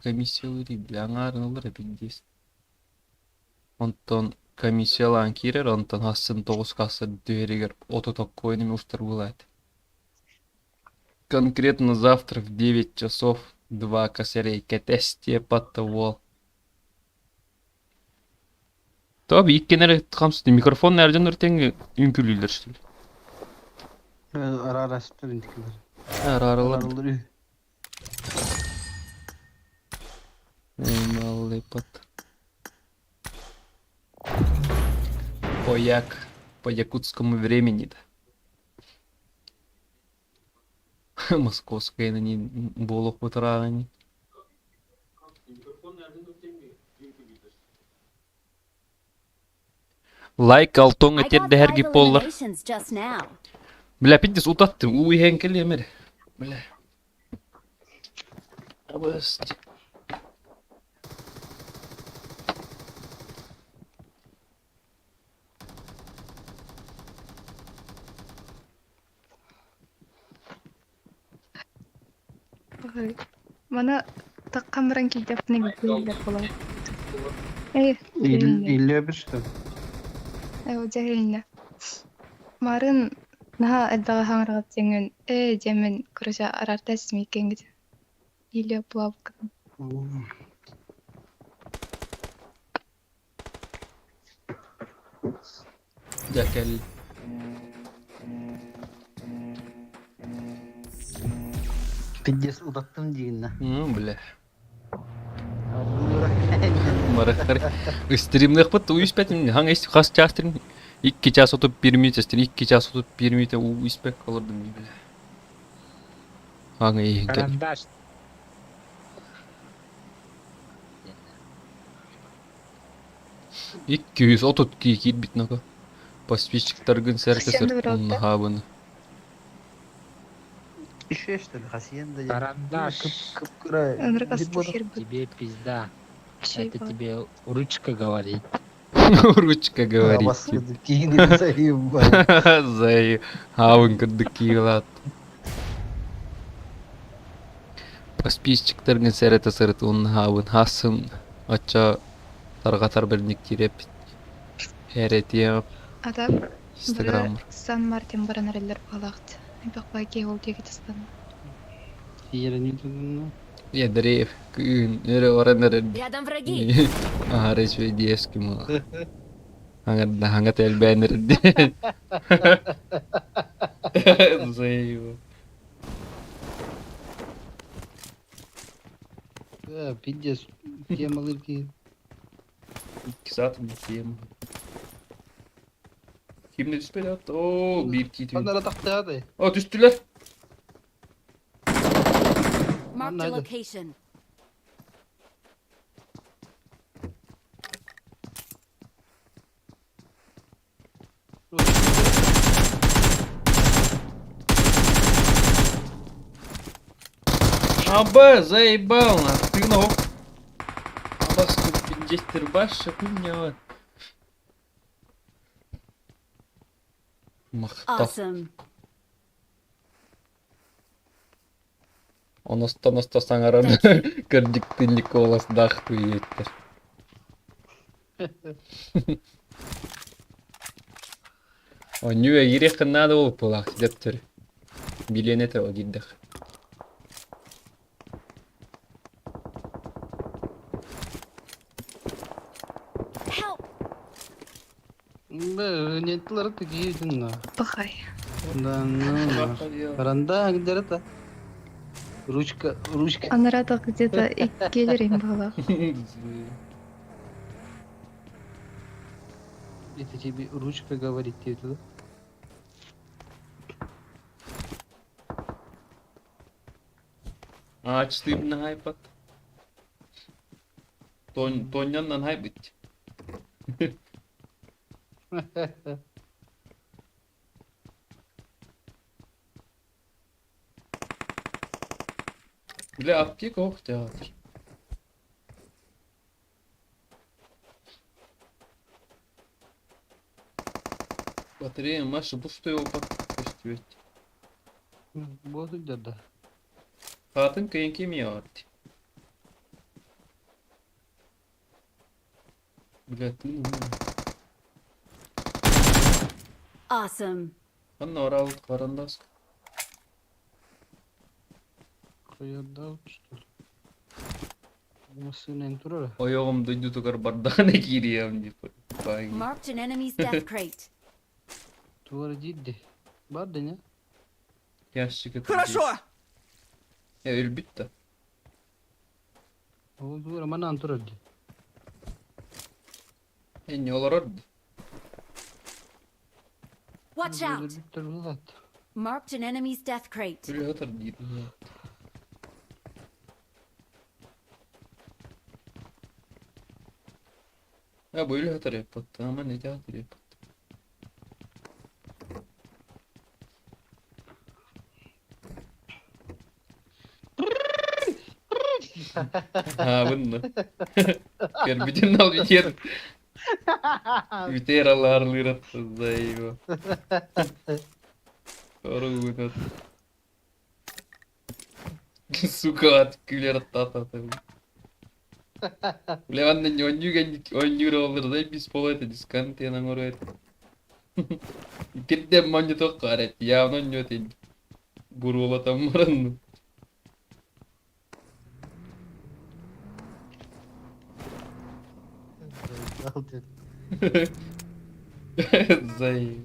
комиссиялары білаңарын олар әпіндес. Онтон комиссиялан кирер, онтон асын 9 касы дверегер ототок койнымен уштар болады. Конкретно завтра в 9 часов 2 косарей кетесте паттавол. Tabi ilk genel kamsızdı. Mikrofon nereden örten ünkülüler işte. Ara intikler. Aralar. Malый пот. По якутскому времени-то. Московская на ней болох потравани. Лайк алтон этерде hergi pollar. Бля, пиздец утаттым. Уй хенкел емер. Бля. Абасти. Mana takkan biran kidap nih gila pola. İlle Ayo jahilna. Maren nah ada hangar jangan jamin kerja arartas meeting gitu. Gila pola. Jakel. Piddes udattım diyeyim. Бля. Марахар. Стримных пот уйспет. Ханга есть хас частрим. 2 час отуп 1 минут стрим. 2 час отуп 1 минут уйспек калырдым. Бля. Ханга и. 232 кит битнака. Подписчиктаргын сәрте Хасиянды сәрт бір алды. онны хабыны. Еще что ли, Хасиенда? Карандаш. Ынры касты хер бұл. Тебе пизда. Чей Это бұл. тебе ручка говорит. Ручка говорит. Кейни заим. Зай хабын кырдык кийлат. Подписчиктаргын сәрте сәрт онны хабын хасын ача таргатар берник киреп. Херетия Адам Instagram. Сан Мартин баранарелер балақты. Бақпай кей ол деге тастан. Yerine tutun. Я древ, кын, эре оранер. Рядом враги. Ага, шведский мал. Хангат эльбенер. Зайо. Пиздец. Тема лырки. Кисатым тем. Kimle düşmedi hatta? Oo, bir kit. Onlara taktı hadi. Aa, düştüler. Marked a Nerede? location. Аба, заебал нас. Ты ног. Аба, 150 баша, хуйня. Махта. Awesome. Оноста саңаран кырдик тынлик колас дах туйеттер. О, нюе ирек надо ол полах дептер. Биленете о гиддах. Help. Нетler такие динна. Бақай. Да, ну. Каранда где это? Ручка. Анарада где-то келерин балақ. Это тебе ручка говорит тебе туда. Açtım ne haypat. Tonyandan haybat. Бля, аптека ох театр. Батарея Маша пустой опыт пустить. Буду да. Хатын кıyınki mi yaptı? Бля, ты ну. Awesome. Анна орал карандас. Koyada что ли? Masının entura. Oyağım duydu tukar bardağına giriyem diye. Marked an enemy's death crate. Tuvara ciddi. Var da ne? Yaşlı kötü. Хорошо! Ya elbette. O tuvara mana antura di. En yollar orada. Watch out. Marked an enemy's death crate. Böyle atar değil. Ya böyle atar yapattı ama ne de atar yapattı. Ha bunu. Gel bütün al biter. Biter Allah arlıyor zayıf. Doğru bu kat. Сука, от киллера тата. Бля, ладно, не онюра olur da biz polete diskante на горет. Кидем монито карет, явно нётен. Бурула там маран. Зай.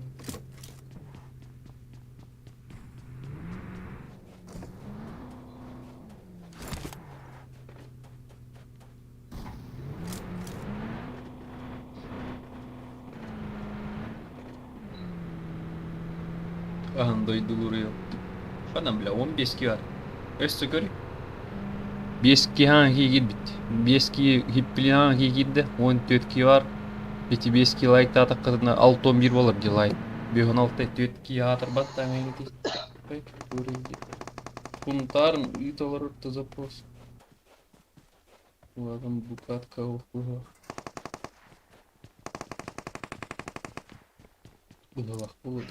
Андай дуруyor. Falan bile 15 ki var. Öste görü. 5 ki hangi gid bit. 5 ki hipli hangi giddi. 14 ki var. Peki 5 like daha takıdığında 6-11 olur di like. Bir 16 tötki yatır batta meni di. Pek göreydi. Puntarın it olur da zaпрос. Bu adam bu katka okuyor. Bu da bak bu da.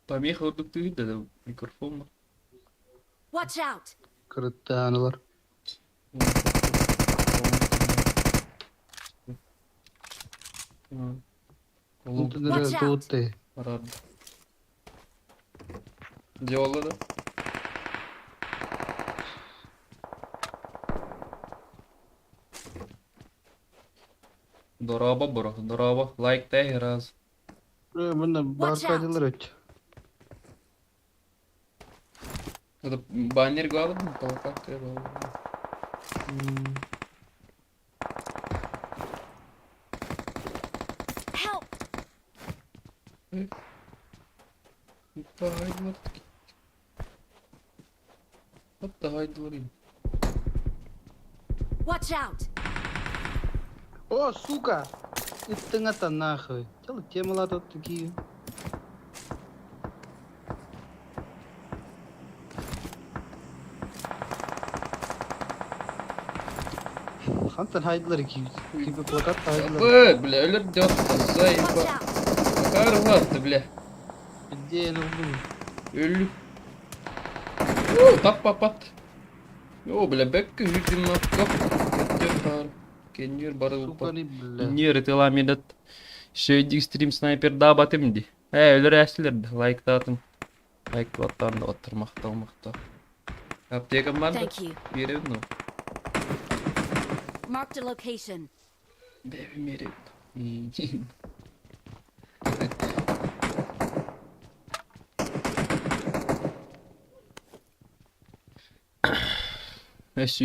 Помеха удуктует да микрофон. Watch out! Kırıttanılar. Kultuları Watch out. tuğutte. Рад. Делала, да? Дорого, бро, дорого. Лайк те раз. Bunda barkacılar öt. Это баннер главный, как треба. Help! Haydi. Hatta haydi. Watch out! О, сука! Иттыңата нахуй. Чал темала тут такие. Хантан хайдлар ки. Кипе плакат хайдлар. Бля, ölür diyor. Zayıf. Watch out! Kar vardı bля. Где я люблю? Ölü. Tap pat pat. Yo bля, bekki hücum yok. Kötü Kendiyor barı Сука не бля. Niye rıtılam yedet. Şeydik stream sniper daha batım di. Ölür eslerdi. Like dağıtın. Like battan da oturmakta olmakta. Apteka var da. Thank you. Bir evin o. Marked a location. Evim yeri.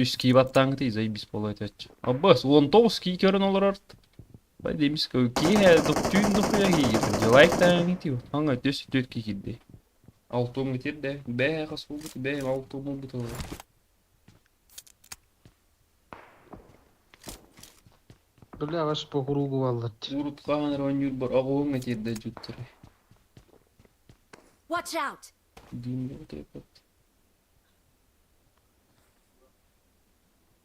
Ski battang değil zayi biz polo etecek. Abbas 19 ski körün olur artık. Ben demiş ki ki he doktorun dokuya gidiyor. Like da gidiyor. Hangi ötesi tütki gitti. Altım gitti de be kas oldu be altım oldu. Бля, ваш по кругу валлат. Урут ханер онюр бар агуң gitti de juttır. Watch out! Dinle tepat.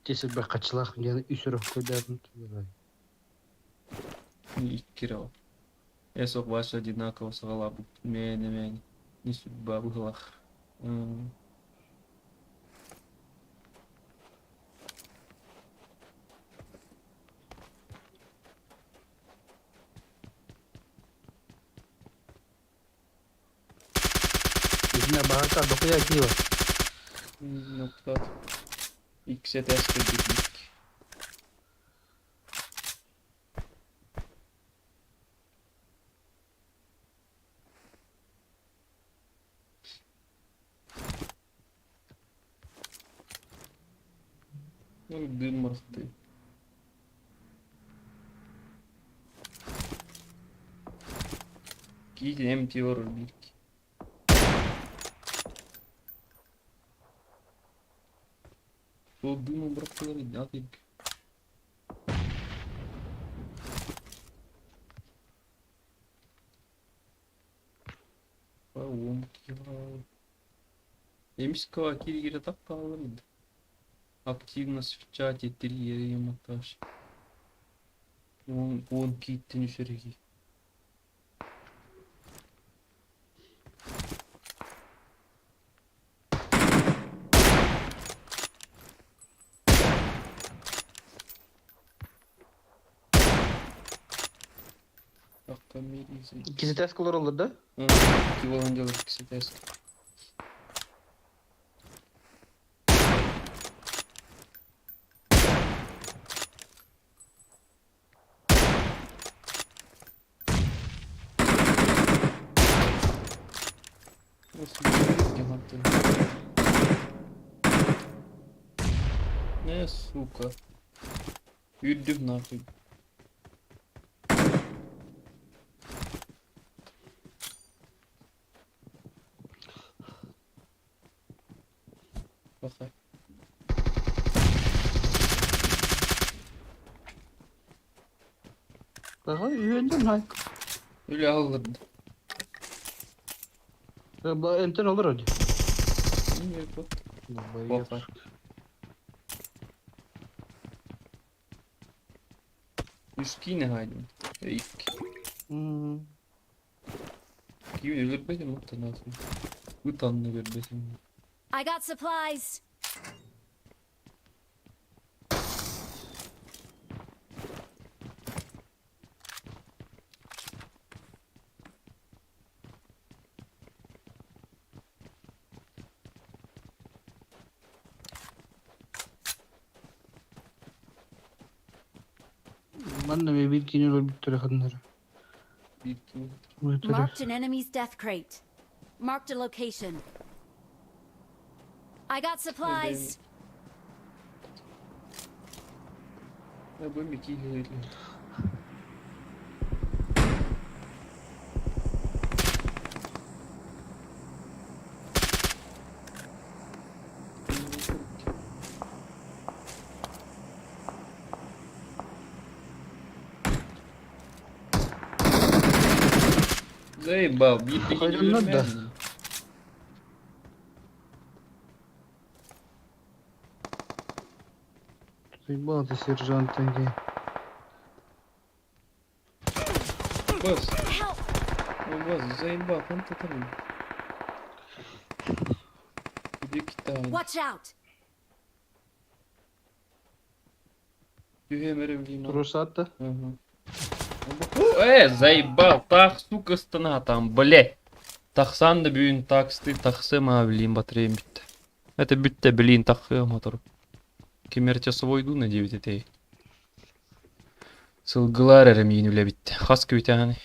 Тесек бе качылах, yani үсөрөк көдөрүн. Ikkira. Esok başa одинаково сагала bu. Мен. Не судьба была. Bizne bahaka dokuya kiwa. Nokta. X'e test edildik. Düm bastı. Gidin empty olur bir. Сол дыму братцы, да ты. Поломки. Эмиска кири так калды. Активность в чате 3 монтаж. Он киттин шереги. İkisi test kılır olur da. Hı, iki volunca olur ikisi test. Не, сука. Иди нахуй. Bakay. Daha üyendin hay. Öyle alırdı. Bu enten olur hadi. İyi bak. Bakay. Üstü ne haydi? İlk. Gibi ölür benim utanasın. Utanını görmesin. I got supplies. Ben de bir kini bir tane kadınları. Bir kim? Marked an enemy's death crate. Marked a location. I got supplies. Ya bu Mickey ile. Заебал, бить Пойдем на да. Заебал ты, сержант Энди. Босс. О, босс, заебал, он там. Где Китай? Watch out. Русата. Заебал, так, сука, стана там, блядь. Тахсан да бүйін таксты, тахсыма, блин, батареям бітті. Это бітті, блин, тахы мотор. Кемертесовой ду на 9 етей. Сылгылар әрім енілі бітті. Қас көйті ағаны.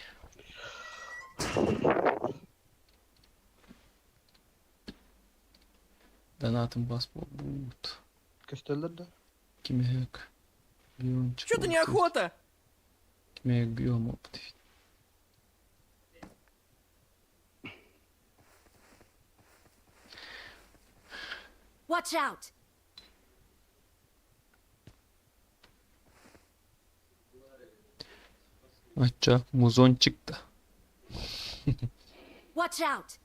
Донатым бас болды. Костеллер да? Кемек. Что-то неохота. Кемек бьем опыт. Watch out. Açça, muzon çıktı. Watch out.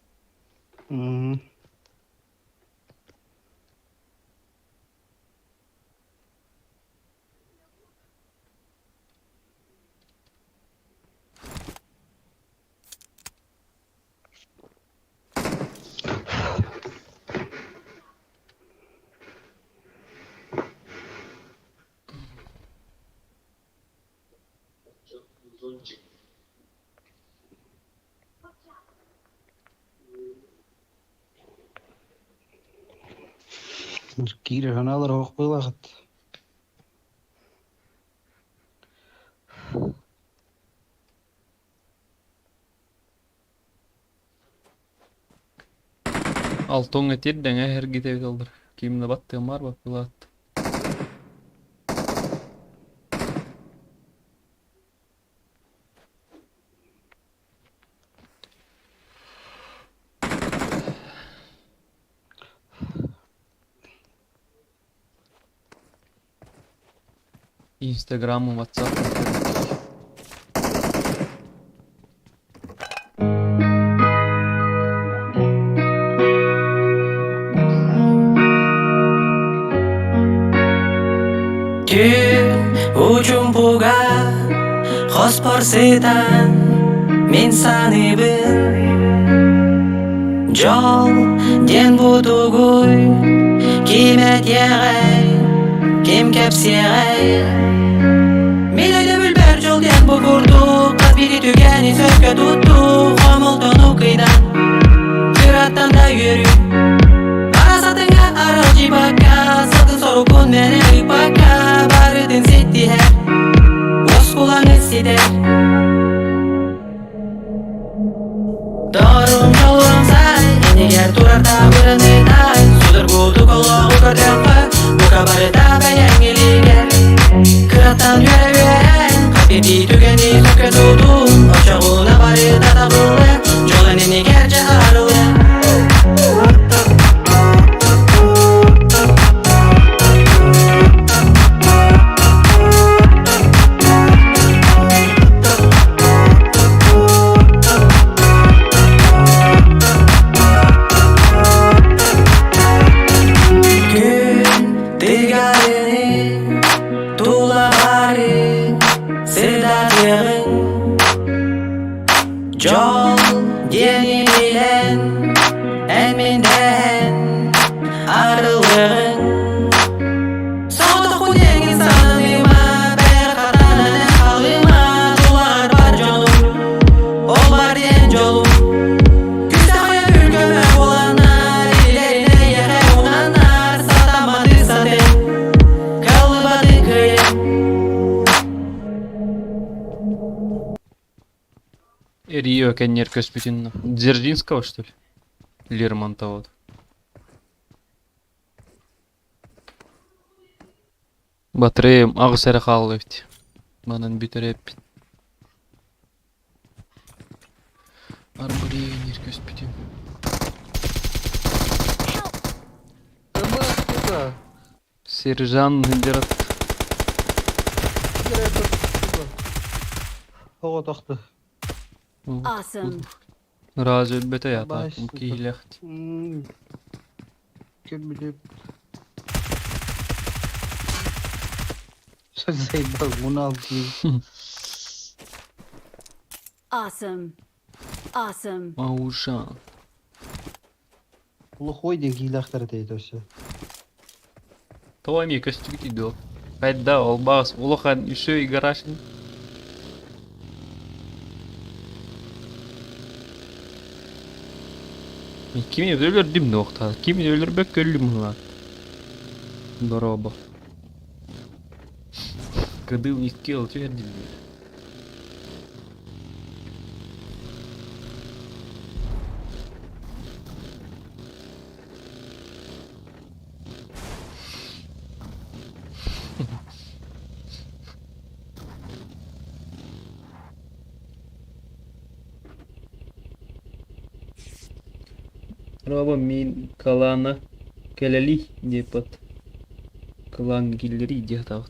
Kiire gaan alle hoog beleggen. Altın etir denge her gide kaldır. Kimle battığım var bak bu attı. Instagram'ım, WhatsApp'ım. Gün ucumbuga Hosporsidan men sanibin Jol den butuguy Kimet yegay Kim kepsiyegay Mileyde bülber jol den bugurdu Kalbiri tügeni sözge tuttu Homulton ukuydan Kırattan da yürü Arasatınga aral jibaka Satın sorukun mene baka Barıdın setti her Os kulağını sider Doğrum yolum say Eneger turar da bırını day Sudur buldu kolu kördeqı Bu kabarı da beğengiliger Kırattan yöre yören Kapidi tügeni söke tutun Oşağına barı da tağılı Jolun enegerce arılı Рио кеннер көспүтүн. Дзержинского, что ли? Лермонтова. Батареям ағысары қалып өтті. Манан бүтереп. Арбалейнер көспүтүн. Сержан Дерат. Ого тоқты. Awesome. Разы өлбөтө ята. Кейлехт. Келмедеп. Заебал, муналки. Awesome. Awesome. Аушан. Плохой де гейлахтар дейді осы. Томи көстүк идел. Кайда ол бас улахан еще и гарашин. Кими өлөрдүм нокта. Кими өлөрбөк көлүм ла. Дороба. Кадыл не скилл, твердил. Роба мин калана келели депот. Калан гиллери где-то.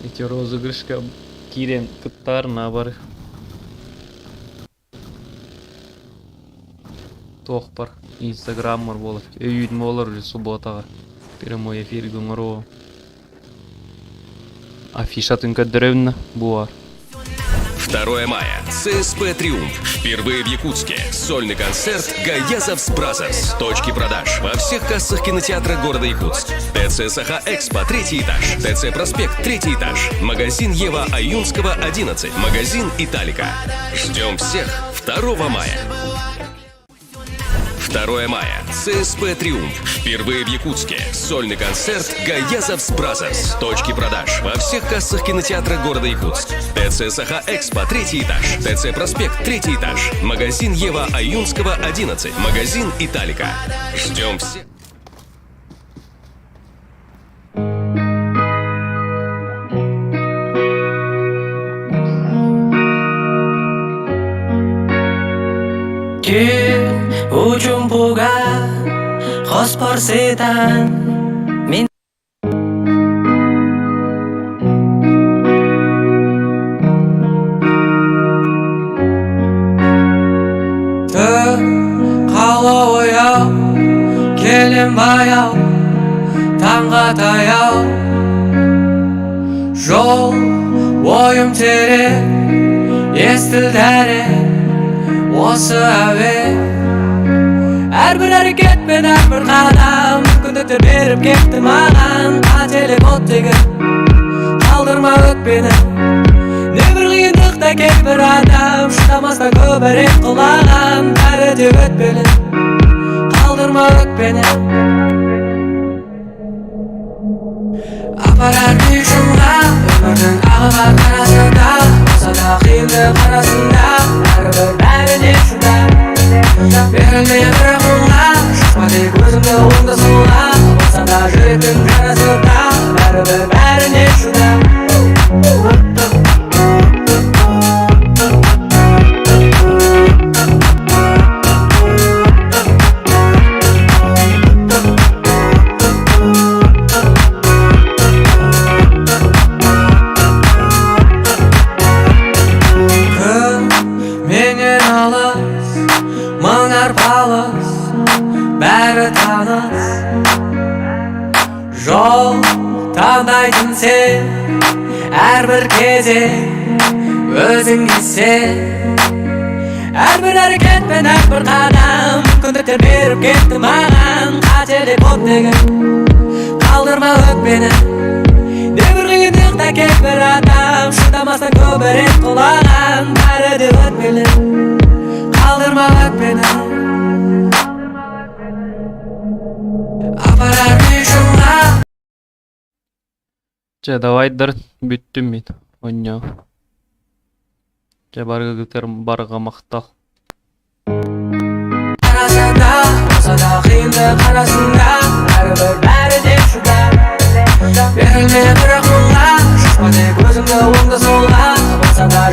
Эти розыгрышка кирен кыттар набар. Тохпар инстаграммар болот. Өйүн болор уже субботага. Прямой эфир гуморо. Афиша тынкадыревна буар. 2 мая. ЦСП «Триумф». Впервые в Якутске. Сольный концерт «Гаязовс Бразерс». Точки продаж во всех кассах кинотеатра города Якутск. ТЦ Саха-Экспо, 3-й этаж. ТЦ Проспект, 3-й этаж. Магазин Ева Аюнского, 11. Магазин Италика. Ждем всех 2 мая. 2 мая. ЦСП «Триумф». Впервые в Якутске. Сольный концерт «Гаязовс Бразерс». Точки продаж во всех кассах кинотеатра города Якутск. ТЦ Саха-Экспо, 3-й этаж. ТЦ Проспект, 3-й этаж. Магазин Ева Аюнского, 11. Магазин Италика. Ждем всех. Ujung boga khospor setan min Qala oyaq kelin bayaq tanga tayaq Jol oyum tere estiltere Осы әуе Әрбір әрекет пен әрбір қадам Күндіктер беріп кетті маған Қателік оттегі Қалдырма өтпені Небір қиындықта кейбір адам Шыдамаста көбірек құлаған Бәрі де өтпелі Қалдырма өтпені Апарар бейшуға Өмірдің ағыға қарасында Болса да қиындық арасында Әрбір бәріне шыда Берілмей бір құлға Шықпа тек өзіңді оңды солға Болса да жүректің жарасында Әрбір бәріне шыда Бәрі таныс Жол таңдайтын сен Әрбір кезде өзіңе сен Әрбір әрекет пен әрбір қадам Күндіктер беріп кетті маған Қателік оттегі Қалдырма өтпені бір қиындықта кеп бір адам шыдамастан көбірек құлаған бәрі де өтпелі қалдырма өтпені апарар ұйшымға Же, давайдар бүттім мен. Онья. Же, барғы күтер барға мақтал. Арасында, болса да қиындық арасында бәрібір бәрі де шүда берілме бірақ мұңға шашпа тек өзіңді оңды солға болса да